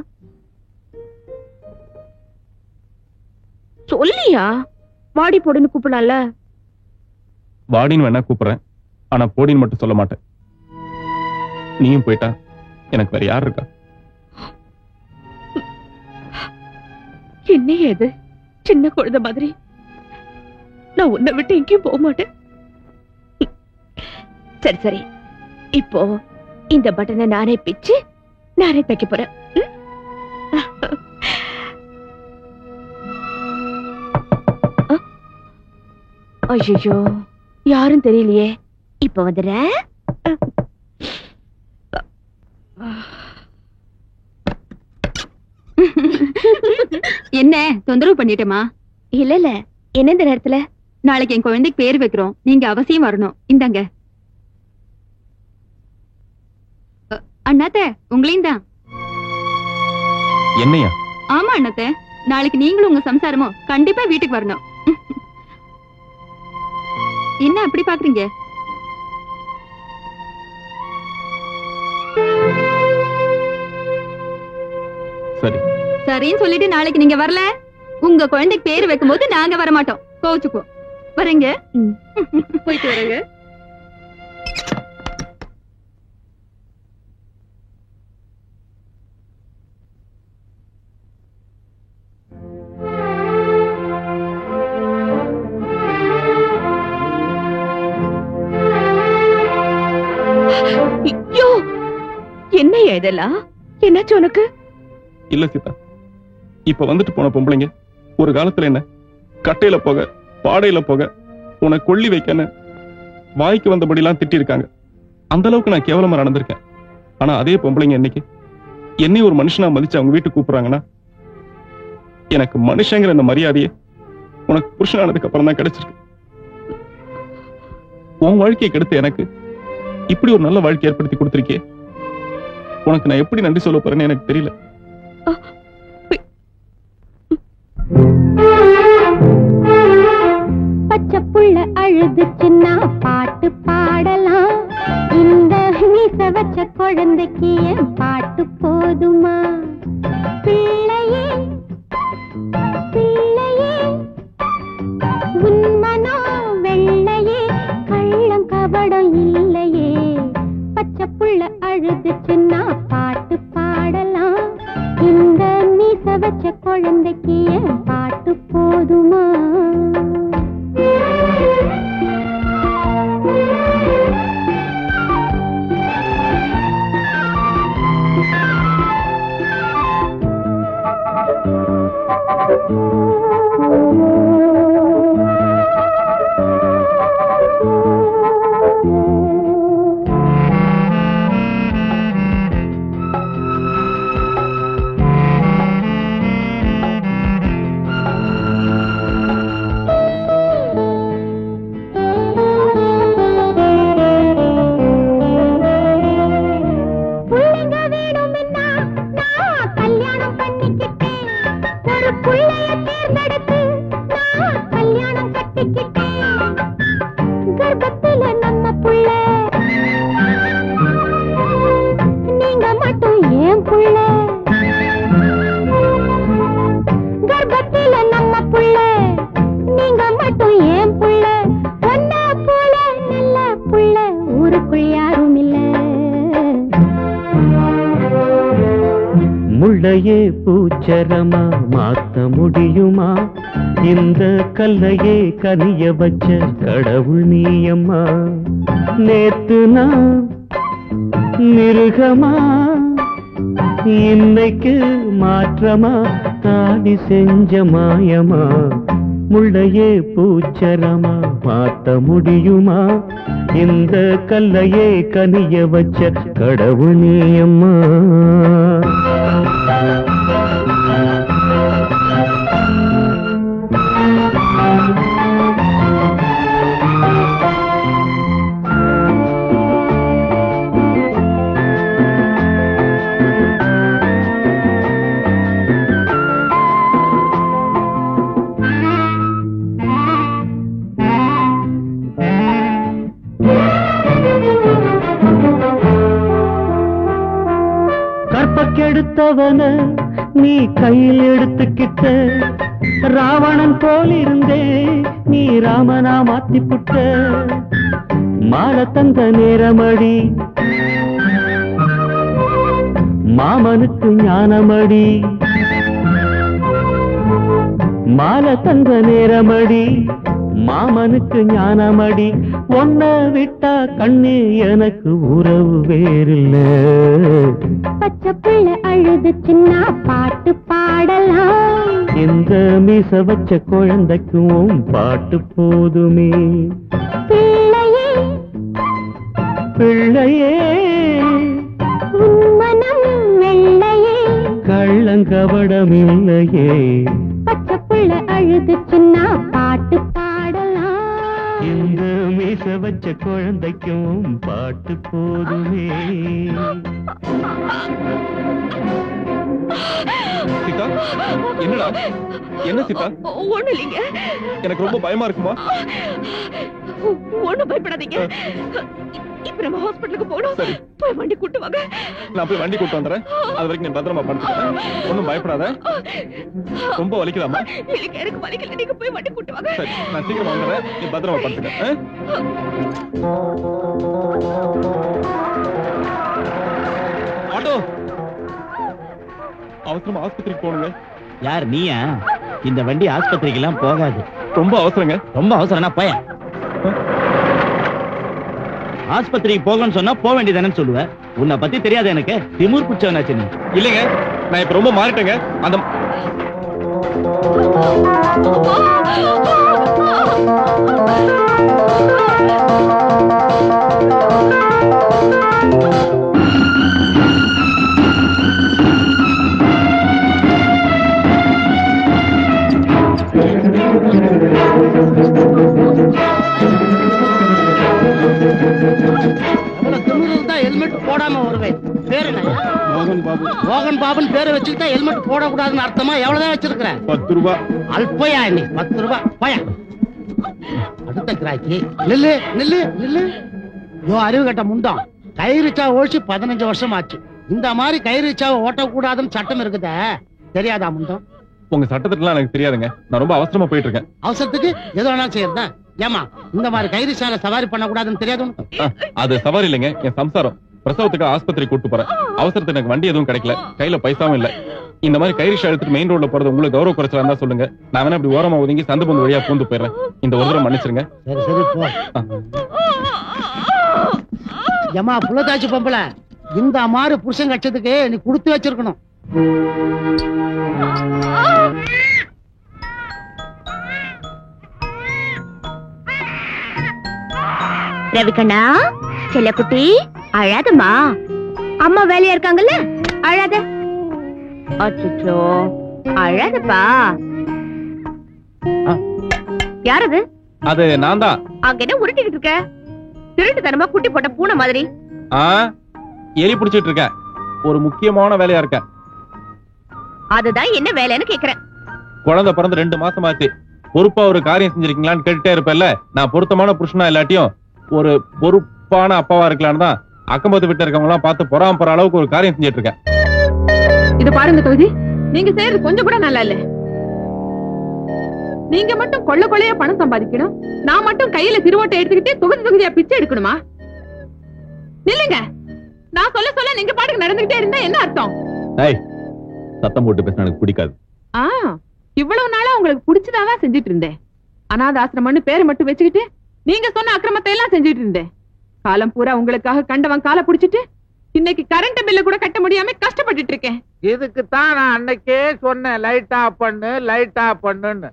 சொல்லியா? வாடி போடின்னு கூப்பிடலாம்ல. வாடின்னு வேணா கூப்பிடுறேன், ஆனா போடின்னு மட்டும் சொல்ல மாட்டேன். நீயும் போயிட்டா எனக்கு வேற யார் இருக்கா? என்ன ஏது சின்ன குழந்தை மாதிரி? நான் உன்னை விட்டு எங்கேயும் போக மாட்டேன். சரி சரி, இப்போ இந்த பட்டனை நானே பிச்சு நானே தைக்க போறேன். ஐயோ, யாரும் தெரியலையே. இப்ப வந்துடுறேன். என்ன தொந்தரவு பண்ணிட்டேமா? இல்ல இல்ல, என்ன இந்த நேரத்துல? நாளைக்கு என் குழந்தைக்கு பேர் வைக்கிறோம், நீங்க அவசியம் வரணும். இந்தாங்க. அண்ணாத்த, உங்களையும் தான். என்னையா? ஆமா அண்ணாத்த, நாளைக்கு நீங்களும் உங்க சம்சாரமும் கண்டிப்பா வீட்டுக்கு வரணும். என்ன அப்படி பாக்குறீங்க? சரி சரின்னு சொல்லிட்டு நாளைக்கு நீங்க வரல, உங்க குழந்தைக்கு பேர் வைக்கும் போது நாங்க வர மாட்டோம், கோச்சுக்குவோம். வரேங்க. போயிட்டு வரேங்க. ஐயோ, என்ன இதெல்லாம்? என்னாச்சு உனக்கு? இல்ல சீதா, இப்ப வந்துட்டு போன பொம்பளைங்க ஒரு காலத்துல என்ன கட்டையில போக பாடையில போக உன்னை கொள்ளி வைக்கன்னு வாய்க்கு வந்தபடி எல்லாம் திட்டி இருக்காங்க. அந்த அளவுக்கு நான் கேவலமா நடந்திருக்கேன். ஆனா அதே பொம்பளைங்க இன்னைக்கு என்னை ஒரு மனுஷனா மதிச்சு அவங்க வீட்டுக்கு கூப்பிடுறாங்கன்னா எனக்கு மனுஷங்கிற அந்த மரியாதையே உனக்கு புருஷனானதுக்கு அப்புறம் தான் கிடைச்சிருக்கு. உன் வாழ்க்கையை கெடுத்து எனக்கு இப்படி ஒரு நல்ல வாழ்க்கை ஏற்படுத்தி கொடுத்திருக்கே, உனக்கு நான் எப்படி நன்றி சொல்ல போறேன்னு எனக்கு தெரியல. பச்சை புள்ள அழுதுச்சுன்னா பாட்டு பாடலாம், இந்த மீச வச்ச குழந்தைக்கு என் பாட்டு போதுமா? பிள்ளையே பிள்ளையே உன் மனோ வெள்ளையே, கள்ளம் கபடம் இல்லையே. பச்சை புள்ள அழுதுச்சுன்னா பாட்டு பாடலாம், இந்த மீச வச்ச குழந்தைக்கு என் பாட்டு போதுமா? முள்ளையே பூச்சரமா மாத்த முடியுமா? இந்த கல்லையே கனிய வச்ச கடவுள் நீயம்மா. நேத்து நான் மிருகமா, இன்னைக்கு மாற்றமா, தாடி செஞ்ச மாயமா. முள்ளையே பூச்சரமா மாத்த முடியுமா? இந்த கல்லையே கனிய வச்ச கடவுள் நீயம்மா. எடுத்தவன நீ கையில் எடுத்துக்கிட்ட, ராவணன் போல் இருந்தே நீ ராமனா மாத்தி புட்ட. மாலை தந்த நேரமடி மாமனுக்கு ஞானமடி, மாலை தந்த நேரமடி மாமனுக்கு ஞானமடி. ஒன்ன விட்டா கண்ணே எனக்கு உறவு வேறில்ல. பச்சை புள்ள அழுது சின்ன பாட்டு பாடலாம். இந்த மீச வச்ச குழந்தைக்கும் பாட்டு போதுமே. பிள்ளையே பிள்ளையே மனம் வெள்ளையே, கள்ளங்கவடம் இல்லையே. பச்சை புள்ள அழுது சின்ன பாட்டு பாடலாம். இந்த மீச வச்ச குழந்தைக்கும் பாட்டு போதுமே. சீதா, என்னடா? என்ன சீதா? ஒண்ணு இல்லைங்க. எனக்கு ரொம்ப பயமா இருக்குமா? ஒண்ணும் பயப்படாதீங்க. இப்ப நம்ம ஹாஸ்பிடலுக்கு போகணும். போய் வண்டி கூட்டு வாங்க. நான் போய் வண்டி கூட்டு வந்துறேன். அது வரைக்கும் நீ பத்திரமா படுத்துக்க. ஒண்ணும் பயப்படாத. ரொம்ப வலிக்குதாமா? இல்லைங்க, எனக்கு வலிக்கல. நீங்க போய் வண்டி கூட்டு வாங்க. சரி, நான் சீக்கிரம் வந்துறேன். நீ பத்திரமா படுத்துக்க. ஆட்டோ, அவசரமா ஆஸ்பத்திரிக்கு போகணுங்க. யார் நீயா? இந்த வண்டி ஆஸ்பத்திரிக்கு எல்லாம் போகாது. ரொம்ப அவசரங்க. ரொம்ப அவசரம்னா போய. ஆஸ்பத்திரிக்கு போகணும்னு சொன்னா போக வேண்டியதானு சொல்லுவேன். உன்னை பத்தி தெரியாது எனக்கு. திமிர் பிடிச்சவனாச்சு நீ. இல்லைங்க, நான் இப்ப ரொம்ப மாறிட்டேங்க. அந்த ஹெல்மெட் போடாம வருவேன். பேரு என்ன? மோகன் பாபு. மோகன் பாபுன்னு பேரை வச்சுக்கிட்டா ஹெல்மெட் போடக்கூடாதுன்னு அர்த்தமா? எவ்வளவுதான் வச்சிருக்கிறேன்? 10 ரூபாய். அல்பயா நீ 10 ரூபாய் போயா. அடுத்த கிராக்கி. நில்லு நில்லு நில்லு. யோ அறிவு கட்ட முண்டம். கைரிச்சா ஓடிச்சு 15 வருஷம் ஆச்சு. இந்த மாதிரி கைரிச்சாவை ஓட்டக்கூடாதுன்னு சட்டம் இருக்குதே, தெரியாதா முண்டம்? உங்க சட்டத்திட்டலாம் எனக்கு தெரியாதுங்க. நான் ரொம்ப அவசரமா போயிட்டு இருக்கேன். அவசரத்துக்கு எது வேணாலும் செய்யறதா? ஏமா இந்த மாதிரி கைரிச்சால சவாரி பண்ணக்கூடாதுன்னு தெரியாது? அது சவாரி இல்லைங்க, என் சம்சாரம். பிரசவத்துக்கு ஆஸ்பத்திரி கூட்டு போறேன். அவசரத்துக்கு எனக்கு வண்டி எதுவும் கிடைக்கல, கையில பைசாவும் இல்ல. இந்த மாதிரி கைரிஷா எடுத்துட்டு மெயின் ரோட்ல போறது உங்களுக்கு கௌரவ குறைச்சலா இருந்தா சொல்லுங்க. நான் வேணா இப்படி ஓரமா ஒதுங்கி சந்து பொந்து வழியா பூந்து போயிடுறேன். இந்த ஒரு தடவை மன்னிச்சிருங்க. சரி சரி போ. ஏமா புள்ளதாச்சு பொம்பளை, இந்த மாதிரி புருஷன் கட்சத்துக்கு நீ கொடுத்து வச்சிருக்கணும். ரவிகண்ணா, செல்லக்குட்டி அழாதம்மா. அம்மா வேலையா இருக்காங்கல்ல, அழாத. அச்சோ அழாதப்பா. யாரது? அது நான் தான். அங்க என்ன உருட்டிட்டு இருக்க? திருட்டுத்தனமா குட்டி போட்ட பூனை மாதிரி. எலி பிடிச்சிட்டு இருக்க. ஒரு முக்கியமான வேலையா இருக்க. அதுதான் என்ன வேலைன்னு கேக்குறேன். குழந்தை பிறந்து 2 மாசமாச்சு. பொறுப்பா ஒரு காரியம் செஞ்சிருக்கீங்களான்னு கேட்டுட்டே இருப்பேன்ல. நான் பொருத்தமான புருஷனா இல்லாட்டியும் ஒரு பொறுப்பான அப்பாவா இருக்கலான்னு தான் அக்கம்பத்து விட்டு இருக்கவங்க எல்லாம் பார்த்து பொறாம அளவுக்கு ஒரு காரியம் செஞ்சிட்டு இருக்கேன். இது பாருங்க தொகுதி, நீங்க செய்யறது கொஞ்சம் கூட நல்லா இல்ல. நீங்க மட்டும் கொள்ள கொள்ளையா பணம் சம்பாதிக்கணும், நான் மட்டும் கையில திருவோட்டை எடுத்துக்கிட்டு தொகுதி தொகுதியா பிச்சை எடுக்கணுமா? நில்லுங்க. நான் சொல்ல சொல்ல நீங்க பாட்டுக்கு நடந்துகிட்டே இருந்தா என்ன அர்த்தம்? சத்தம் போட்டு பேச எனக்கு பிடிக்காது. இவ்வளவு நாளா உங்களுக்கு பிடிச்சதாதான் செஞ்சிட்டு இருந்தேன். அநாத ஆசிரமம்னு பேரை மட்டும் வச்சுக்கிட்டு நீங்க சொன்ன அக்கிரமத்தை எல்லாம் செஞ்சிட்டு இருந்தேன். காலம் பூரா உங்களுக்காக கண்டவன் காலை புடிச்சிட்டு இன்னைக்கு கரண்ட் பில்ல கூட கட்ட முடியாம கஷ்டப்பட்டுட்டு இருக்கேன். இதுக்கு தான் நான் அன்னைக்கே சொன்னேன் லைட் ஆஃப் பண்ணு, லைட் ஆஃப் பண்ணுன்னு.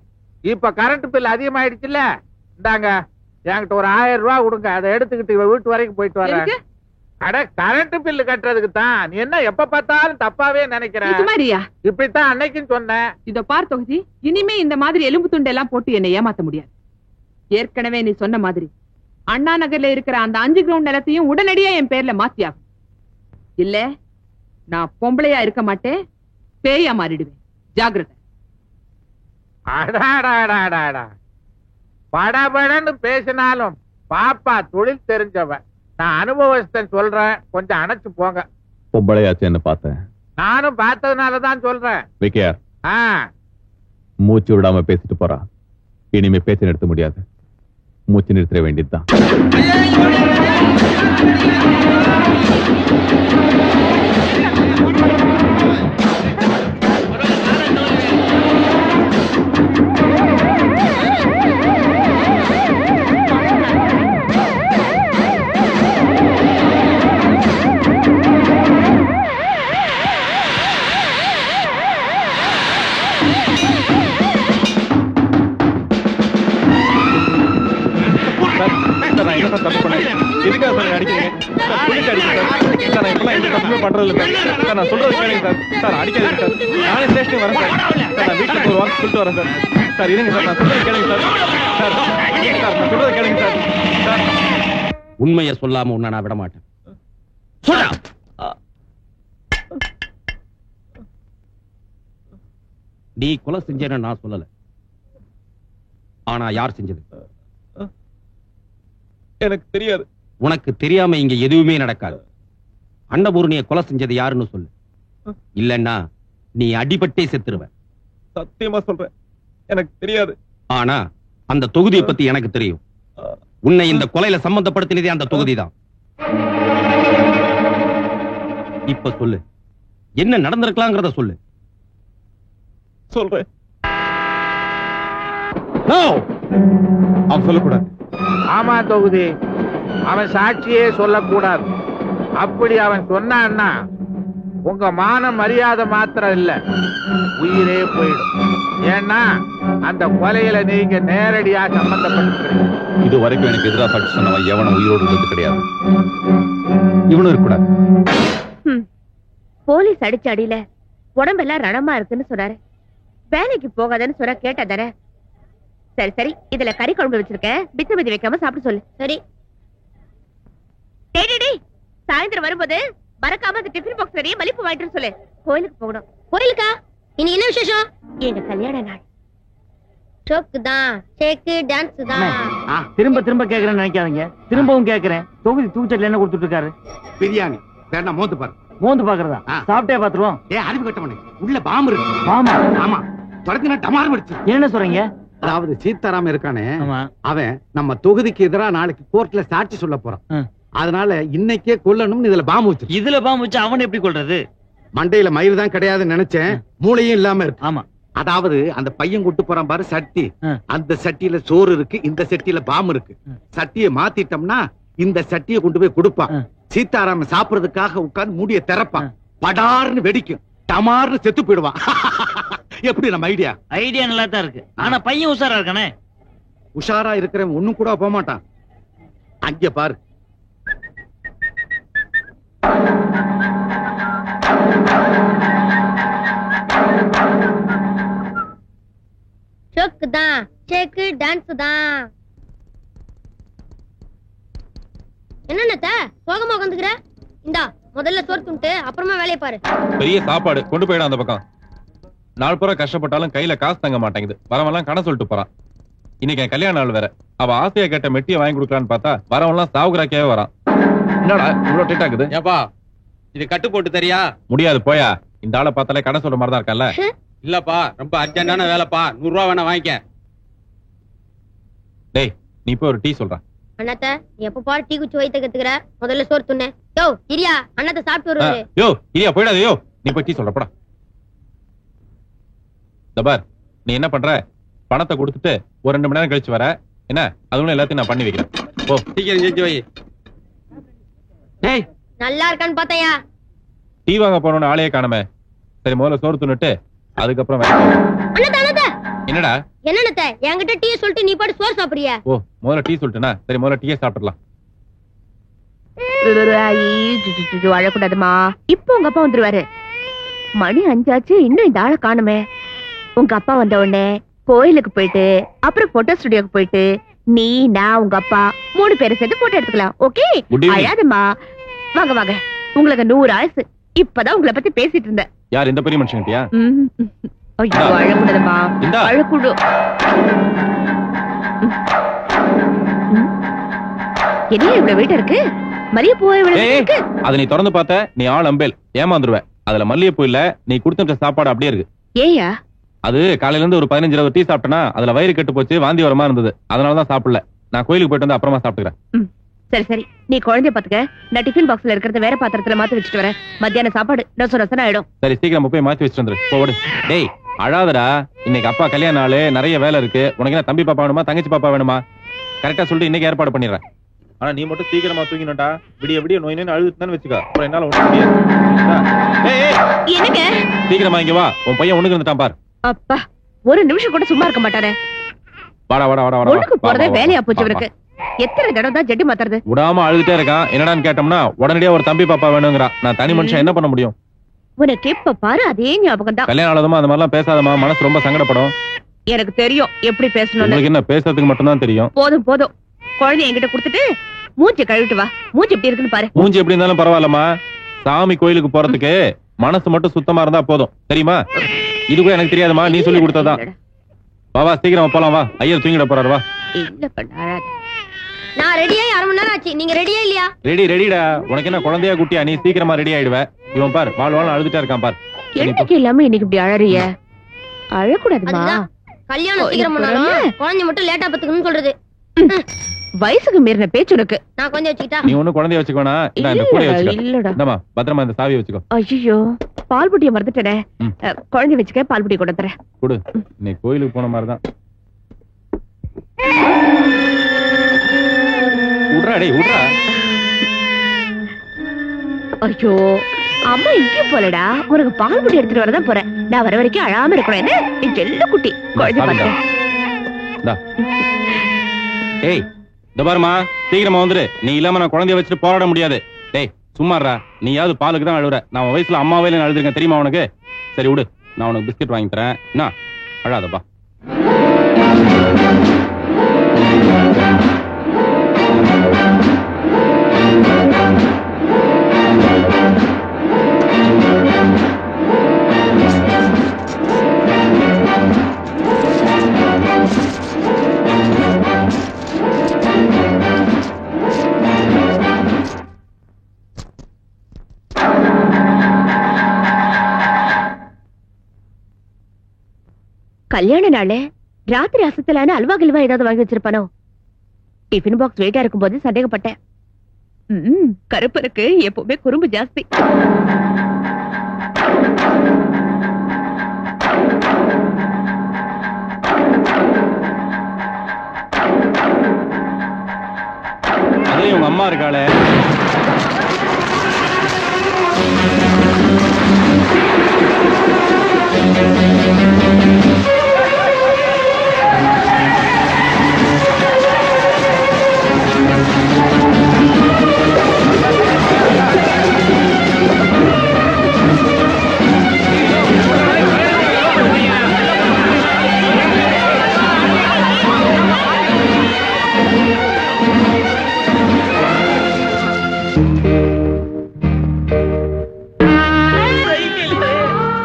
இப்ப கரண்ட் பில் அதிகமாயிடுச்சுல்ல, இந்தாங்க என்கிட்ட ஒரு 1000 ரூபாய் கொடுங்க. அதை எடுத்துக்கிட்டு வீட்டு வரைக்கும் போயிட்டு வரேன். அட கரண்ட் பில் கட்டுறதுக்கு தான். நீ என்ன எப்ப பார்த்தாலும் தப்பாவே நினைக்கிறேன். இப்படித்தான் அன்னைக்குன்னு சொன்னேன். இதோ பார் தொகுதி, இனிமே இந்த மாதிரி எலும்பு துண்டை எல்லாம் போட்டு என்னை ஏமாத்த முடியாது. ஏற்கனவே நீ சொன்ன மாதிரி அண்ணா நகர்ல இருக்கிற அந்த 5 கிரவுண்ட் நிலத்தையும் உடனடியா என் பேர்ல மாத்தியாகும். இல்ல நான் பொம்பளையா இருக்க மாட்டேன், பேயா மாறிடுவேன். ஜாகிரதை. படபடன்னு பேசினாலும் பாப்பா தொழில் தெரிஞ்சவன். நான் அனுபவஸ்தன் சொல்றேன், கொஞ்சம் அணைச்சு போங்க. பொம்பளையாச்சு என்ன பார்த்தேன், நானும் பார்த்ததுனாலதான் சொல்றேன். விக்கியார், மூச்சு விடாம பேசிட்டு போறா. இனிமே பேச்சு நிறுத்த முடியாது. மூச்சு நிறுத்த வேண்டியதுதான். உண்மையை சொல்லாம உன்னை நான் விட மாட்டேன். நீ கொலை செஞ்சேன்னு நான் சொல்லல. ஆனா யார் செஞ்சது எனக்கு தெரியாது. உனக்கு தெரியாம இங்க எதுவுமே நடக்காது. அன்னபூர்ணியை கொலை செஞ்சது யாருன்னு சொல்லு. இல்லன்னா நீ அடிபட்டே செத்துருவ. சத்தியமா சொல்றேன், எனக்கு தெரியாது. ஆனா அந்த தொகுதியை பத்தி எனக்கு தெரியும். உன்னை இந்த கொலையில சம்பந்தப்படுத்தினதே அந்த தொகுதி தான். இப்ப சொல்லு, என்ன நடந்திருக்கலாங்கிறத சொல்லு. சொல்றேன். அவன் சொல்லக்கூடாது. ஆமா தொகுதி, அவன் சாட்சியே சொல்லக்கூடாது. அப்படி அவன் சொன்னான்னா உங்க மான மரியாதை மாத்திரம் இல்ல, உயிரே போயிடும். ஏன்னா அந்த கொலையில நீங்க நேரடியா சம்பந்தப்பட்டிருக்கீங்க. இது வரைக்கும் எனக்கு எதிராக சாட்சி சொன்னவன் எவனும் உயிரோடு இருந்தது கிடையாது. இவனும் இருக்கக்கூடாது. போலீஸ் அடிச்ச அடியில உடம்பெல்லாம் ரணமா இருக்குன்னு சொன்னாரு. வேலைக்கு போகாதன்னு சொன்ன கேட்டதானே. சரி சரி, இதுல கறி குழம்பு வச்சிருக்கேன், பித்து மிதி வைக்காம சாப்பிட சொல்லு. சரி. சாயந்தரம் வரும்போது மறக்காம அந்த டிஃபன் பாக்ஸ் நிறைய மலிப்பு வாங்கிட்டு சொல்லு. கோயிலுக்கு போகணும். கோயிலுக்கா? இன்னைக்கு என்ன விசேஷம்? எங்க கல்யாண நாள். ஷோக்கு தான், ஷேக்கு, டான்ஸ் தான். திரும்ப திரும்ப கேக்குறேன்னு நினைக்காதீங்க. திரும்பவும் கேக்குறேன். தொகுதி தூச்சட்ல என்ன கொடுத்துட்டு இருக்காரு? பிரியாணி. வேணா மோந்து பாரு. மோந்து பாக்குறதா? சாப்பிட்டே பாத்துருவோம். அறிவு கட்டவனே, உள்ள பாம்பு இருக்கு. பாம்பா? ஆமா, தொடர்ந்து டமார் வச்சு. என்ன சொல்றீங்க? அதாவது சீதாராம இருக்கானே, அவன் நம்ம தொகுதிக்கு எதிரா நாளைக்கு கோர்ட்ல சாட்சி சொல்ல போறான். அதனால இன்னைக்கே கொல்லணும்னு இதுல பாம்பு வச்சு. இதுல பாம்பு வச்சு அவன் எப்படி கொல்றது? மண்டையில மயில் தான் கிடையாதுன்னு நினைச்சேன், மூளையும் இல்லாம இருக்கு. ஆமா, அதாவது அந்த பையன் கூட்டு போறான் பாரு சட்டி, அந்த சட்டியில சோறு இருக்கு, இந்த சட்டியில பாம்பு இருக்கு. சட்டியை மாத்திட்டோம்னா இந்த சட்டியை கொண்டு போய் கொடுப்பான். சீதாராம சாப்பிடுறதுக்காக உட்கார்ந்து மூடிய திறப்பான். படார்னு வெடிக்கும், டமார்னு செத்து போயிடுவான். எப்படி நம்ம ஐடியா? ஐடியா நல்லா தான் இருக்கு. ஆனா பையன் உஷாரா இருக்கானே. உஷாரா இருக்கிறவன் ஒண்ணும் கூட போக மாட்டான். அங்க பாரு. ஷோக்கு தான், ஷேக்கு, டான்ஸ் தான். என்னென்ன சோகமா உட்காந்துக்கிற? இந்தா முதல்ல சோறு துண்டு, அப்புறமா வேலையை பாரு. பெரிய சாப்பாடு கொண்டு போயிடும் அந்த பக்கம். நாள் பூரா கஷ்டப்பட்டாலும் கையில காசு தங்க மாட்டேங்குது. வரவெல்லாம் கடன் சொல்லிட்டு போறான். இன்னைக்கு என் கல்யாண நாள் வேற. அவ ஆசையா கேட்ட மெட்டியை வாங்கி கொடுக்கலான்னு பார்த்தா வரவெல்லாம் சாவுகிறாக்கே வரான். என்னடா இவ்வளவு டேட் ஆகுது? ஏப்பா இது கட்டு போட்டு தெரியா? முடியாது, போயா. இந்த ஆளை பார்த்தாலே கடன் சொல்ற மாதிரி தான் இருக்கல்ல. இல்லப்பா, ரொம்ப அர்ஜென்டான வேலைப்பா, 100 ரூபா வேணா வாங்கிக்க. டேய், நீ போய் ஒரு டீ சொல்றான். அண்ணாத்த, நீ எப்ப பாரு டீ குச்சி வைத்த கத்துக்கிற. முதல்ல சோறு துண்ணு. யோ இரியா, அண்ணாத்த சாப்பிட்டு வருவாரு. யோ இரியா, போயிடாத. யோ நீ போய் டீ சொல்றப்படா. தபார், நீ என்ன பண்ற? பணத்தை கொடுத்துட்டு ஒரு 2 மணி நேரம் கழிச்சு வர என்ன? அதுவும் எல்லாத்தையும் நான் பண்ணி வைக்கிறேன். போ சீக்கிரம் செஞ்சு வை. டேய், நல்லா இருக்கான்னு பாத்தையா? டீ வாங்க போனோன்னு ஆளையே காணமே. சரி, முதல்ல சோறு துண்ணுட்டு அதுக்கப்புறம் என்னடா என்னத்த என்கிட்ட டீ சொல்லிட்டு நீ பாட்டு சோறு சாப்பிடுறியா? ஓ, முதல்ல டீ சொல்லிட்டுனா சரி, முதல்ல டீயே சாப்பிடலாம். அழக்கூடாதுமா. இப்ப உங்க அப்பா வந்துருவாரு. மணி 5 ஆச்சு, இன்னும் இந்த ஆளை காணுமே. உங்க அப்பா வந்த உடனே கோயிலுக்கு போயிட்டு அப்புறம் போட்டோ ஸ்டுடியோக்கு போயிட்டு நீ, நான், உங்க அப்பா 3 பேரை சேர்த்து போட்டோ எடுத்துக்கலாம். ஓகே? அழாதம்மா. வாங்க வாங்க, உங்களுக்கு 100 ஆயுசு. இப்பதான் உங்களை பத்தி பேசிட்டு இருந்தேன். யார் இந்த பெரிய மனுஷன்ட்டியா? ஐயோ, அழக்கூடாதுமா. அழக்கூடு. என்ன இவ்வளவு வெயிட் இருக்கு? மரிய போய் அதை நீ திறந்து பார்த்த, நீ ஆள் அம்பேல் ஏமாந்துருவ. அதுல மல்லிகைப்பூ இல்ல, நீ கொடுத்த சாப்பாடு அப்படியே இருக்கு. ஏயா? அது காலையில இருந்து ஒரு 15-20 டீ சாப்பிட்டனா அதுல வயிறு கெட்டு போச்சு, வாந்தி வரமா இருந்தது. அதனாலதான் சாப்பிடல. நான் கோயிலுக்கு போயிட்டு வந்து அப்புறமா சாப்பிட்டுக்கிறேன். சரி சரி, நீ குழந்தைய பாத்துக்க. நான் டிஃபன் பாக்ஸ்ல இருக்கிறத வேற பாத்திரத்துல மாத்தி வச்சுட்டு வரேன். மத்தியான சாப்பாடு ரசம் ஆயிடும். சரி, சீக்கிரம் போய் மாத்தி வச்சுட்டு வந்துரு. போடு. டேய் அழாதடா, இன்னைக்கு அப்பா கல்யாண நாள், நிறைய வேலை இருக்கு. உனக்கு என்ன தம்பி பாப்பா வேணுமா தங்கச்சி பாப்பா வேணுமா? கரெக்டா சொல்லிட்டு இன்னைக்கு ஏற்பாடு பண்ணிடுறேன். ஆனா நீ மட்டும் சீக்கிரமா தூங்கினோட்டா. விடிய நோய் நோய் அழுதுன்னு வச்சுக்கோ, அப்புறம் என்னால ஒண்ணு முடியாது. என்னங்க? சீக்கிரமா இங்க வா, உன் பையன் ஒண்ணுக்கு இருந்துட்டான் பார். அப்பா, ஒரு நிமிஷம் கூட சும்மா இருக்க மாட்டானே. வாடா வாடா வாடா வாடா. ஒண்ணுக்கு போறதே வேலையா போச்சு இவருக்கு. எத்தனை தடவை தான் ஜெட்டி மாத்துறது? விடாம அழுதுட்டே இருக்கான். என்னடான்னு கேட்டோம்னா உடனடியா ஒரு தம்பி பாப்பா வேணுங்கிறான். நான் தனி மனுஷன் என்ன பண்ண முடியும்? உனக்கு எப்ப பாரு அதே ஞாபகம் தான். கல்யாணம் ஆனதுமா அந்த மாதிரிலாம் பேசாதமா, மனசு ரொம்ப சங்கடப்படும். எனக்கு தெரியும் எப்படி பேசணும்னு. உங்களுக்கு என்ன பேசுறதுக்கு மட்டும் தான் தெரியும். போதும் போதும், குழந்தை என்கிட்ட கொடுத்துட்டு மூஞ்சி கழுவிட்டு வா. மூஞ்சி எப்படி இருக்குன்னு பாரு. மூஞ்சி எப்படி இருந்தாலும் பரவாயில்லம்மா, சாமி கோயிலுக்கு போறதுக்கு மனசு மட்டும் சுத்தமா இருந்தா போதும். தெரியுமா? இது கூட எனக்கு தெரியாதுமா, நீ சொல்லி கொடுத்ததான். வா சீக்கிரம் போலாம் வா, ஐயர் தூங்கிட போறாரு வா. இல்ல பண்ண நான் ரெடியா 1/2 மணி நேரம் ஆச்சு. நீங்க ரெடியா இல்லையா? ரெடிடா. உனக்கு என்ன குழந்தையா குட்டியா? நீ சீக்கிரமா ரெடி ஆயிடுவ. இவன் பார் வாழ் அழுதுட்டா இருக்கான் பார். என்னைக்கு இல்லாம இன்னைக்கு இப்படி அழறிய? அழக்கூடாதுமா. கல்யாணம் சீக்கிரம் பண்ணாலும் குழந்தை மட்டும் லேட்டா பத்துக்கணும்னு சொல்றது. வயசுக்கு மீறின பேச்சு உனக்கு. நான் கொஞ்சம் வச்சுக்கிட்டா? நீ ஒண்ணு குழந்தைய வச்சுக்கோனா, இந்த கூட வச்சுக்கோ. இந்தமா பத்திரமா இந்த சாவியை வச்சுக்கோ. ஐயோ, பால் புட்டிய மறந்துட்டேனே. குழந்தை வச்சுக்க, பால் புட்டிய கொண்டு தரேன். கொடு. நீ கோயிலுக்கு போன மாதிரிதான். உட்றா டேய் உட்றா. ஐயோ, அம்மா இங்கே போலடா. உனக்கு பால் புட்டி எடுத்துட்டு வரதான் போறேன். நான் வர வரைக்கும் அழாம இருக்கணும். என்ன நீ செல்ல குட்டி குழந்தை பாரு. ஏய் இந்த பாருமா, சீக்கிரமா வந்துரு. நீ இல்லாம நான் குழந்தைய வச்சுட்டு போராட முடியாது. டேய் சும்மாறா, நீயாவது பாலுக்கு தான் அழுவுற. நான் வயசுல அம்மாவே அழுதுருக்கேன் தெரியுமா உனக்கு? சரி விடு, நான் உனக்கு பிஸ்கட் வாங்கி தரேன். என்ன அழாதப்பா. கல்யாண நாளே ராத்திரி அசத்தலான அல்வா கில்வா ஏதாவது வாங்கி வச்சிருப்பானோ? டிஃபன் பாக்ஸ் வெயிட்டா இருக்கும் போது சந்தேகப்பட்டேன். கருப்பருக்கு எப்பவுமே குறும்பு ஜாஸ்தி. அதுலயும் உங்க அம்மா இருக்காளே.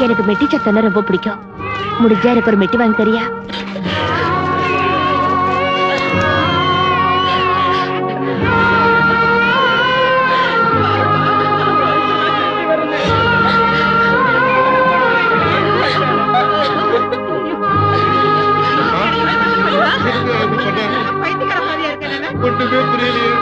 எனக்கு மெட்டி சத்தம்னா ரொம்ப பிடிக்கும். முடிஞ்சா எனக்கு ஒரு மெட்டி வாங்கி தரியா? ஒண்ணுமே புரியலையே.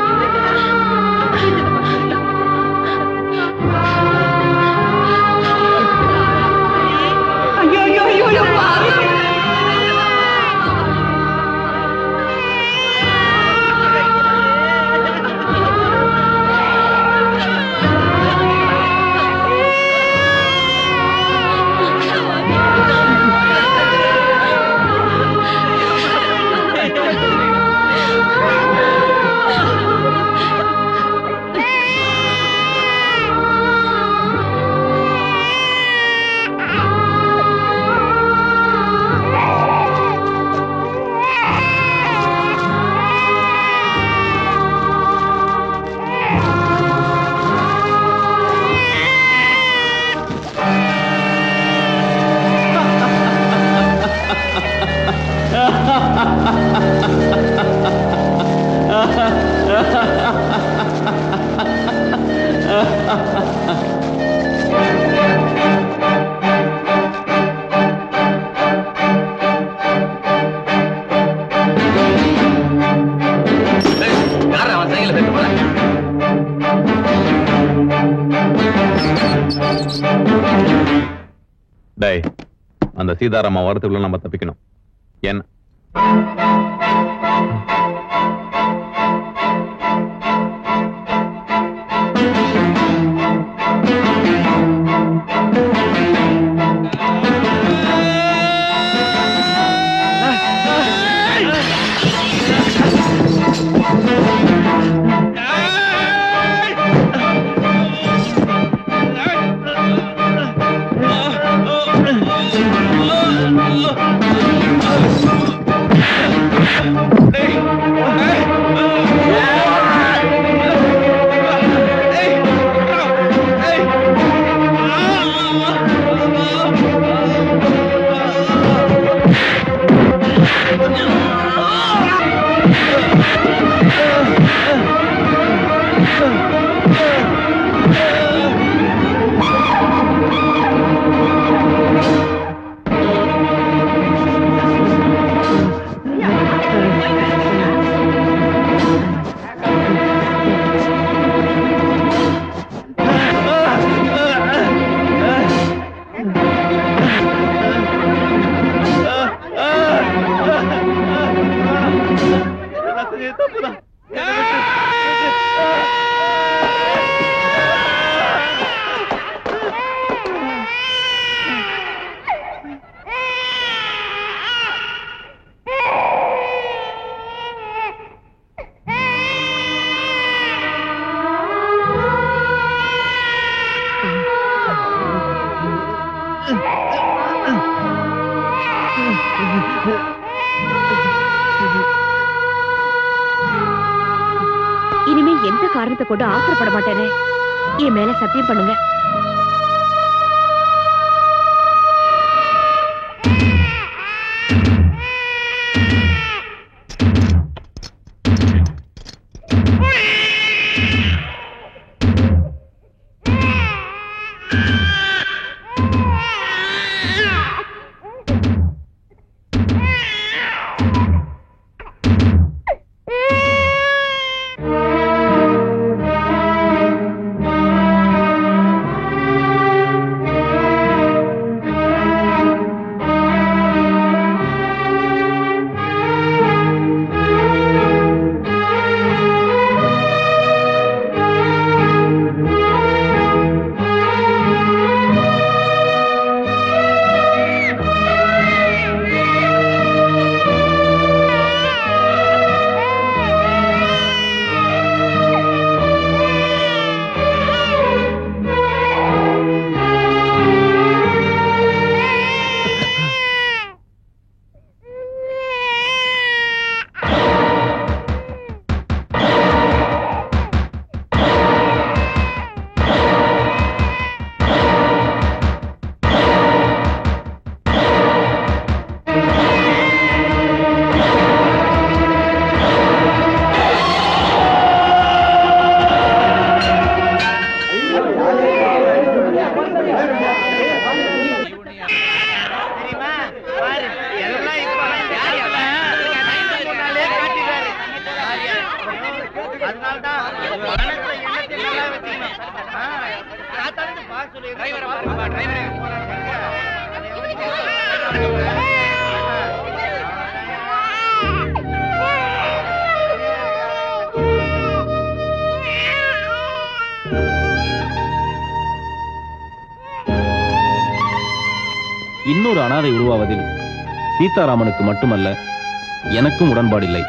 டேய், அந்த சீதாராமா வரத்துக்குள்ள நம்ம தப்பிக்கணும். என்ன இனிமே எந்த காரணத்தை கொண்டு ஆத்திரப்பட மாட்டேனே. என் மேல சத்தியம் பண்ணுங்க. இன்னொரு அனாதை உருவாவதில் சீதாராமனுக்கு மட்டுமல்ல எனக்கும் உடன்பாடில்லை.